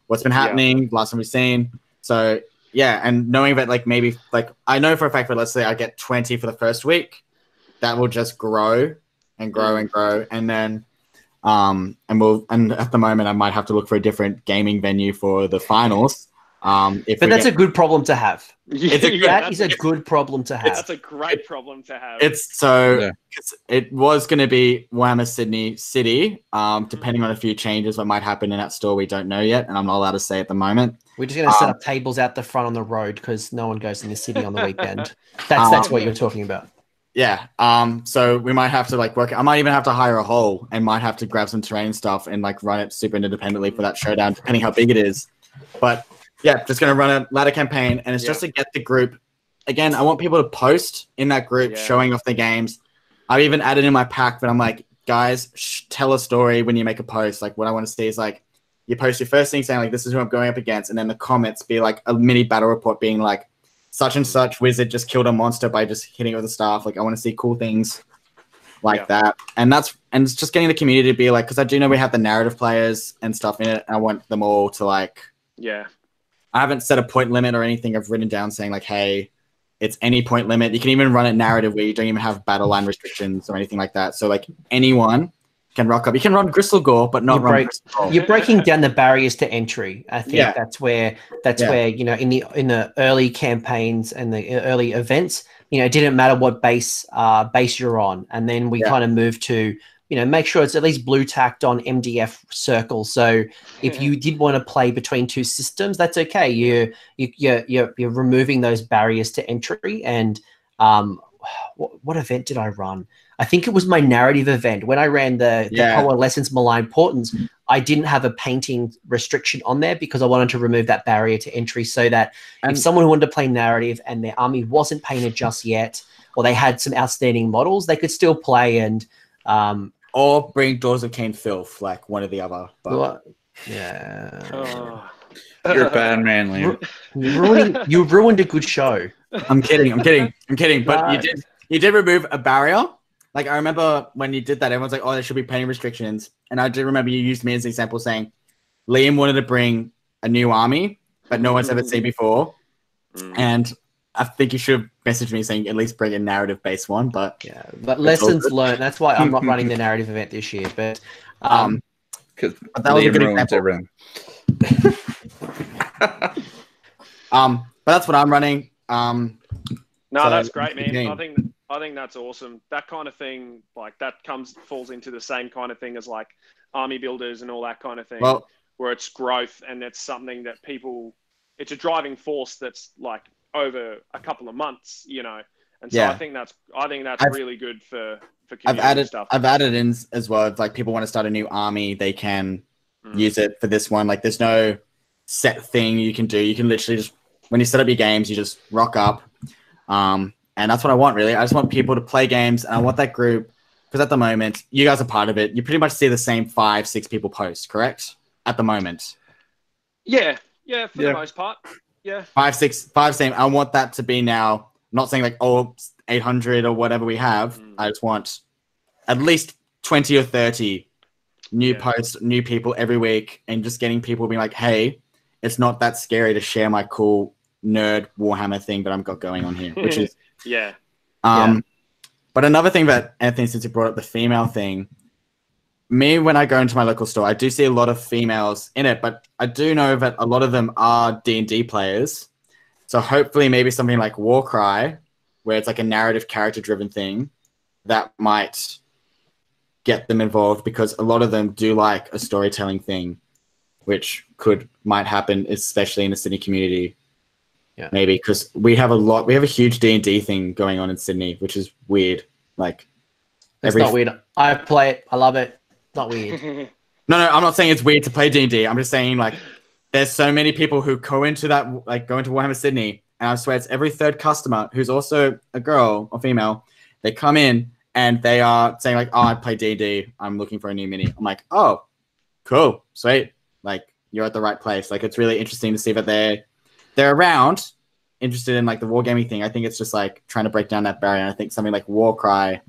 [SPEAKER 2] what's been happening? Last time we've seen. So, yeah, and knowing that, like, maybe, like, I know for a fact that, let's say I get 20 for the first week, that will just grow and grow and grow. And then, and at the moment, I might have to look for a different gaming venue for the finals. But
[SPEAKER 1] that's a good problem to have.
[SPEAKER 4] That
[SPEAKER 1] is a good problem to have.
[SPEAKER 4] That's a great problem to have.
[SPEAKER 2] It was going to be Warhammer Sydney City, depending on a few changes that might happen in that store. We don't know yet, and I'm not allowed to say at the moment.
[SPEAKER 1] We're just going to set up tables out the front on the road because no one goes in the city on the weekend. That's what you're talking about.
[SPEAKER 2] Yeah. So we might have to like work. I might even have to hire a hole and might have to grab some terrain stuff and like run it super independently for that showdown, depending how big it is. But yeah, just going to run a ladder campaign, and it's just to get the group. Again, I want people to post in that group showing off their games. I've even added in my pack that I'm like, guys, tell a story when you make a post. Like, what I want to see is like, you post your first thing saying like, this is who I'm going up against, and then the comments be like a mini battle report being like, such and such wizard just killed a monster by just hitting it with a staff. Like, I want to see cool things like that. And it's just getting the community to be like, because I do know we have the narrative players and stuff in it, and I want them all to like, I haven't set a point limit or anything. I've written down saying like, hey, it's any point limit. You can even run it narrative where you don't even have battle line restrictions or anything like that. So like anyone can rock up. You can run Gristle Gore, but not run Gristle Gore.
[SPEAKER 1] You're breaking down the barriers to entry. I think that's where you know, in the early campaigns and the early events, you know, it didn't matter what base you're on, and then we kind of moved to, you know, make sure it's at least blue tacked on MDF circle. So if you did want to play between two systems, that's okay. You're removing those barriers to entry. And what event did I run? I think it was my narrative event. When I ran the Coalescence Malign Portents, I didn't have a painting restriction on there because I wanted to remove that barrier to entry so that if someone wanted to play narrative and their army wasn't painted just yet, or they had some outstanding models, they could still play and
[SPEAKER 2] or bring Daughters of Cain Filth, like one or the other. But
[SPEAKER 1] yeah.
[SPEAKER 3] You're a bad man, Liam.
[SPEAKER 1] You ruined a good show.
[SPEAKER 2] I'm kidding. But you did remove a barrier. Like, I remember when you did that, everyone's like, oh, there should be painting restrictions. And I do remember you used me as an example saying, Liam wanted to bring a new army, but no one's ever seen before. And I think you should have messaged me saying at least bring a narrative-based one. But
[SPEAKER 1] but lessons learned. That's why I'm not running the narrative event this year. But
[SPEAKER 3] because Liam ruins everything.
[SPEAKER 2] But that's what I'm running.
[SPEAKER 4] No, that's great, man. I think that's awesome. That kind of thing, like that falls into the same kind of thing as like army builders and all that kind of thing, where it's growth and it's something that it's a driving force that's like over a couple of months, you know. And so I think that's really good for community stuff.
[SPEAKER 2] I've added in as well. If like people want to start a new army, they can use it for this one. Like there's no set thing you can do. You can literally just, when you set up your games, you just rock up. And that's what I want, really. I just want people to play games, and I want that group, because at the moment, you guys are part of it. You pretty much see the same 5-6 people post, correct? At the moment.
[SPEAKER 4] Yeah, for the most part. Yeah. 5
[SPEAKER 2] same. I want that to be now, I'm not saying like, 800 or whatever we have. I just want at least 20 or 30 new posts, new people every week, and just getting people being like, hey, it's not that scary to share my cool nerd Warhammer thing that I've got going on here, which is But another thing that, Anthony, since you brought up the female thing, me, when I go into my local store, I do see a lot of females in it, but I do know that a lot of them are D&D players. So hopefully maybe something like Warcry, where it's like a narrative character driven thing, that might get them involved, because a lot of them do like a storytelling thing, which might happen, especially in the Sydney community.
[SPEAKER 1] Yeah,
[SPEAKER 2] maybe because we have a huge D&D thing going on in Sydney, which is weird. Like,
[SPEAKER 1] it's not weird. I play it. I love it. It's not weird.
[SPEAKER 2] No, I'm not saying it's weird to play D&D. I'm just saying, like, there's so many people who go into Warhammer Sydney, and I swear it's every third customer who's also a girl or female. They come in and they are saying like, "Oh, I play D&D. I'm looking for a new mini." I'm like, "Oh, cool, sweet. Like, you're at the right place." Like, it's really interesting to see that they're around, interested in like the wargaming thing. I think it's just like trying to break down that barrier. And I think something like Warcry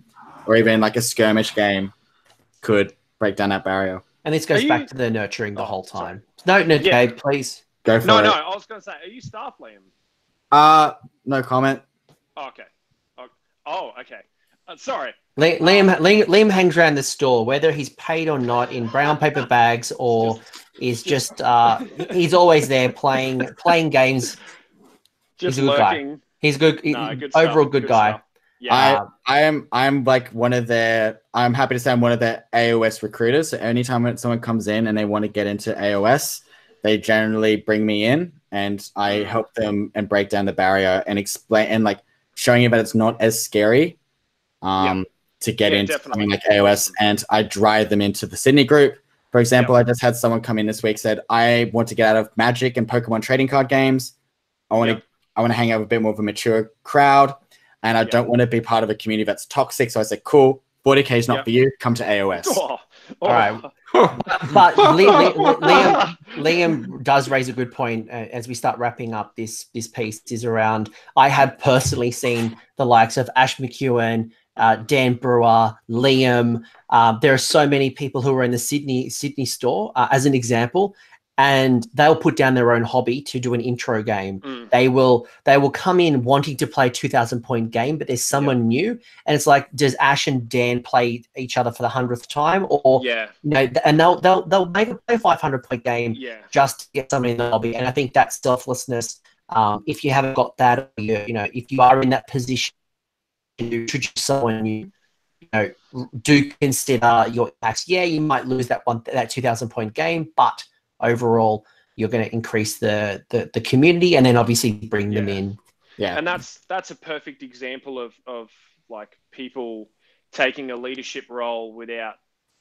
[SPEAKER 2] or even like a skirmish game could break down that barrier.
[SPEAKER 1] And this goes back to the nurturing the whole time. No, Gabe, please.
[SPEAKER 2] Go for it.
[SPEAKER 4] No, I was going to say, are you staff, Liam?
[SPEAKER 2] No comment.
[SPEAKER 4] Oh, okay. Oh, okay. Sorry.
[SPEAKER 1] Liam hangs around the store, whether he's paid or not, in brown paper bags or is just he's always there playing games.
[SPEAKER 4] Just
[SPEAKER 1] he's a good
[SPEAKER 4] lurking.
[SPEAKER 1] guy. He's good.
[SPEAKER 4] Good
[SPEAKER 1] overall
[SPEAKER 4] stuff,
[SPEAKER 1] good guy.
[SPEAKER 4] Stuff. Yeah.
[SPEAKER 2] I'm like I'm happy to say I'm one of their AOS recruiters. So anytime someone comes in and they want to get into AOS, they generally bring me in and I help them and break down the barrier and explain and like showing you that it's not as scary to get into something like AOS. And I drive them into the Sydney group. For example, I just had someone come in this week, said, "I want to get out of Magic and Pokemon trading card games. I want to hang out with a bit more of a mature crowd. And I don't want to be part of a community that's toxic." So I said, "Cool, 40K is not for you. Come to AOS."
[SPEAKER 4] All
[SPEAKER 1] right. But Liam does raise a good point as we start wrapping up this piece is around, I have personally seen the likes of Ash McEwen, Dan Brewer, Liam. There are so many people who are in the Sydney store, as an example, and they'll put down their own hobby to do an intro game. They will come in wanting to play a 2,000-point game, but there's someone new, and it's like, does Ash and Dan play each other for the 100th time, or and they'll make a 500-point game just to get someone in the hobby. And I think that's selflessness. If you haven't got that, if you are in that position to introduce someone new, do consider your impacts. Yeah, you might lose that 2,000-point game, but overall, you're going to increase the community and then obviously bring them in.
[SPEAKER 4] Yeah, and that's a perfect example of like people taking a leadership role without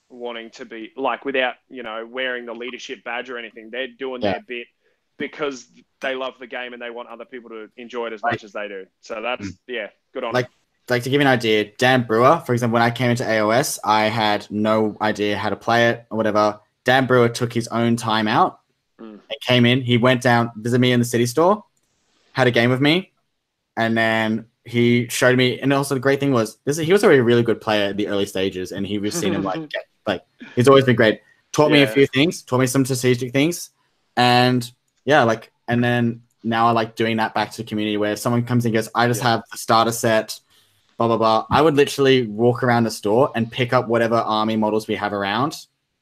[SPEAKER 4] wanting to be like, without wearing the leadership badge or anything. They're doing their bit because they love the game and they want other people to enjoy it as much as they do. So that's good on.
[SPEAKER 2] Like to give you an idea, Dan Brewer, for example, when I came into AOS, I had no idea how to play it or whatever. Dan Brewer took his own time out and came in. He went down, visited me in the city store, had a game with me, and then he showed me. And also the great thing was, he was already a really good player at the early stages, and we've seen him he's always been great. Taught me a few things, taught me some strategic things, and and then now I like doing that back to the community where if someone comes in and goes, "I just have the starter set, blah blah blah." I would literally walk around the store and pick up whatever army models we have around.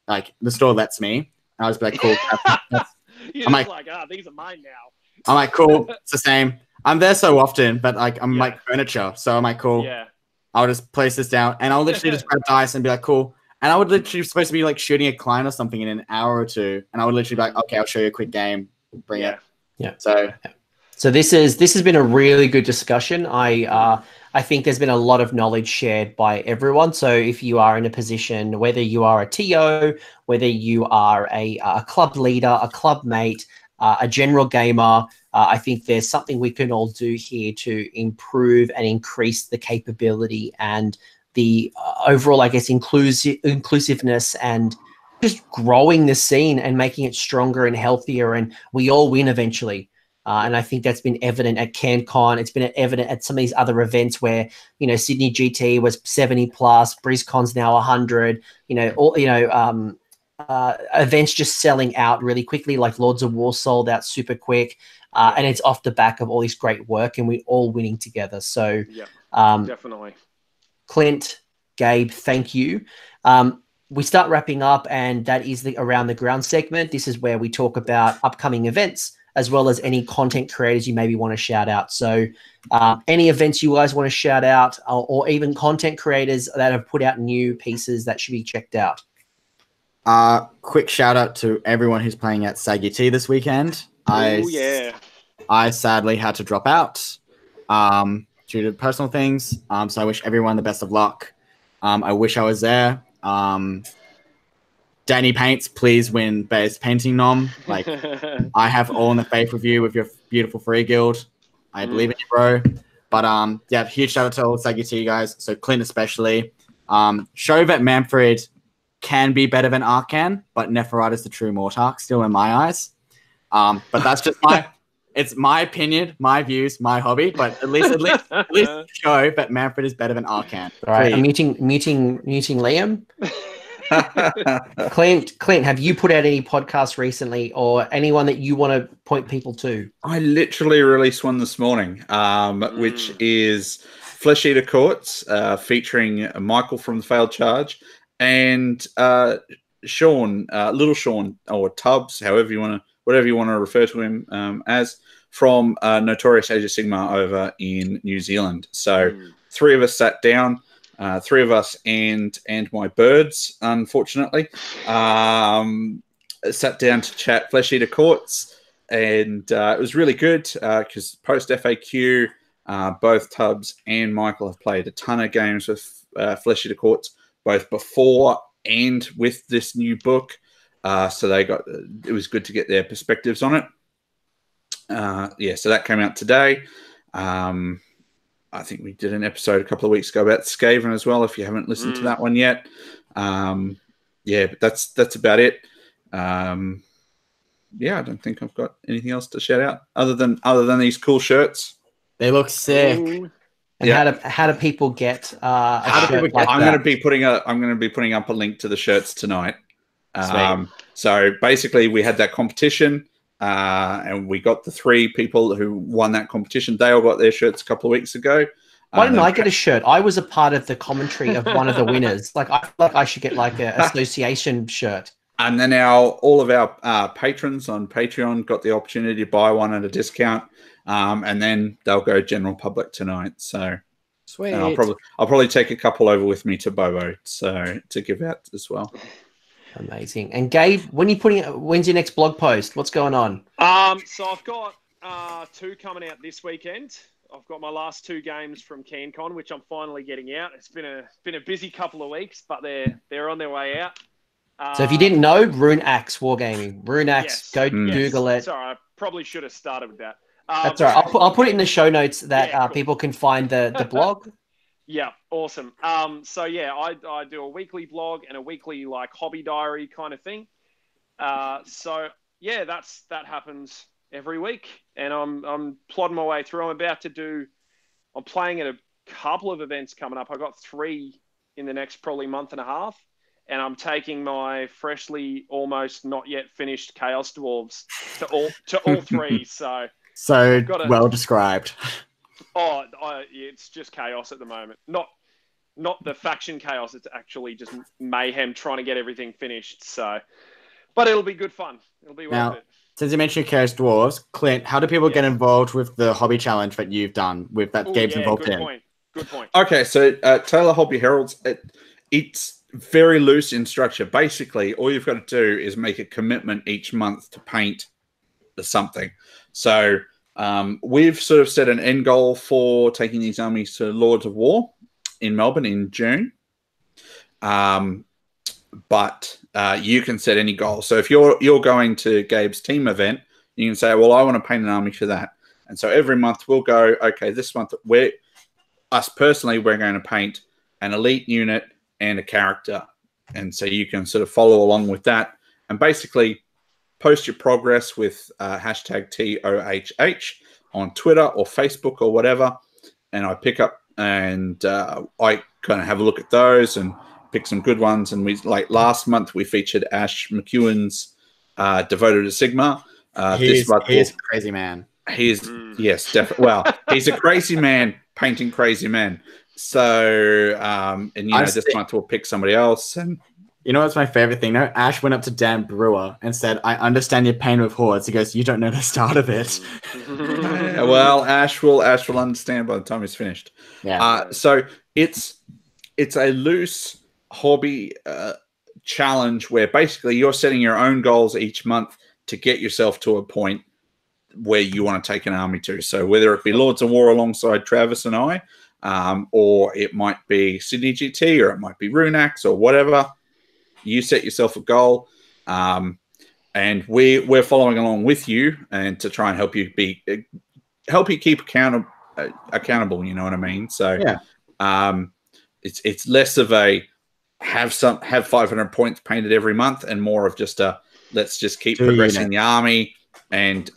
[SPEAKER 2] Like the store lets me. I was like, "Cool."
[SPEAKER 4] I'm like, these are mine now.
[SPEAKER 2] I'm like, "Cool." It's the same. I'm there so often, but like I'm like furniture, so I'm like, "Cool." Yeah. I'll just place this down, and I'll literally just grab dice and be like, "Cool." And I would literally supposed to be like shooting a client or something in an hour or two, and I would literally be like, "Okay, I'll show you a quick game. Bring it."
[SPEAKER 1] Yeah.
[SPEAKER 2] So
[SPEAKER 1] this has been a really good discussion. I think there's been a lot of knowledge shared by everyone. So if you are in a position, whether you are a TO, whether you are a club leader, a club mate, a general gamer, I think there's something we can all do here to improve and increase the capability and the overall, I guess, inclusiveness and just growing the scene and making it stronger and healthier. And we all win eventually. And I think that's been evident at CanCon. It's been evident at some of these other events where, Sydney GT was 70 plus, Briscon's now 100, events just selling out really quickly, like Lords of War sold out super quick. And it's off the back of all this great work and we're all winning together. So
[SPEAKER 4] definitely.
[SPEAKER 1] Clint, Gabe, thank you. We start wrapping up and that is around the ground segment. This is where we talk about upcoming events, as well as any content creators you maybe want to shout out. So any events you guys want to shout out, or even content creators that have put out new pieces that should be checked out.
[SPEAKER 2] Quick shout out to everyone who's playing at SAGUT this weekend. I sadly had to drop out due to personal things. So I wish everyone the best of luck. I wish I was there. Danny Paints, please win Best Painting Nom. Like, I have all in the faith with you with your beautiful free guild. I believe in you, bro. But yeah, huge shout out to all SAGUT guys. So Clint especially. Show that Manfred can be better than Arcan, but Neferat is the true Mortarch still in my eyes. But that's just it's my opinion, my views, my hobby. But at least show that Manfred is better than Arcan.
[SPEAKER 1] All right, I'm muting Liam. Clint, have you put out any podcasts recently, or anyone that you want to point people to?
[SPEAKER 3] I literally released one this morning, which is Flesh Eater Courts, featuring Michael from the Failed Charge and Sean, Little Sean, or Tubbs, whatever you want to refer to him as, from Notorious Age of Sigmar over in New Zealand. So 3 of us sat down. 3 of us and my birds, unfortunately, sat down to chat Flesh Eater Courts, and it was really good because post FAQ, both Tubbs and Michael have played a ton of games with Flesh Eater Courts, both before and with this new book. So it was good to get their perspectives on it. Yeah, so that came out today. I think we did an episode a couple of weeks ago about Skaven as well, if you haven't listened to that one yet. Yeah, but that's about it. Yeah, I don't think I've got anything else to shout out other than these cool shirts.
[SPEAKER 2] They look sick.
[SPEAKER 1] And how do people get a shirt like
[SPEAKER 3] I'm
[SPEAKER 1] that?
[SPEAKER 3] going to be putting up a link to the shirts tonight. So basically, we had that competition. And we got the 3 people who won that competition. They all got their shirts a couple of weeks ago.
[SPEAKER 1] Why didn't I get a shirt? I was a part of the commentary of one of the winners. Like, I feel like I should get like an association shirt.
[SPEAKER 3] And then all of our patrons on Patreon got the opportunity to buy one at a discount. And then they'll go general public tonight. So
[SPEAKER 2] sweet.
[SPEAKER 3] I'll probably take a couple over with me to Bobo, so to give out as well.
[SPEAKER 1] Amazing. And Gabe, when's your next blog post? What's going on?
[SPEAKER 4] So I've got 2 coming out this weekend. I've got my last 2 games from CanCon, which I'm finally getting out. It's been a busy couple of weeks, but they're on their way out.
[SPEAKER 1] So if you didn't know, Rune Axe Wargaming. Rune Axe, go Google it.
[SPEAKER 4] Sorry, I probably should have started with that.
[SPEAKER 1] That's all right. I'll put it in the show notes that cool. People can find the blog.
[SPEAKER 4] Yeah, awesome. So yeah, I do a weekly blog and a weekly like hobby diary kind of thing. So yeah, that happens every week, and I'm plodding my way through. I'm playing at a couple of events coming up. I got 3 in the next probably month and a half, and I'm taking my freshly almost not yet finished Chaos Dwarves to all 3. So
[SPEAKER 2] well described.
[SPEAKER 4] Oh, it's just chaos at the moment. Not the faction chaos. It's actually just mayhem trying to get everything finished. So, but it'll be good fun. It'll be worth it.
[SPEAKER 2] Since you mentioned Chaos Dwarves, Clint, how do people get involved with the hobby challenge that you've done with that Gabe's involved in?
[SPEAKER 4] Good point.
[SPEAKER 3] Okay, so Taylor Hobby Heralds, it's very loose in structure. Basically, all you've got to do is make a commitment each month to paint something. So we've sort of set an end goal for taking these armies to Lords of War in Melbourne in June. But you can set any goal. So if you're going to Gabe's team event, you can say, well, I want to paint an army for that. And so every month we'll go, okay, this month we're going to paint an elite unit and a character. And so you can sort of follow along with that and basically post your progress with hashtag TOHH on Twitter or Facebook or whatever. And I pick up and I kind of have a look at those and pick some good ones. And like last month we featured Ash McEwen's Devoted to Sigmar.
[SPEAKER 2] He's a crazy man.
[SPEAKER 3] Yes, definitely. Well, he's a crazy man painting crazy men. So, and this month we'll pick somebody else, and
[SPEAKER 2] You know what's my favorite thing? No, Ash went up to Dan Brewer and said, "I understand your pain with hordes." He goes, "You don't know the start of it."
[SPEAKER 3] Well, Ash will understand by the time it's finished.
[SPEAKER 2] Yeah.
[SPEAKER 3] So it's a loose hobby challenge where basically you're setting your own goals each month to get yourself to a point where you want to take an army to. So whether it be Lords of War alongside Travis and I, or it might be Sydney GT, or it might be Rune Axe or whatever. You set yourself a goal, and we're following along with you, and to try and help you keep accountable. You know what I mean? So
[SPEAKER 2] yeah,
[SPEAKER 3] it's less of a have 500 points painted every month, and more of just let's just keep progressing the army and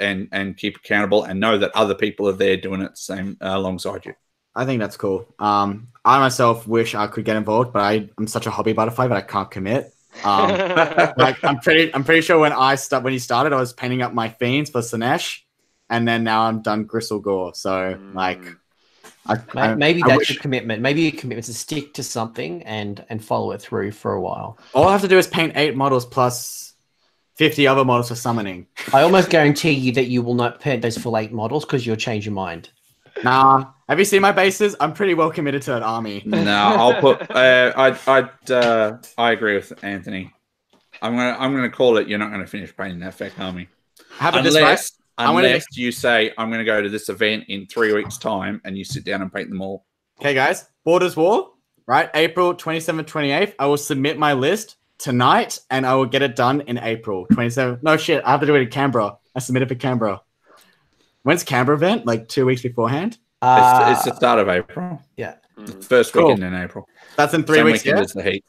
[SPEAKER 3] keep accountable, and know that other people are there doing it the same alongside you.
[SPEAKER 2] I think that's cool. I myself wish I could get involved, but I'm such a hobby butterfly that I can't commit. Like I'm pretty sure when you started, I was painting up my fiends for Sinesh, and then now I'm done Gristle Gore. So like,
[SPEAKER 1] maybe that's your commitment. Maybe your commitment to stick to something and follow it through for a while.
[SPEAKER 2] All I have to do is paint 8 models plus 50 other models for summoning.
[SPEAKER 1] I almost guarantee you that you will not paint those full 8 models because you'll change your mind.
[SPEAKER 2] Nah. Have you seen my bases? I'm pretty well committed to that army.
[SPEAKER 3] No, I'll put. I agree with Anthony. I'm gonna call it. You're not gonna finish painting that fake army. Unless you say I'm gonna go to this event in 3 weeks' time, and you sit down and paint them all.
[SPEAKER 2] Okay, guys. Borders War, right? April 27th, 28th. I will submit my list tonight, and I will get it done in April 27th. No shit, I have to do it in Canberra. I submitted for Canberra. When's Canberra event? Like 2 weeks beforehand?
[SPEAKER 3] It's the start of April.
[SPEAKER 1] Yeah.
[SPEAKER 3] The first weekend in April.
[SPEAKER 2] That's in 3 weeks.
[SPEAKER 3] Weekend is the heat.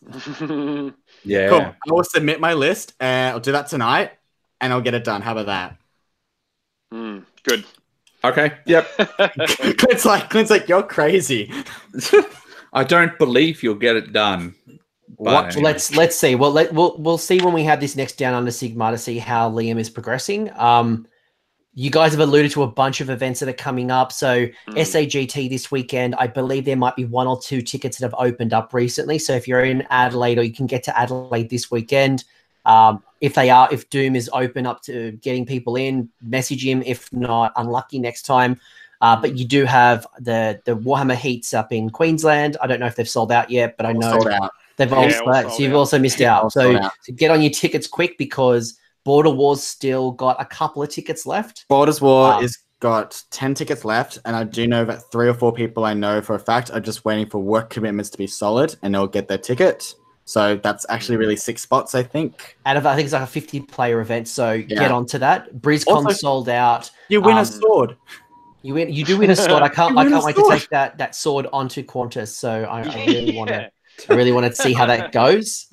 [SPEAKER 3] Yeah.
[SPEAKER 2] Cool. I will submit my list. I'll do that tonight, and I'll get it done. How about that?
[SPEAKER 4] Good.
[SPEAKER 3] Okay. Yep.
[SPEAKER 2] Clint's like, you're crazy.
[SPEAKER 3] I don't believe you'll get it done. But anyway.
[SPEAKER 1] Let's see. Well, we'll see when we have this next Down Under Sigmar to see how Liam is progressing. You guys have alluded to a bunch of events that are coming up. So SAGT this weekend, I believe there might be 1 or 2 tickets that have opened up recently. So if you're in Adelaide, or you can get to Adelaide this weekend, if Doom is open up to getting people in, message him. If not, unlucky next time. But you do have the Warhammer Heats up in Queensland. I don't know if they've sold out yet, but I know they've all sold out. So you've also missed out. So get on your tickets quick, because Border War's still got a couple of tickets left.
[SPEAKER 2] Borders War is got 10 tickets left, and I do know that 3 or 4 people I know for a fact are just waiting for work commitments to be solid, and they'll get their ticket. So that's actually really 6 spots, I think.
[SPEAKER 1] Out of, I think it's like a 50-player event, so get onto that. Briscon sold out.
[SPEAKER 2] You win a sword.
[SPEAKER 1] You do win a sword. I can't wait to take that sword onto Qantas. So I really want to see how that goes.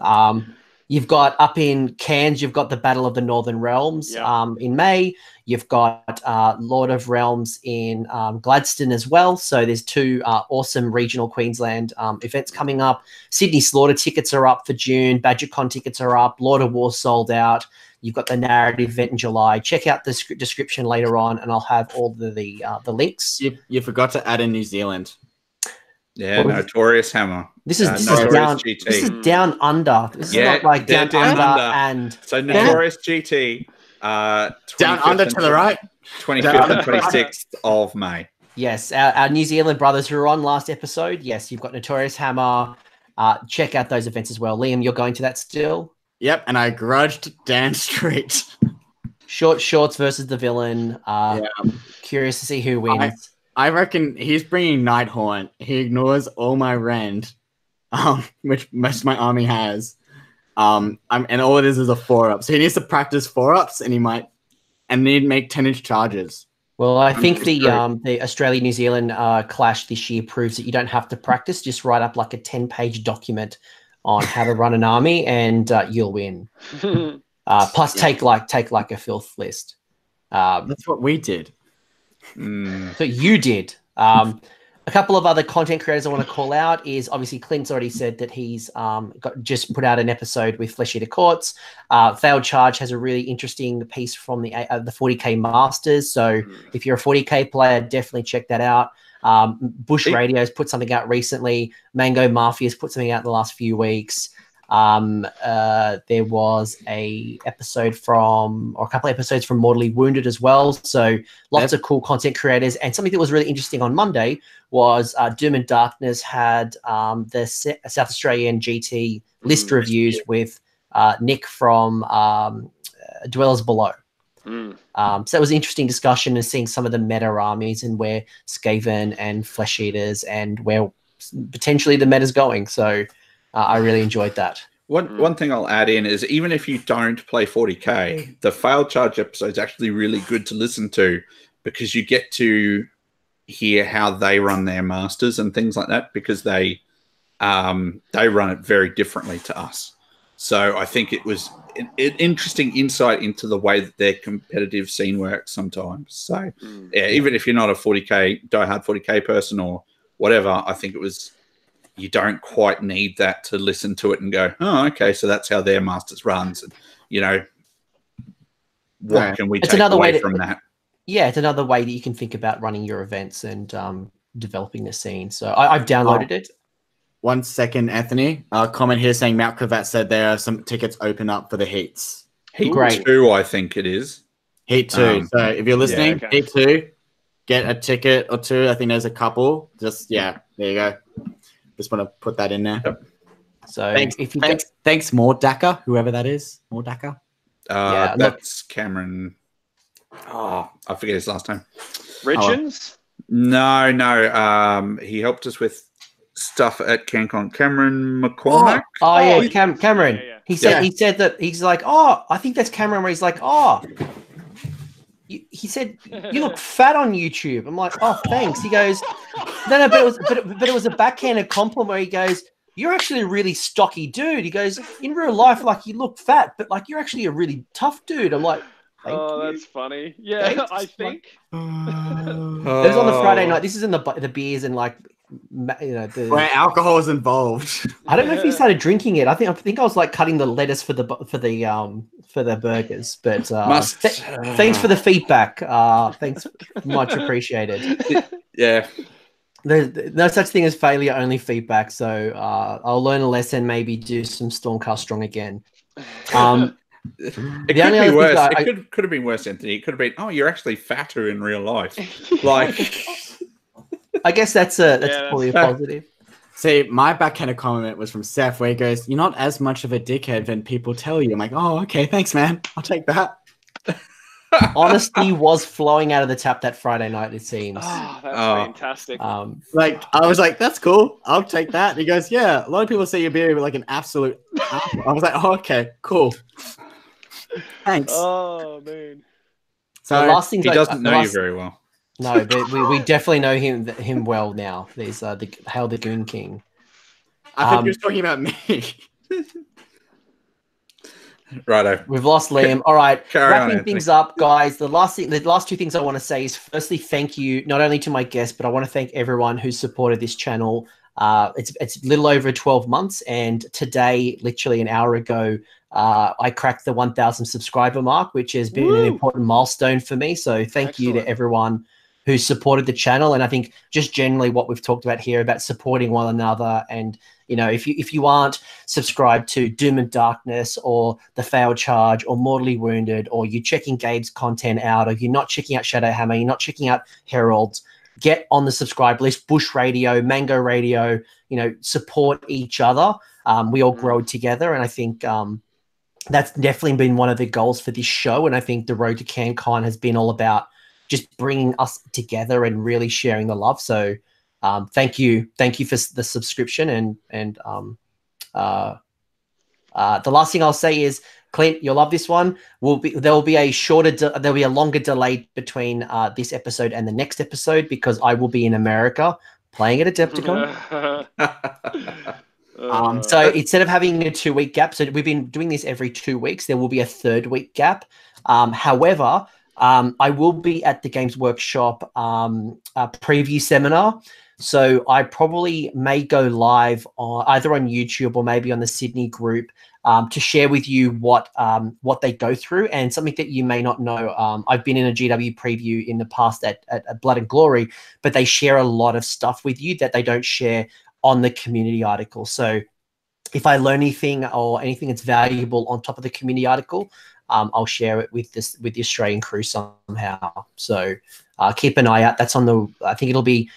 [SPEAKER 1] You've got up in Cairns, you've got the Battle of the Northern Realms in May. You've got Lord of Realms in Gladstone as well. So there's 2 awesome regional Queensland events coming up. Sydney Slaughter tickets are up for June. BADGACON tickets are up. Lord of War sold out. You've got the narrative event in July. Check out the description later on, and I'll have all the links.
[SPEAKER 2] You forgot to add in New Zealand.
[SPEAKER 3] Yeah, Notorious Hammer.
[SPEAKER 1] This is down under. This is not like down under. And
[SPEAKER 3] so Notorious GT.
[SPEAKER 2] Down under to the right.
[SPEAKER 3] 25th and 26th of May.
[SPEAKER 1] Yes, our New Zealand brothers who were on last episode. Yes, you've got Notorious Hammer. Check out those events as well. Liam, you're going to that still?
[SPEAKER 2] Yep, and I grudged Dan Street.
[SPEAKER 1] Short Shorts versus the Villain. Curious to see who wins.
[SPEAKER 2] I reckon he's bringing Nighthorn. He ignores all my rend, which most of my army has. And all it is a 4-up. So he needs to practice 4-ups, and he'd make 10-inch charges.
[SPEAKER 1] Well, I think the Australia-New Zealand clash this year proves that you don't have to practice. Just write up like a 10-page document on how to run an army, and you'll win. Plus, take like a filth list.
[SPEAKER 2] That's what we did.
[SPEAKER 1] So you did. A couple of other content creators I want to call out is obviously Clint's already said that he's just put out an episode with Flesh Eater Courts. Failed Charge has a really interesting piece from the 40k Masters. So if you're a 40k player, definitely check that out. Bush Radio's put something out recently. Mango Mafia's put something out in the last few weeks. There was a couple of episodes from Mortally Wounded as well. So lots of cool content creators. And something that was really interesting on Monday was Doom and Darkness had the South Australian GT list reviews with Nick from Dwellers Below. So that was an interesting discussion and seeing some of the meta armies and where Skaven and Flesh Eaters and where potentially the meta's going. So I really enjoyed that.
[SPEAKER 3] One thing I'll add in is even if you don't play 40k, the failed charge episode is actually really good to listen to because you get to hear how they run their masters and things like that because they run it very differently to us. So I think it was an interesting insight into the way that their competitive scene works sometimes. So yeah, even if you're not a 40k diehard 40k person or whatever, I think it was. You don't quite need that to listen to it and go, oh, okay, so that's how their masters runs. And, you know, what can we take away from that?
[SPEAKER 1] Yeah, it's another way that you can think about running your events and developing the scene. So I've downloaded it.
[SPEAKER 2] 1 second, Anthony. Comment here saying Mount Cravat said there are some tickets open up for the heats.
[SPEAKER 3] Heat 2, I think it is.
[SPEAKER 2] Heat 2. So if you're listening, Heat 2, get a ticket or two. I think there's a couple. Just, there you go. Just want to put that in there. Yep.
[SPEAKER 1] So
[SPEAKER 2] thanks, Mordaka, whoever that is. Mordaka.
[SPEAKER 3] That's Cameron. Oh, I forget his last name.
[SPEAKER 4] Richards?
[SPEAKER 3] No. He helped us with stuff at CanCon. Cameron McCormack.
[SPEAKER 1] Cameron.
[SPEAKER 4] Yeah.
[SPEAKER 1] He said that he's like, I think that's Cameron where he's like, he said, you look fat on YouTube. I'm like, oh, thanks. He goes, no, but it was a backhanded compliment where he goes, you're actually a really stocky dude. He goes, in real life, like you look fat, but like you're actually a really tough dude. I'm like,
[SPEAKER 4] that's funny. Yeah, thanks. I think.
[SPEAKER 1] It was on the Friday night. This is in the beers and like,
[SPEAKER 2] where alcohol is involved.
[SPEAKER 1] I don't know if he started drinking it. I think I was like cutting the lettuce for the burgers. But thanks for the feedback. Thanks, much appreciated.
[SPEAKER 3] Yeah,
[SPEAKER 1] there's no such thing as failure, only feedback. So I'll learn a lesson. Maybe do some Stormcast Strong again.
[SPEAKER 3] It could be worse. It could have been worse, Anthony. It could have been, you're actually fatter in real life. Like.
[SPEAKER 1] I guess that's probably a positive.
[SPEAKER 2] See, my backhanded comment was from Seth, where he goes, "You're not as much of a dickhead than people tell you." I'm like, "Oh, okay, thanks, man. I'll take that."
[SPEAKER 1] Honesty was flowing out of the tap that Friday night. It seems.
[SPEAKER 4] Oh, that's fantastic.
[SPEAKER 2] I was like, "That's cool. I'll take that." And he goes, "Yeah, a lot of people say you're being like an absolute." I was like, "Oh, okay, cool. Thanks."
[SPEAKER 4] Oh man.
[SPEAKER 2] So
[SPEAKER 1] the last thing
[SPEAKER 3] he doesn't know you very well.
[SPEAKER 1] No, but we definitely know him well now. There's Hail the Goon King.
[SPEAKER 2] I thought you were talking about me.
[SPEAKER 3] Righto.
[SPEAKER 1] We've lost Liam. All right, wrapping
[SPEAKER 3] on,
[SPEAKER 1] things up, guys. The last two things I want to say is firstly, thank you not only to my guests, but I want to thank everyone who's supported this channel. It's a little over 12 months, and today, literally an hour ago, I cracked the 1,000 subscriber mark, which has been an important milestone for me. So thank you to everyone who supported the channel. And I think just generally what we've talked about here about supporting one another. And, you know, if you aren't subscribed to Doom and Darkness or The Failed Charge or Mortally Wounded, or you're checking Gabe's content out, or you're not checking out Shadow Hammer, you're not checking out Heralds, get on the subscribe list. Bush Radio, Mango Radio, you know, support each other. We all grow together. And I think that's definitely been one of the goals for this show. And I think the road to CanCon has been all about just bringing us together and really sharing the love. So thank you for the subscription. And the last thing I'll say is, Clint, you'll love this one. There'll be a longer delay between this episode and the next episode because I will be in America playing at Adepticon. So instead of having a 2-week gap, so we've been doing this every 2 weeks, there will be a 3rd week gap. However, I will be at the Games Workshop preview seminar. So I probably may go live either on YouTube or maybe on the Sydney group to share with you what they go through, and something that you may not know. I've been in a GW preview in the past at Blood and Glory, but they share a lot of stuff with you that they don't share on the community article. So if I learn anything or anything that's valuable on top of the community article, I'll share it with the Australian crew somehow. So keep an eye out. That's on the. I think it'll be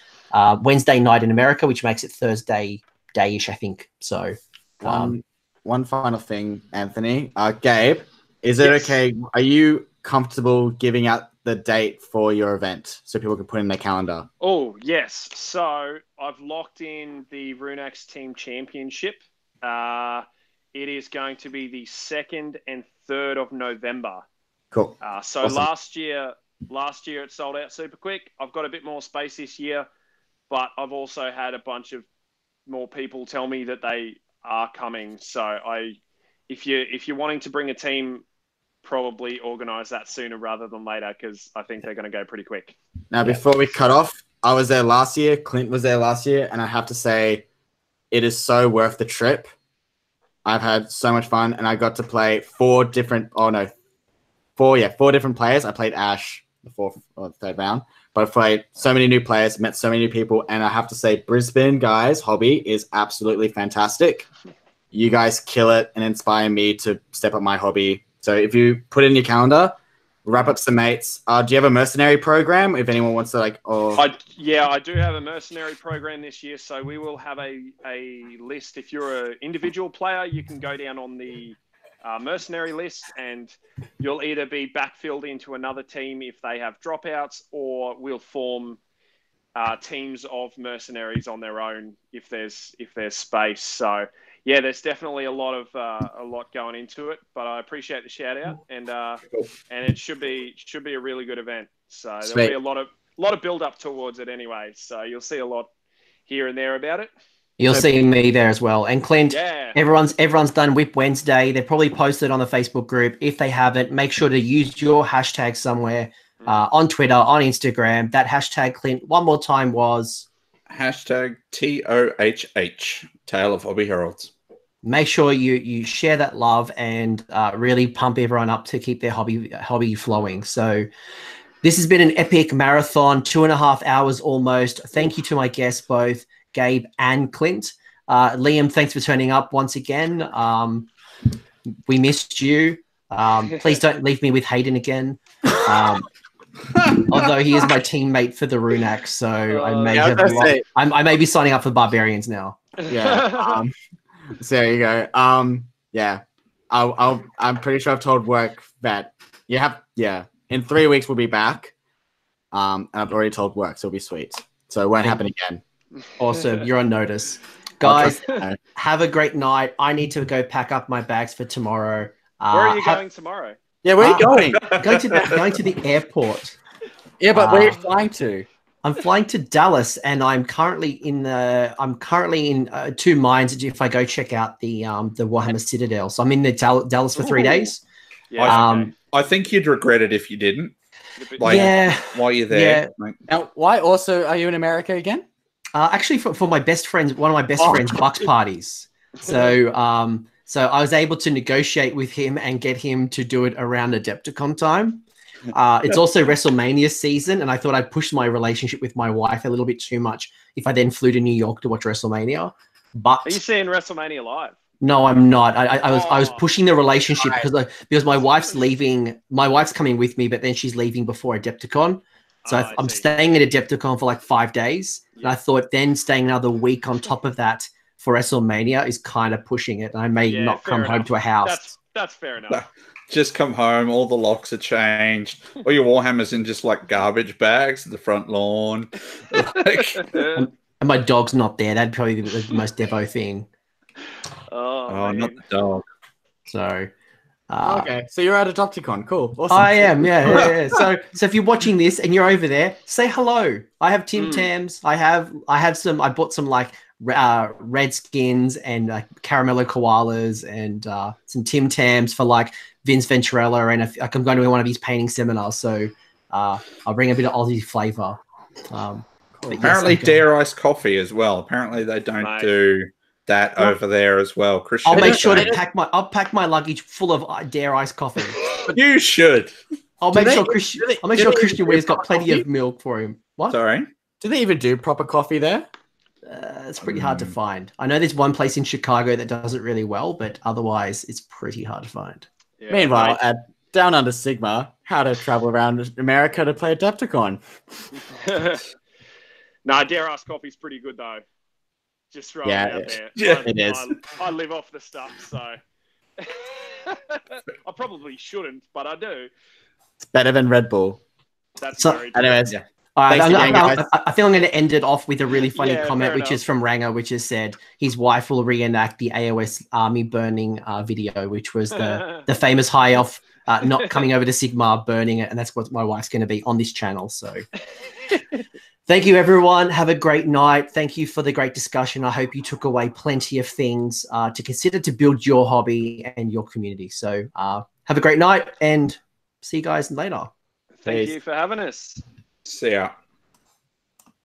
[SPEAKER 1] Wednesday night in America, which makes it Thursday day-ish, I think. So
[SPEAKER 2] one final thing, Anthony. Gabe, is it okay? Are you comfortable giving out the date for your event so people can put in their calendar?
[SPEAKER 4] Oh, yes. So I've locked in the Rune Axe Team Championship. It is going to be the 2nd and 3rd of November.
[SPEAKER 2] Cool.
[SPEAKER 4] So
[SPEAKER 2] awesome.
[SPEAKER 4] last year it sold out super quick. I've got a bit more space this year, but I've also had a bunch of more people tell me that they are coming. So if you're wanting to bring a team, probably organize that sooner rather than later, because I think they're going to go pretty quick.
[SPEAKER 2] Now, before we cut off, I was there last year. Clint was there last year, and I have to say, it is so worth the trip. I've had so much fun, and I got to play four different players. I played Ash the 4th or 3rd round, but I've played so many new players, met so many new people, and I have to say, Brisbane guys hobby is absolutely fantastic. You guys kill it and inspire me to step up my hobby. So if you put it in your calendar, wrap up some mates. Do you have a mercenary program if anyone wants to
[SPEAKER 4] I do have a mercenary program this year. So we will have a list. If you're an individual player, you can go down on the mercenary list, and you'll either be backfilled into another team if they have dropouts, or we'll form teams of mercenaries on their own if there's space. So yeah, there's definitely a lot going into it, but I appreciate the shout out, and it should be a really good event. So there'll be a lot of build up towards it anyway. So you'll see a lot here and there about it.
[SPEAKER 1] You'll see me there as well. And Clint, everyone's done Whip Wednesday. They're probably posted on the Facebook group. If they haven't, make sure to use your hashtag somewhere on Twitter, on Instagram. That hashtag, Clint, one more time was
[SPEAKER 3] hashtag TOHH, Tale of Hobby Heralds.
[SPEAKER 1] Make sure you share that love and really pump everyone up to keep their hobby flowing. So this has been an epic marathon, 2.5 hours almost. Thank you to my guests, both Gabe and Clint. Liam, thanks for turning up once again. We missed you. Please don't leave me with Hayden again. Although he is my teammate for the Rune Axe, so I may be signing up for Barbarians now.
[SPEAKER 2] Yeah. So there you go. I'm pretty sure I've told work that in 3 weeks we'll be back. And I've already told work, so it'll be sweet. So it won't happen again.
[SPEAKER 1] Awesome. You're on notice. Guys, have a great night. I need to go pack up my bags for tomorrow.
[SPEAKER 4] Where are you going tomorrow?
[SPEAKER 2] Yeah, where are you going?
[SPEAKER 1] Going to the airport.
[SPEAKER 2] Yeah, but where are you flying to?
[SPEAKER 1] I'm flying to Dallas, and I'm currently in two minds if I go check out the Warhammer Citadel. So I'm in the Dallas for 3 days.
[SPEAKER 4] Yeah,
[SPEAKER 3] I think you'd regret it if you didn't. While you're there.
[SPEAKER 2] Yeah. Now, why also are you in America again?
[SPEAKER 1] Actually, for my best friends, one of my best friends' Bucks parties. So I was able to negotiate with him and get him to do it around Adepticon time. It's also WrestleMania season, and I thought I'd push my relationship with my wife a little bit too much if I then flew to New York to watch WrestleMania. But
[SPEAKER 4] are you seeing WrestleMania live?
[SPEAKER 1] No, I'm not. I was pushing the relationship because my wife's leaving. My wife's coming with me, but then she's leaving before Adepticon. So I'm staying at Adepticon for like 5 days. Yeah. And I thought then staying another week on top of that for WrestleMania is kind of pushing it. And I may not come home to a house.
[SPEAKER 4] That's fair enough.
[SPEAKER 3] Just come home. All the locks are changed. All your Warhammers in just like garbage bags at the front lawn.
[SPEAKER 1] And my dog's not there. That'd probably be the most Devo thing.
[SPEAKER 3] Oh, not the dog.
[SPEAKER 1] So,
[SPEAKER 2] okay. So you're at Adopticon. Cool. Awesome.
[SPEAKER 1] I am. Yeah. So if you're watching this and you're over there, say hello. I have Tim Tams. I bought some like Redskins and Caramello Koalas and some Tim Tams for like Vince Venturella, and I'm going to one of his painting seminars. So I'll bring a bit of Aussie flavor.
[SPEAKER 3] Cool. Apparently, Dare Ice coffee as well. Apparently, they don't do that over there as well. Christian,
[SPEAKER 1] I'll make sure to pack my luggage full of Dare Ice coffee.
[SPEAKER 3] You should.
[SPEAKER 1] I'll make sure Christian Weir's got plenty of milk for him. What?
[SPEAKER 3] Sorry.
[SPEAKER 2] Do they even do proper coffee there?
[SPEAKER 1] It's pretty hard to find. I know there's one place in Chicago that does it really well, but otherwise it's pretty hard to find.
[SPEAKER 2] Yeah, meanwhile, at Down Under Sigmar, how to travel around America to play Adepticon.
[SPEAKER 4] No, Dare Ask Coffee's pretty good though. Just throwing it out there.
[SPEAKER 2] Yeah, it is.
[SPEAKER 4] I live off the stuff, so I probably shouldn't, but I do.
[SPEAKER 2] It's better than Red Bull.
[SPEAKER 4] That's very true.
[SPEAKER 2] Anyways,
[SPEAKER 1] yeah. I think I'm going to end it off with a really funny comment, which is from Ranger, which has said his wife will reenact the AOS army burning video, which was the famous high elf not coming over to Sigmar, burning it, and that's what my wife's going to be on this channel. So thank you, everyone. Have a great night. Thank you for the great discussion. I hope you took away plenty of things to consider to build your hobby and your community. So have a great night and see you guys later.
[SPEAKER 4] Thank you for having us.
[SPEAKER 3] See ya.